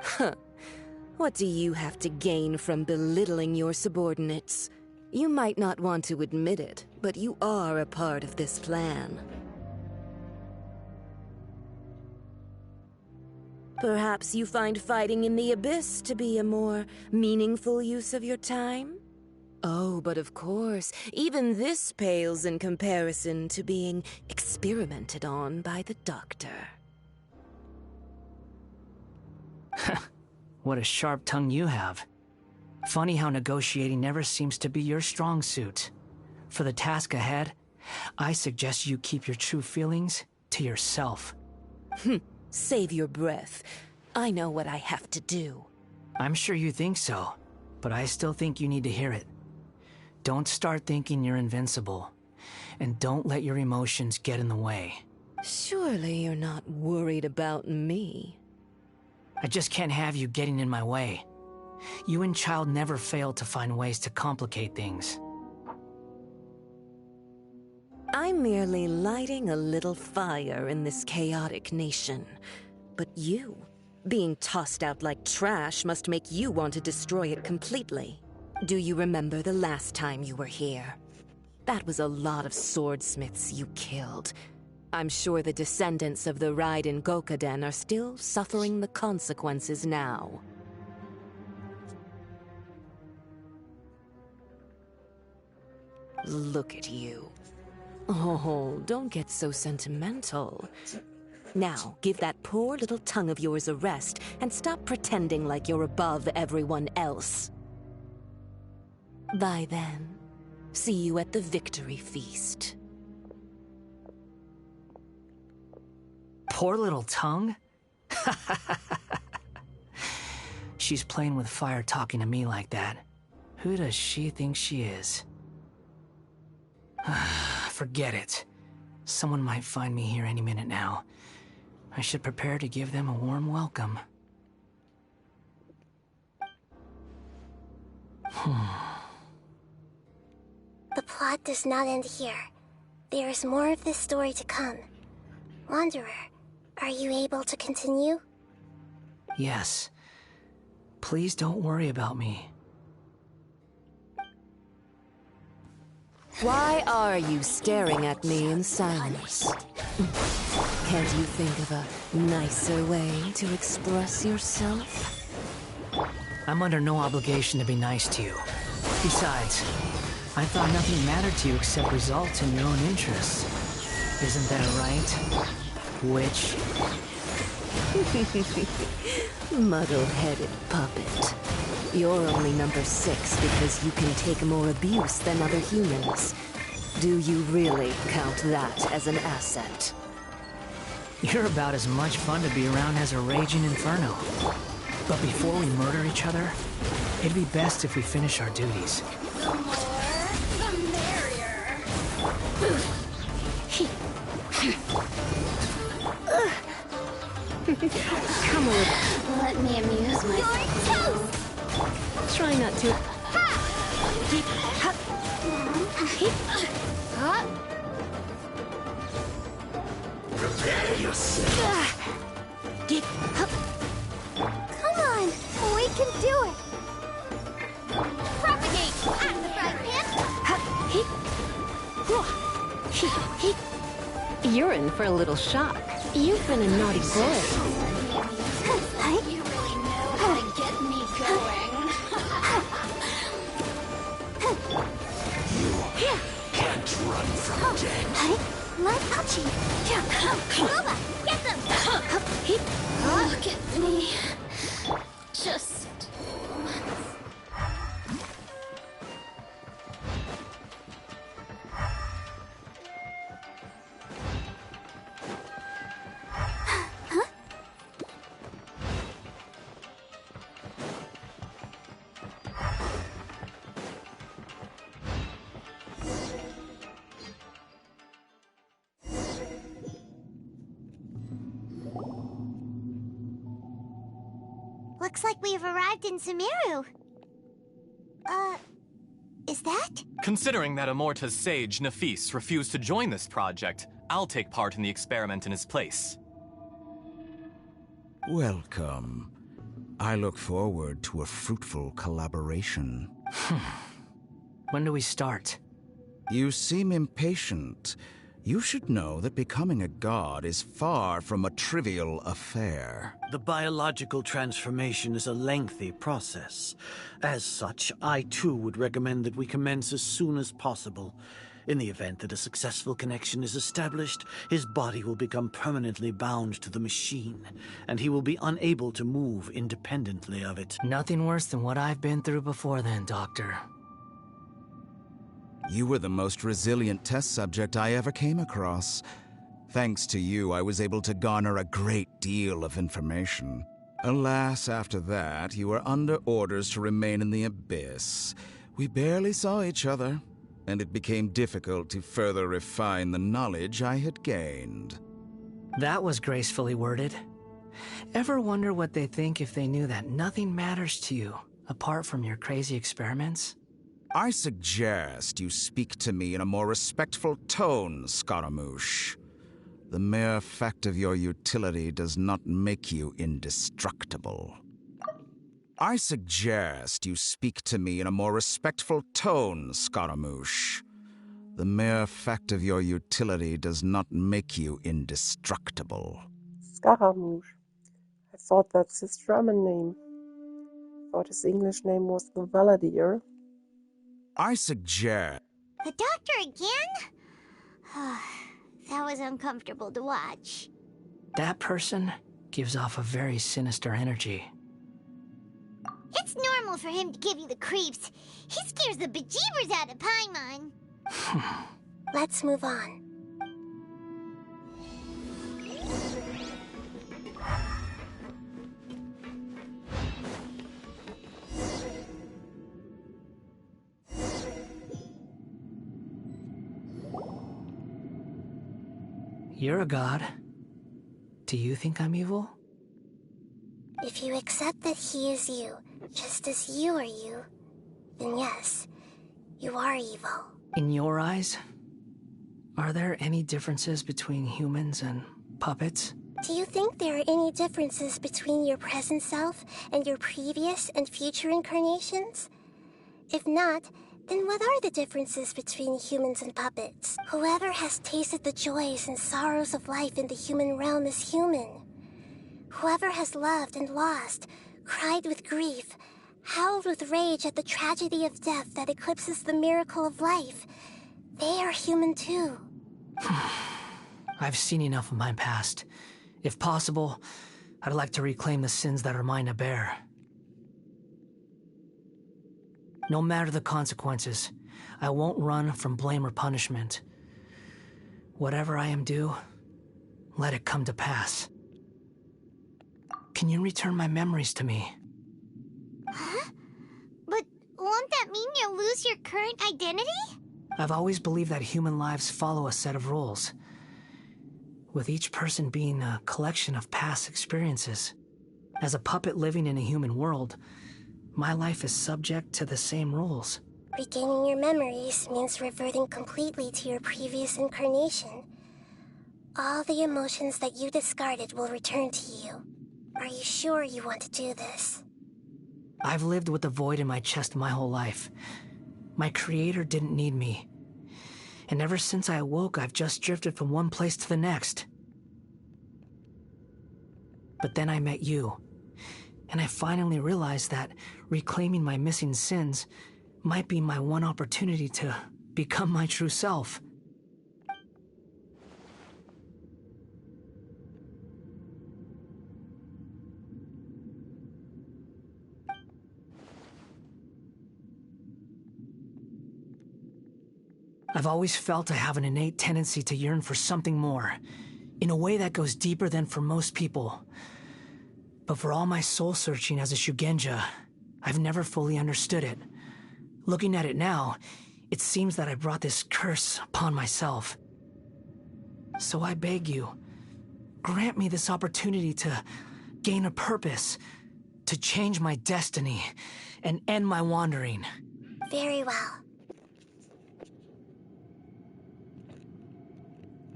Huh. What do you have to gain from belittling your subordinates? You might not want to admit it, but you are a part of this plan. Perhaps you find fighting in the Abyss to be a more meaningful use of your time? Oh, but of course, even this pales in comparison to being experimented on by the Doctor. What a sharp tongue you have. Funny how negotiating never seems to be your strong suit. For the task ahead, I suggest you keep your true feelings to yourself. Save your breath. I know what I have to do. I'm sure you think so, but I still think you need to hear it. Don't start thinking you're invincible, and don't let your emotions get in the way. Surely you're not worried about me. I just can't have you getting in my way. You and Child never fail to find ways to complicate things. I'm merely lighting a little fire in this chaotic nation. But you, being tossed out like trash, must make you want to destroy it completely. Do you remember the last time you were here? That was a lot of swordsmiths you killed. I'm sure the descendants of the Raiden Gokaden are still suffering the consequences now. Look at you. Oh, don't get so sentimental. Now, give that poor little tongue of yours a rest and stop pretending like you're above everyone else. Bye then. See you at the victory feast. Poor little tongue? She's playing with fire talking to me like that. Who does she think she is? Forget it. Someone might find me here any minute now. I should prepare to give them a warm welcome. The plot does not end here. There is more of this story to come. Wanderer, are you able to continue? Yes. Please don't worry about me. Why are you staring at me in silence? Can't you think of a nicer way to express yourself? I'm under no obligation to be nice to you. Besides, I thought nothing mattered to you except results in your own interests. Isn't that right? Witch? Muddle-headed puppet. You're only number 6 because you can take more abuse than other humans. Do you really count that as an asset? You're about as much fun to be around as a raging inferno. But before we murder each other, it'd be best if we finish our duties. The more, the merrier. Come on. Let me amuse myself. Try not to. Prepare yourself. Come on, we can do it. Propagate at the frying pan. You're in for a little shock. You've been a naughty boy. You really know how to get me going. You can't run from death. Let's touch you. Nova, get them! Look at me. Just Looks like we've arrived in Sumeru. Is that? Considering that Amorta's sage, Nafis, refused to join this project, I'll take part in the experiment in his place. Welcome. I look forward to a fruitful collaboration. When do we start? You seem impatient. You should know that becoming a god is far from a trivial affair. The biological transformation is a lengthy process. As such, I too would recommend that we commence as soon as possible. In the event that a successful connection is established, his body will become permanently bound to the machine, and he will be unable to move independently of it. Nothing worse than what I've been through before then, Doctor. You were the most resilient test subject I ever came across. Thanks to you, I was able to garner a great deal of information. Alas, after that, you were under orders to remain in the abyss. We barely saw each other, and it became difficult to further refine the knowledge I had gained. That was gracefully worded. Ever wonder what they think if they knew that nothing matters to you, apart from your crazy experiments? I suggest you speak to me in a more respectful tone, Scaramouche. The mere fact of your utility does not make you indestructible. I suggest you speak to me in a more respectful tone, Scaramouche. The mere fact of your utility does not make you indestructible. Scaramouche. I thought that's his German name. I thought his English name was the Valadier. I suggest... The doctor again? That was uncomfortable to watch. That person gives off a very sinister energy. It's normal for him to give you the creeps. He scares the bejeebers out of Paimon. Let's move on. You're a god. Do you think I'm evil? If you accept that he is you, just as you are you, then yes, you are evil. In your eyes, are there any differences between humans and puppets? Do you think there are any differences between your present self and your previous and future incarnations? If not, then what are the differences between humans and puppets? Whoever has tasted the joys and sorrows of life in the human realm is human. Whoever has loved and lost, cried with grief, howled with rage at the tragedy of death that eclipses the miracle of life, they are human too. I've seen enough of my past. If possible, I'd like to reclaim the sins that are mine to bear. No matter the consequences, I won't run from blame or punishment. Whatever I am due, let it come to pass. Can you return my memories to me? Huh? But won't that mean you'll lose your current identity? I've always believed that human lives follow a set of rules, with each person being a collection of past experiences. As a puppet living in a human world, my life is subject to the same rules. Regaining your memories means reverting completely to your previous incarnation. All the emotions that you discarded will return to you. Are you sure you want to do this? I've lived with the void in my chest my whole life. My creator didn't need me. And ever since I awoke, I've just drifted from one place to the next. But then I met you. And I finally realized that reclaiming my missing sins might be my one opportunity to become my true self. I've always felt I have an innate tendency to yearn for something more, in a way that goes deeper than for most people. But for all my soul-searching as a Shugenja, I've never fully understood it. Looking at it now, it seems that I brought this curse upon myself. So I beg you, grant me this opportunity to gain a purpose, to change my destiny, and end my wandering. Very well.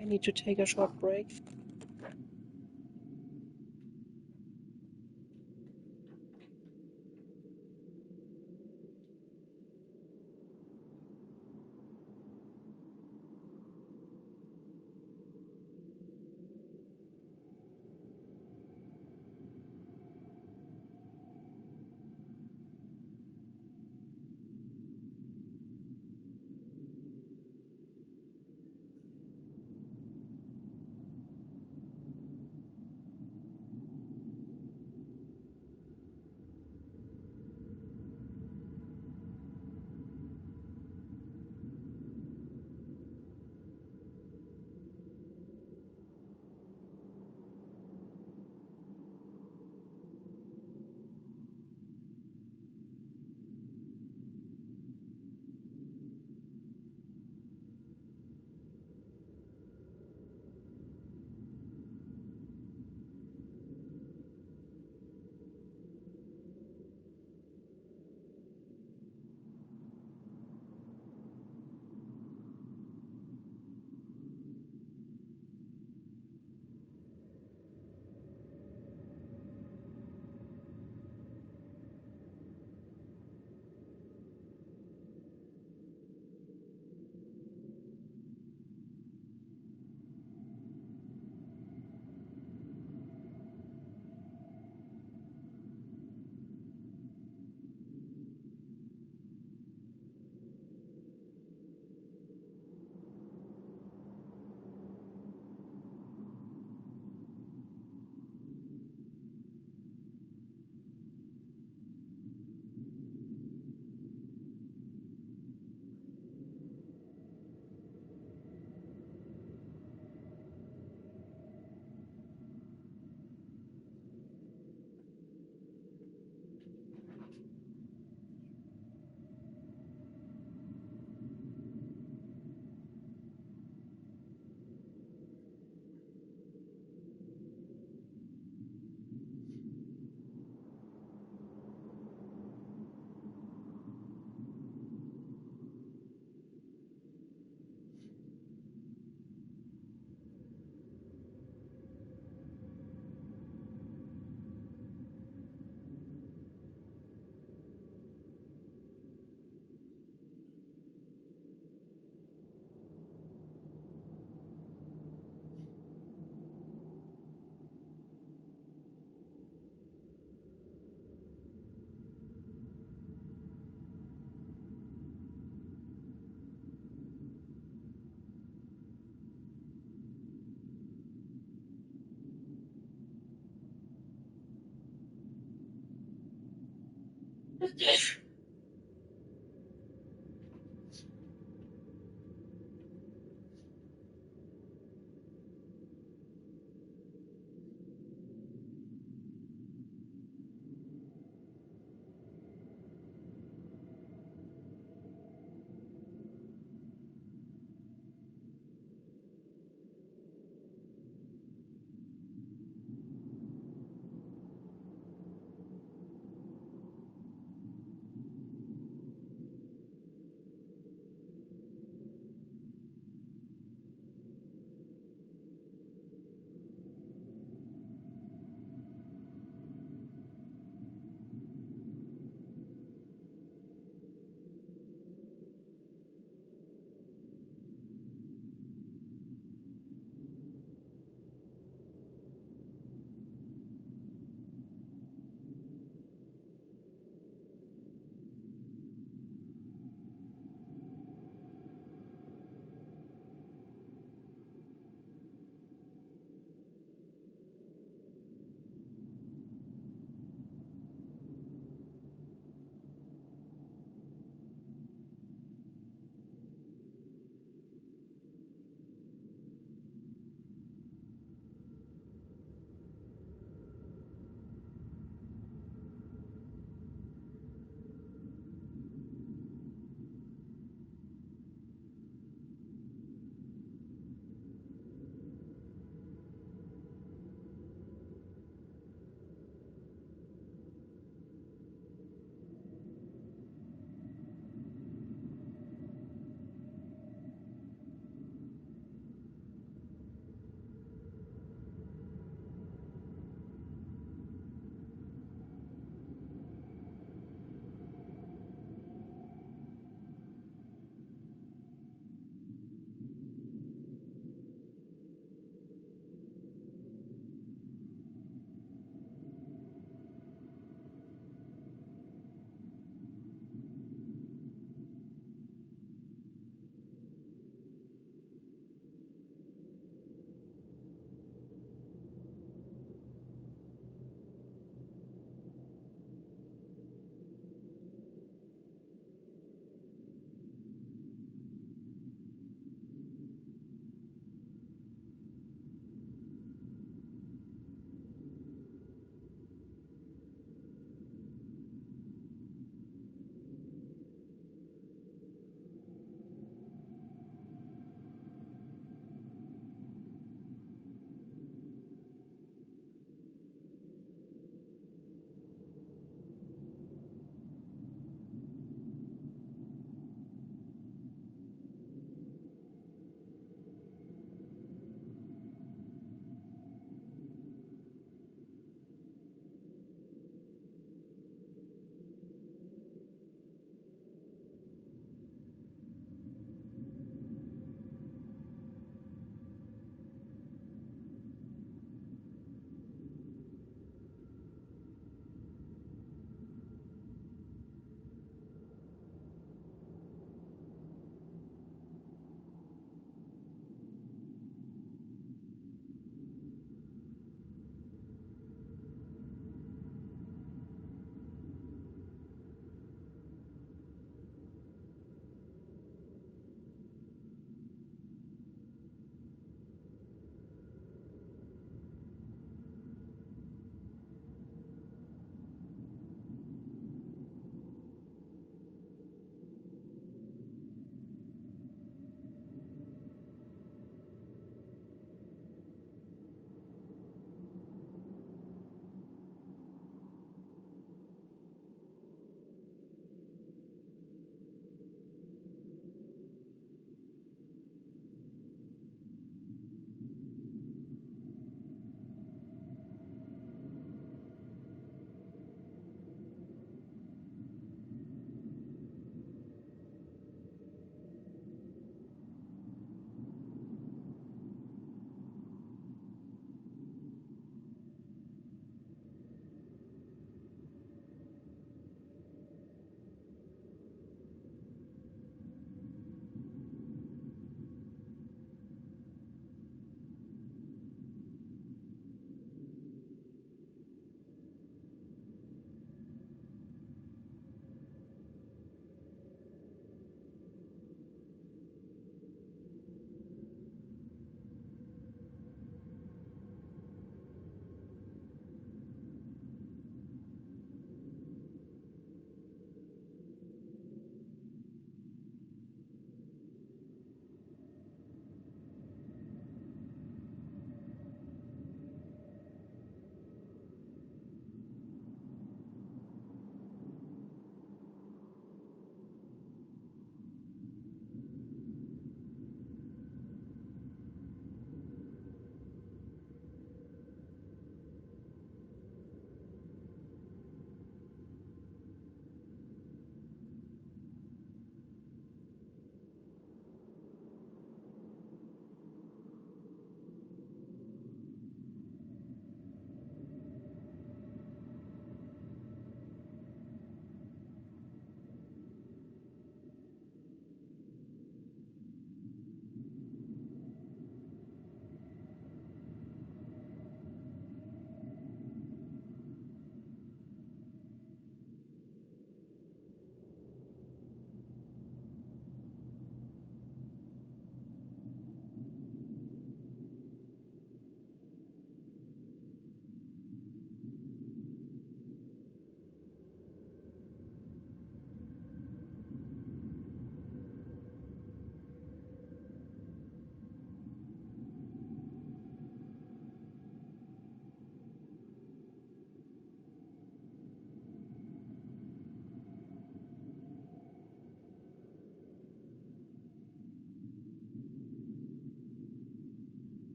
I need to take a short break.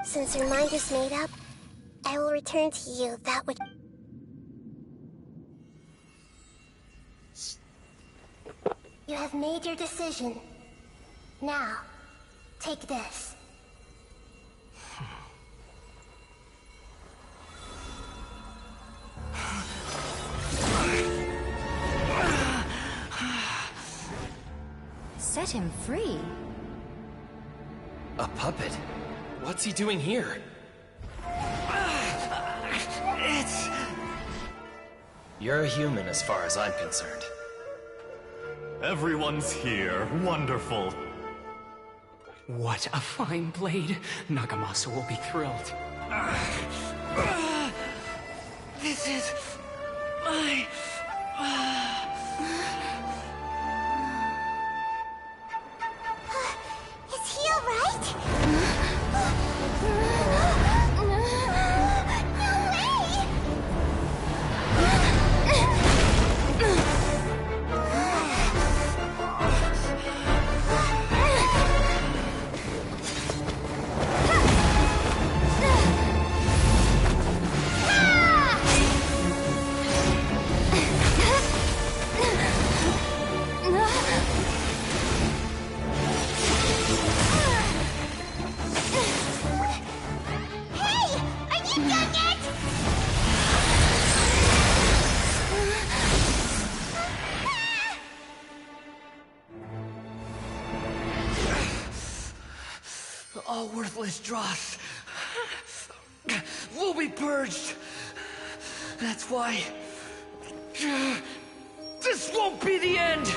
Since your mind is made up, I will return to you that which... You have made your decision. Now, take this. Set him free? A puppet? What's he doing here? You're a human as far as I'm concerned. Everyone's here. Wonderful. What a fine blade. Nagamasa will be thrilled. This is my... Is he alright? All worthless dross will be purged. That's why this won't be the end.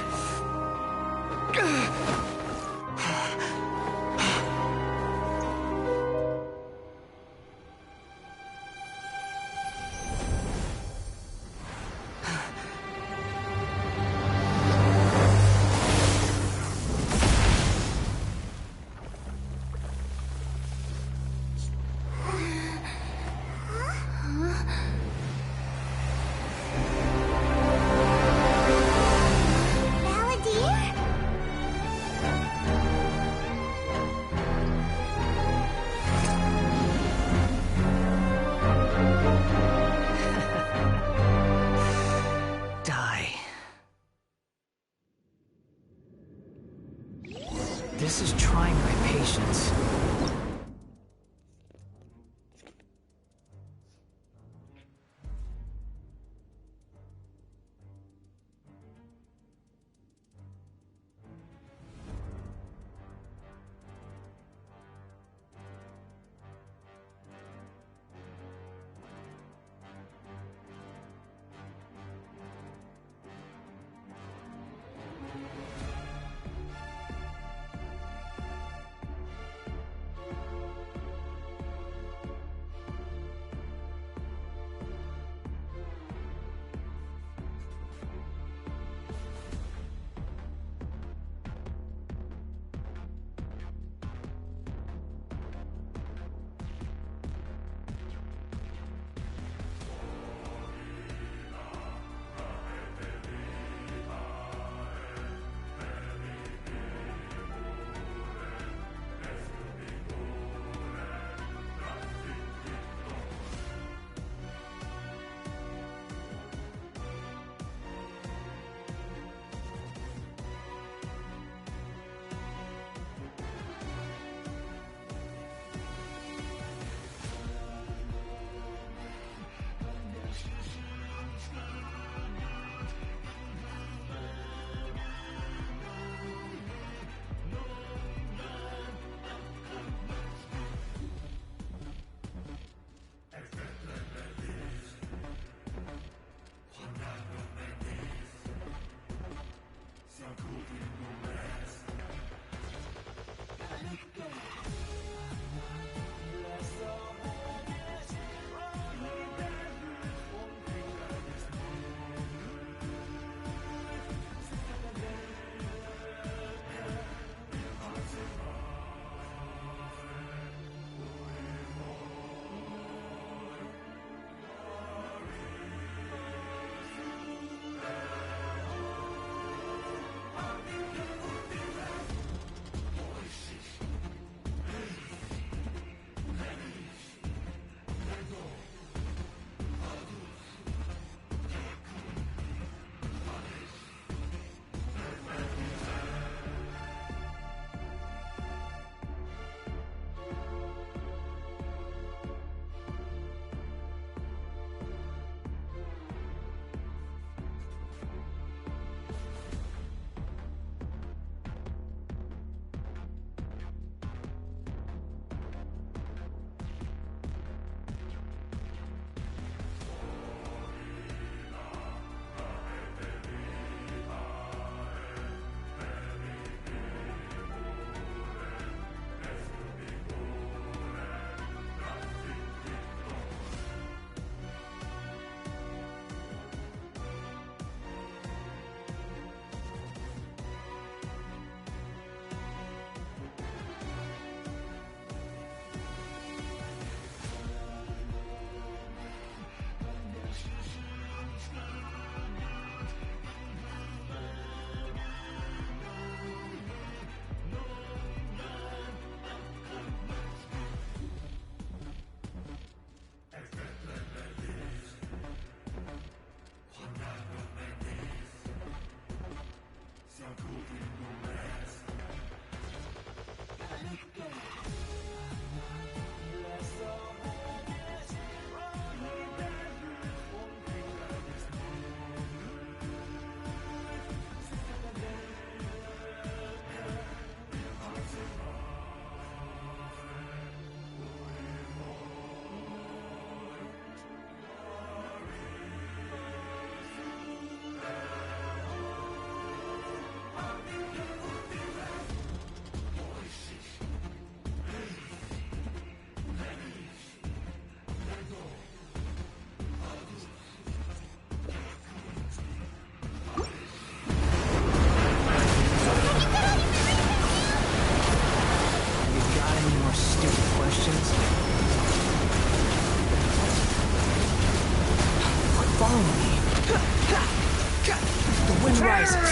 wind rises.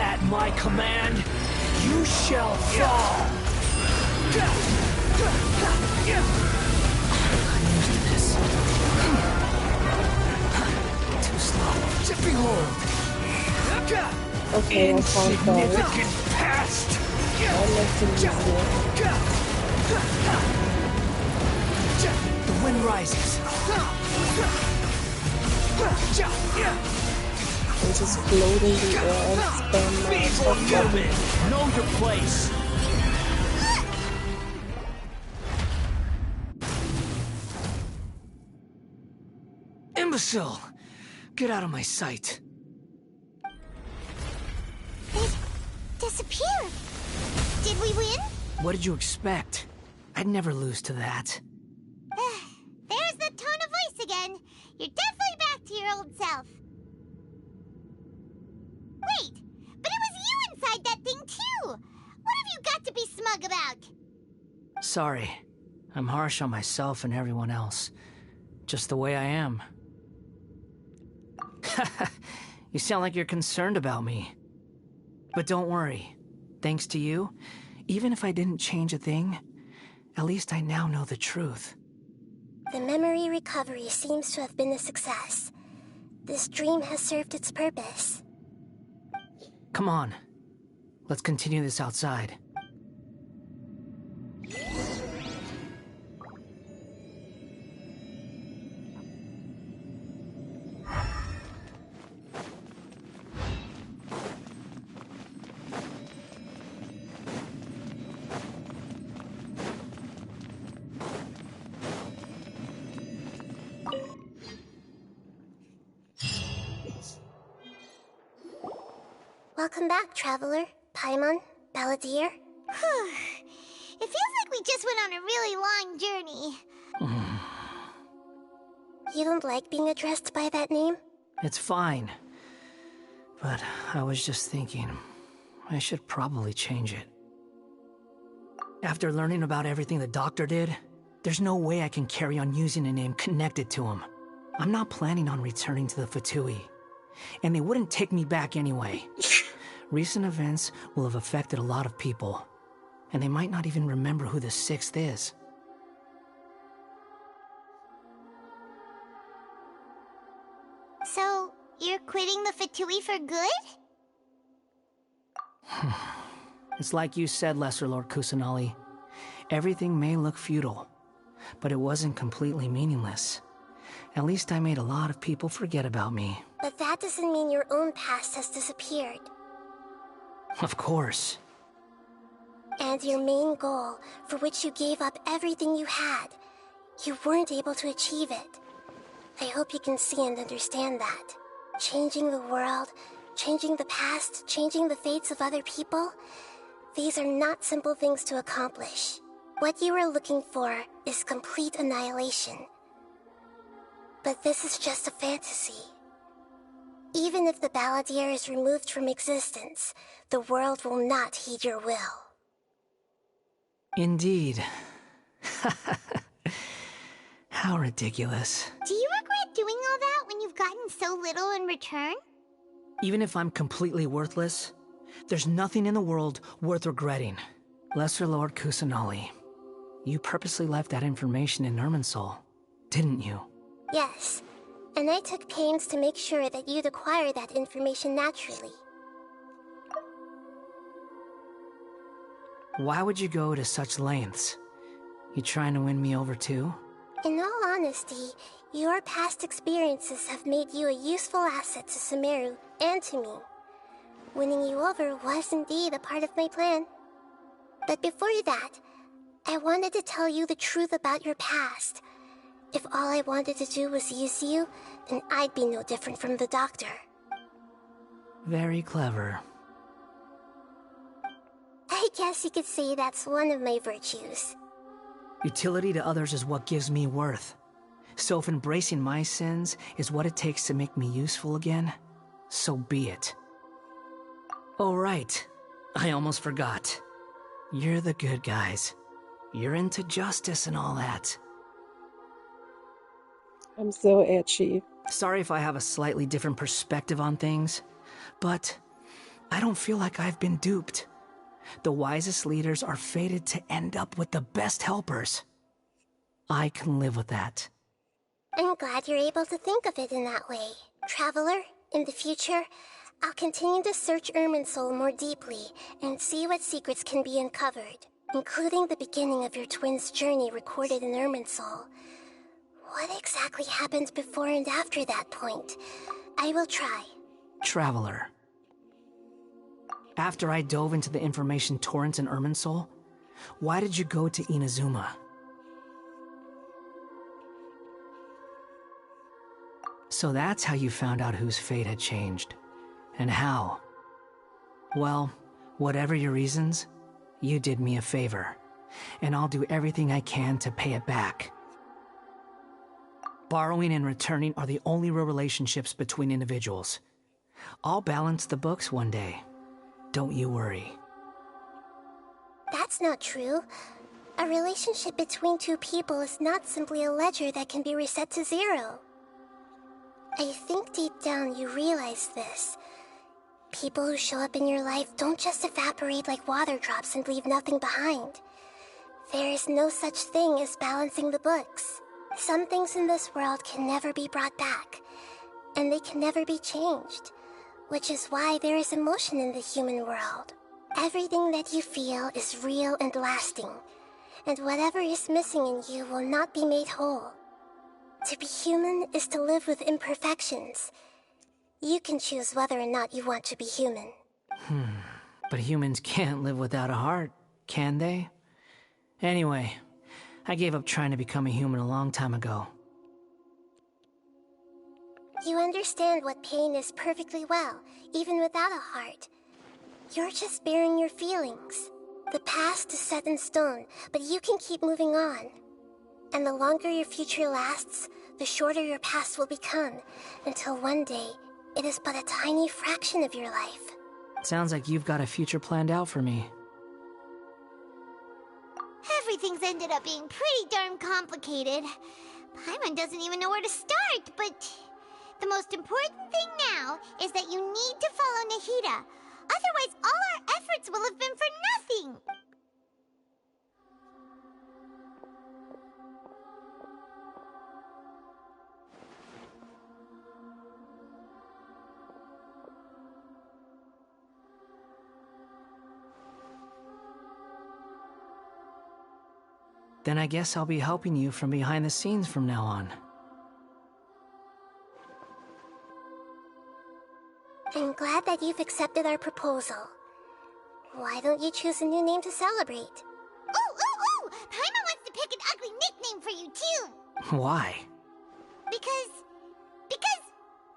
At my command, you shall fall. I'm used to this. Too slow. Behold. Okay, I found that. Insignificant past. The wind rises. I'm just floating in the air and spam my Feeble top button. human, know your place. Imbecile! Get out of my sight. It disappeared. Did we win? What did you expect? I'd never lose to that. There's the tone of voice again. You're definitely back to your old self. Wait, but it was you inside that thing too. What have you got to be smug about? Sorry. I'm harsh on myself and everyone else. Just the way I am. You sound like you're concerned about me. But don't worry. Thanks to you, even if I didn't change a thing, at least I now know the truth. The memory recovery seems to have been a success. This dream has served its purpose. Come on. Let's continue this outside. Welcome back, Traveler, Paimon, Balladeer. It feels like we just went on a really long journey. You don't like being addressed by that name? It's fine. But I was just thinking, I should probably change it. After learning about everything the doctor did, there's no way I can carry on using a name connected to him. I'm not planning on returning to the Fatui, and they wouldn't take me back anyway. Recent events will have affected a lot of people, and they might not even remember who the Sixth is. So, you're quitting the Fatui for good? It's like you said, Lesser Lord Kusanali. Everything may look futile, but it wasn't completely meaningless. At least I made a lot of people forget about me. But that doesn't mean your own past has disappeared. Of course. And your main goal, for which you gave up everything you had, you weren't able to achieve it. I hope you can see and understand that. Changing the world, changing the past, changing the fates of other people, these are not simple things to accomplish. What you are looking for is complete annihilation. But this is just a fantasy. Even if the Balladeer is removed from existence, the world will not heed your will. Indeed. How ridiculous. Do you regret doing all that when you've gotten so little in return? Even if I'm completely worthless, there's nothing in the world worth regretting. Lesser Lord Kusanali, you purposely left that information in Irminsul, didn't you? Yes, and I took pains to make sure that you'd acquire that information naturally. Why would you go to such lengths? You trying to win me over too? In all honesty, your past experiences have made you a useful asset to Sumeru and to me. Winning you over was indeed a part of my plan. But before that, I wanted to tell you the truth about your past. If all I wanted to do was use you, then I'd be no different from the doctor. Very clever. I guess you could say that's one of my virtues. Utility to others is what gives me worth. So if embracing my sins is what it takes to make me useful again, so be it. Oh right, I almost forgot. You're the good guys. You're into justice and all that. I'm so edgy. Sorry if I have a slightly different perspective on things, but I don't feel like I've been duped. The wisest leaders are fated to end up with the best helpers. I can live with that. I'm glad you're able to think of it in that way. Traveler, in the future, I'll continue to search Irminsul more deeply and see what secrets can be uncovered, including the beginning of your twins' journey recorded in Irminsul. What exactly happened before and after that point? I will try. Traveler. After I dove into the information torrents in Irminsul, why did you go to Inazuma? So that's how you found out whose fate had changed. And how. Well, whatever your reasons, you did me a favor. And I'll do everything I can to pay it back. Borrowing and returning are the only real relationships between individuals. I'll balance the books one day. Don't you worry. That's not true. A relationship between two people is not simply a ledger that can be reset to zero. I think deep down you realize this. People who show up in your life don't just evaporate like water drops and leave nothing behind. There is no such thing as balancing the books. Some things in this world can never be brought back, and they can never be changed, which is why there is emotion in the human world. Everything that you feel is real and lasting, and whatever is missing in you will not be made whole. To be human is to live with imperfections. You can choose whether or not you want to be human. But humans can't live without a heart, can they? Anyway, I gave up trying to become a human a long time ago. You understand what pain is perfectly well, even without a heart. You're just bearing your feelings. The past is set in stone, but you can keep moving on. And the longer your future lasts, the shorter your past will become, until one day, it is but a tiny fraction of your life. Sounds like you've got a future planned out for me. Everything's ended up being pretty darn complicated. Paimon doesn't even know where to start, but the most important thing now is that you need to follow Nahida. Otherwise, all our efforts will have been for nothing. Then I guess I'll be helping you from behind the scenes from now on. I'm glad that you've accepted our proposal. Why don't you choose a new name to celebrate? Ooh! Paimon wants to pick an ugly nickname for you, too! Why? Because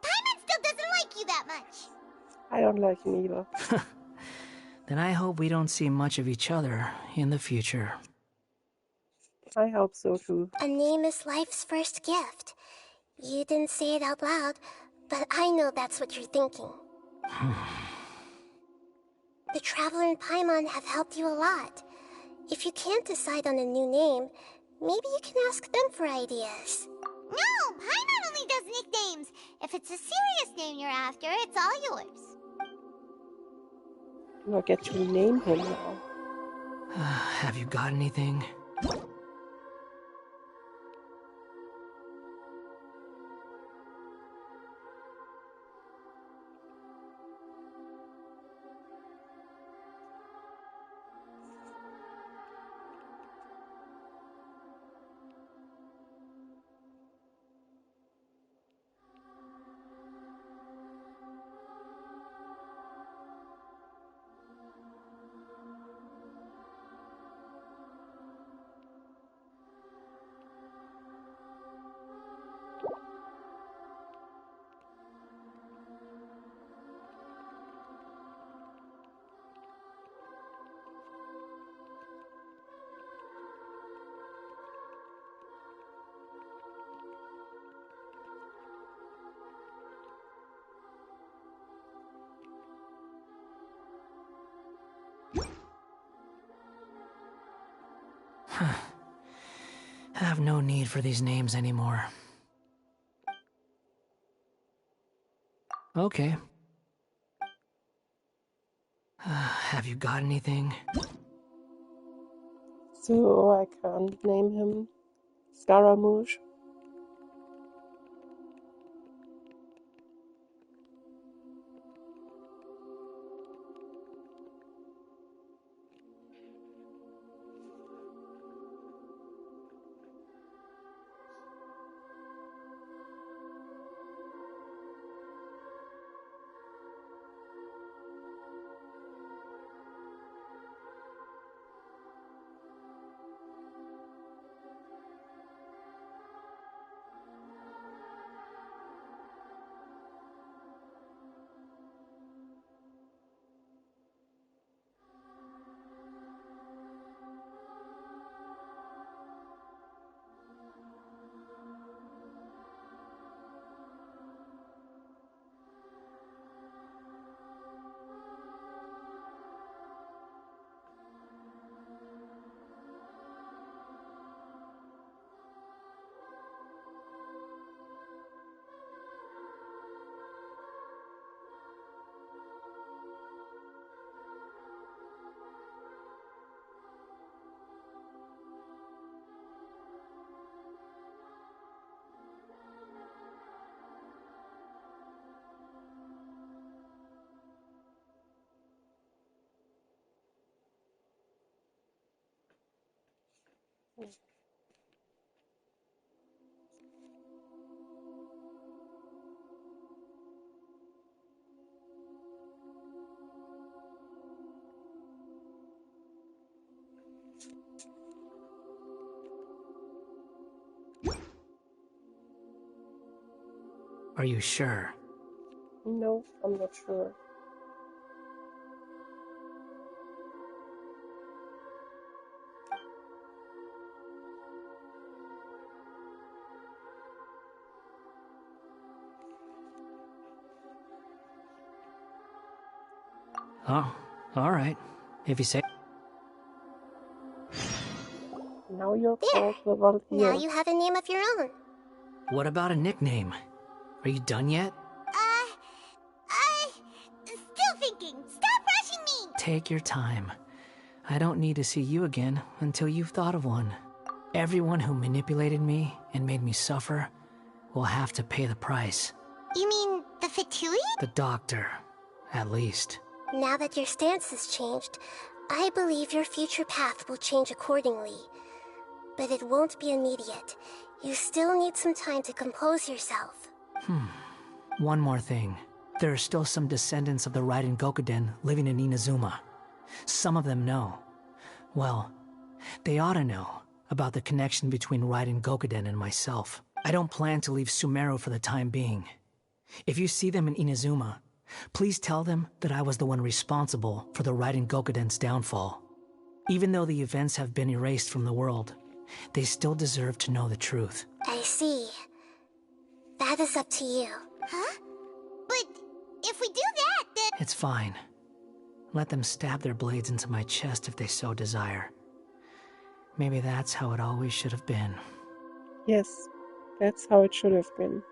Paimon still doesn't like you that much. I don't like him either. Then I hope we don't see much of each other in the future. I hope so too. A name is life's first gift. You didn't say it out loud, but I know that's what you're thinking. The Traveler and Paimon have helped you a lot. If you can't decide on a new name, maybe you can ask them for ideas. No! Paimon only does nicknames! If it's a serious name you're after, it's all yours. I get to name him now. Have you got anything? I have no need for these names anymore. Okay. Have you got anything? So I can't name him Scaramouche. Are you sure? No, I'm not sure. Oh, alright. If you say. Now you're There. called the vampire. Now you have a name of your own. What about a nickname? Are you done yet? Still thinking. Stop rushing me! Take your time. I don't need to see you again until you've thought of one. Everyone who manipulated me and made me suffer will have to pay the price. You mean the Fatui? The doctor, at least. Now that your stance has changed, I believe your future path will change accordingly. But it won't be immediate. You still need some time to compose yourself. One more thing. There are still some descendants of the Raiden Gokuden living in Inazuma. Some of them know. Well, they ought to know about the connection between Raiden Gokuden and myself. I don't plan to leave Sumeru for the time being. If you see them in Inazuma, please tell them that I was the one responsible for the Raiden Gokuden's downfall. Even though the events have been erased from the world, they still deserve to know the truth. I see. That is up to you. Huh? But if we do that, then... It's fine. Let them stab their blades into my chest if they so desire. Maybe that's how it always should have been. Yes, that's how it should have been.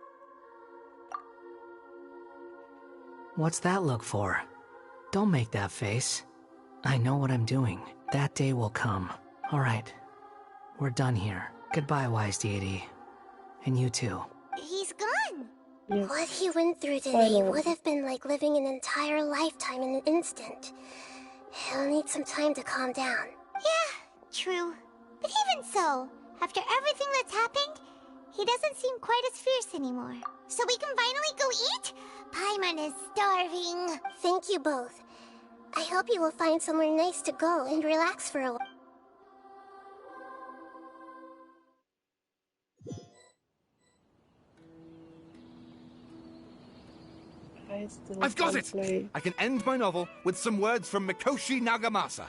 What's that look for? Don't make that face. I know what I'm doing. That day will come. All right. We're done here. Goodbye, wise deity. And you too. He's gone. Yes. What he went through today Finally. would have been like living an entire lifetime in an instant. He'll need some time to calm down. Yeah, true. But even so, after everything that's happened, he doesn't seem quite as fierce anymore. So we can finally go eat? Paimon is starving. Thank you both. I hope you will find somewhere nice to go and relax for a while. I've got it! I can end my novel with some words from Mikoshi Nagamasa.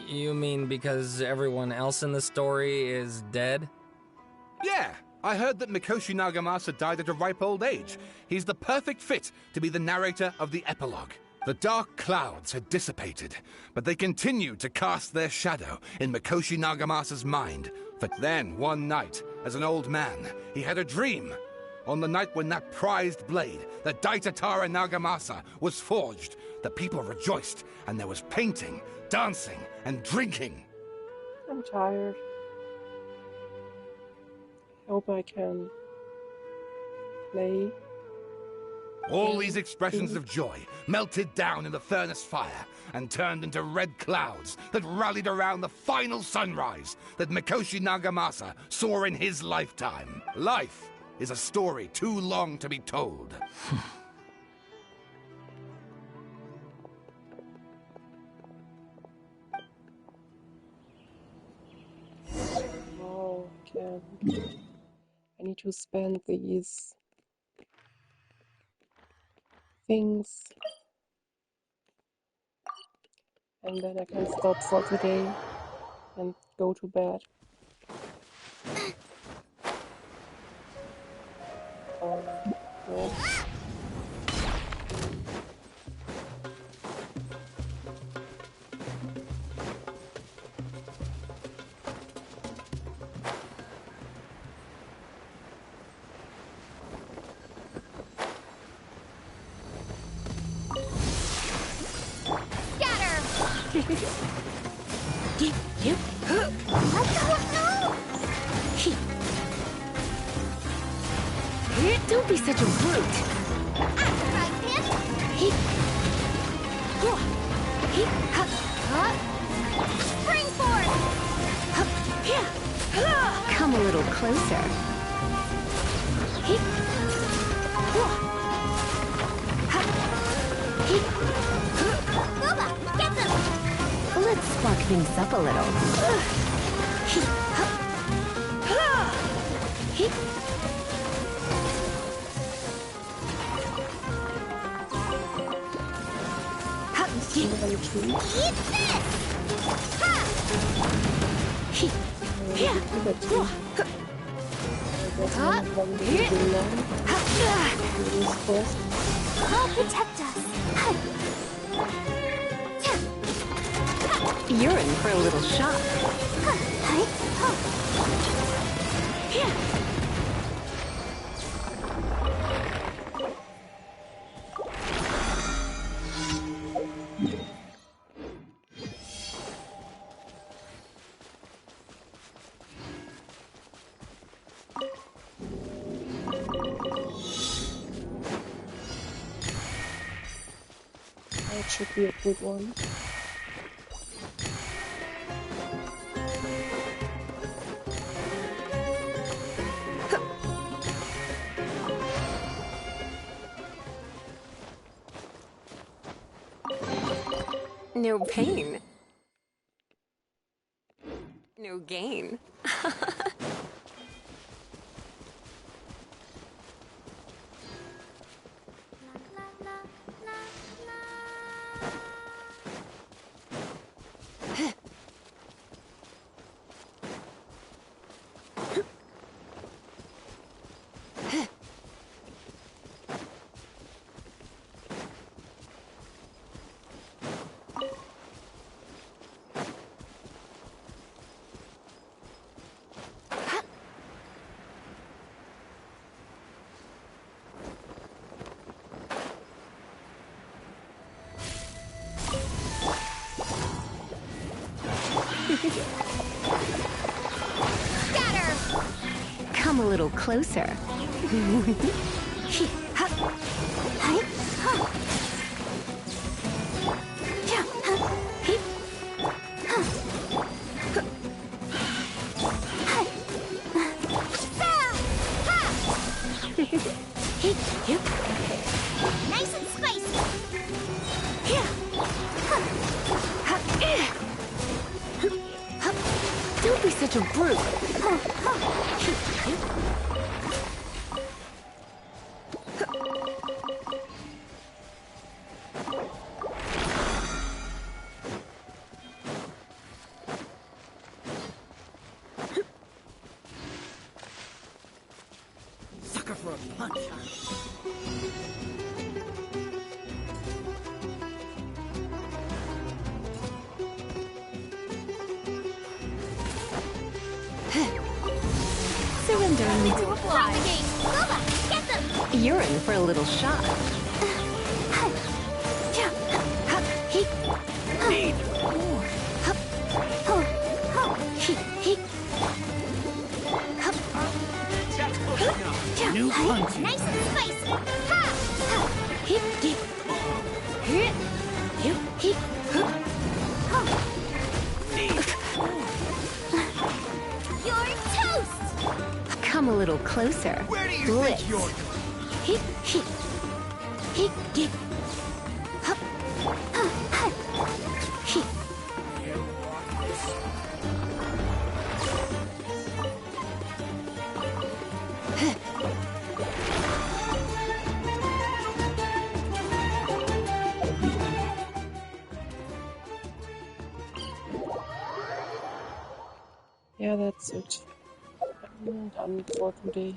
You mean because everyone else in the story is dead? Yeah, I heard that Mikoshi Nagamasa died at a ripe old age. He's the perfect fit to be the narrator of the epilogue. The dark clouds had dissipated, but they continued to cast their shadow in Mikoshi Nagamasa's mind. But then, one night, as an old man, he had a dream. On the night when that prized blade, the Daitatara Nagamasa, was forged, the people rejoiced, and there was painting, dancing, and drinking. I'm tired. I hope I can play. All these expressions of joy melted down in the furnace fire and turned into red clouds that rallied around the final sunrise that Mikoshi Nagamasa saw in his lifetime. Life is a story too long to be told. Oh, I need to spend these things, and then I can stop for today and go to bed. No. Don't be such a brute. Spring force! Come a little closer. Booba, get them! Let's spark things up a little. Eat this! I'll protect us. You're in for a little shock. That should be a good one. No pain. No gain. Scatter! Come a little closer. Nice and spicy! Don't be such a brute. Sucker for a punch, huh? Ready to apply. Lola, get them! You're in for a little shock. Need. New punch. Nice and spicy. Ha! You're toast! Come a little closer. Where do you Blitz. think you're... Yeah, that's it. I'm done for today.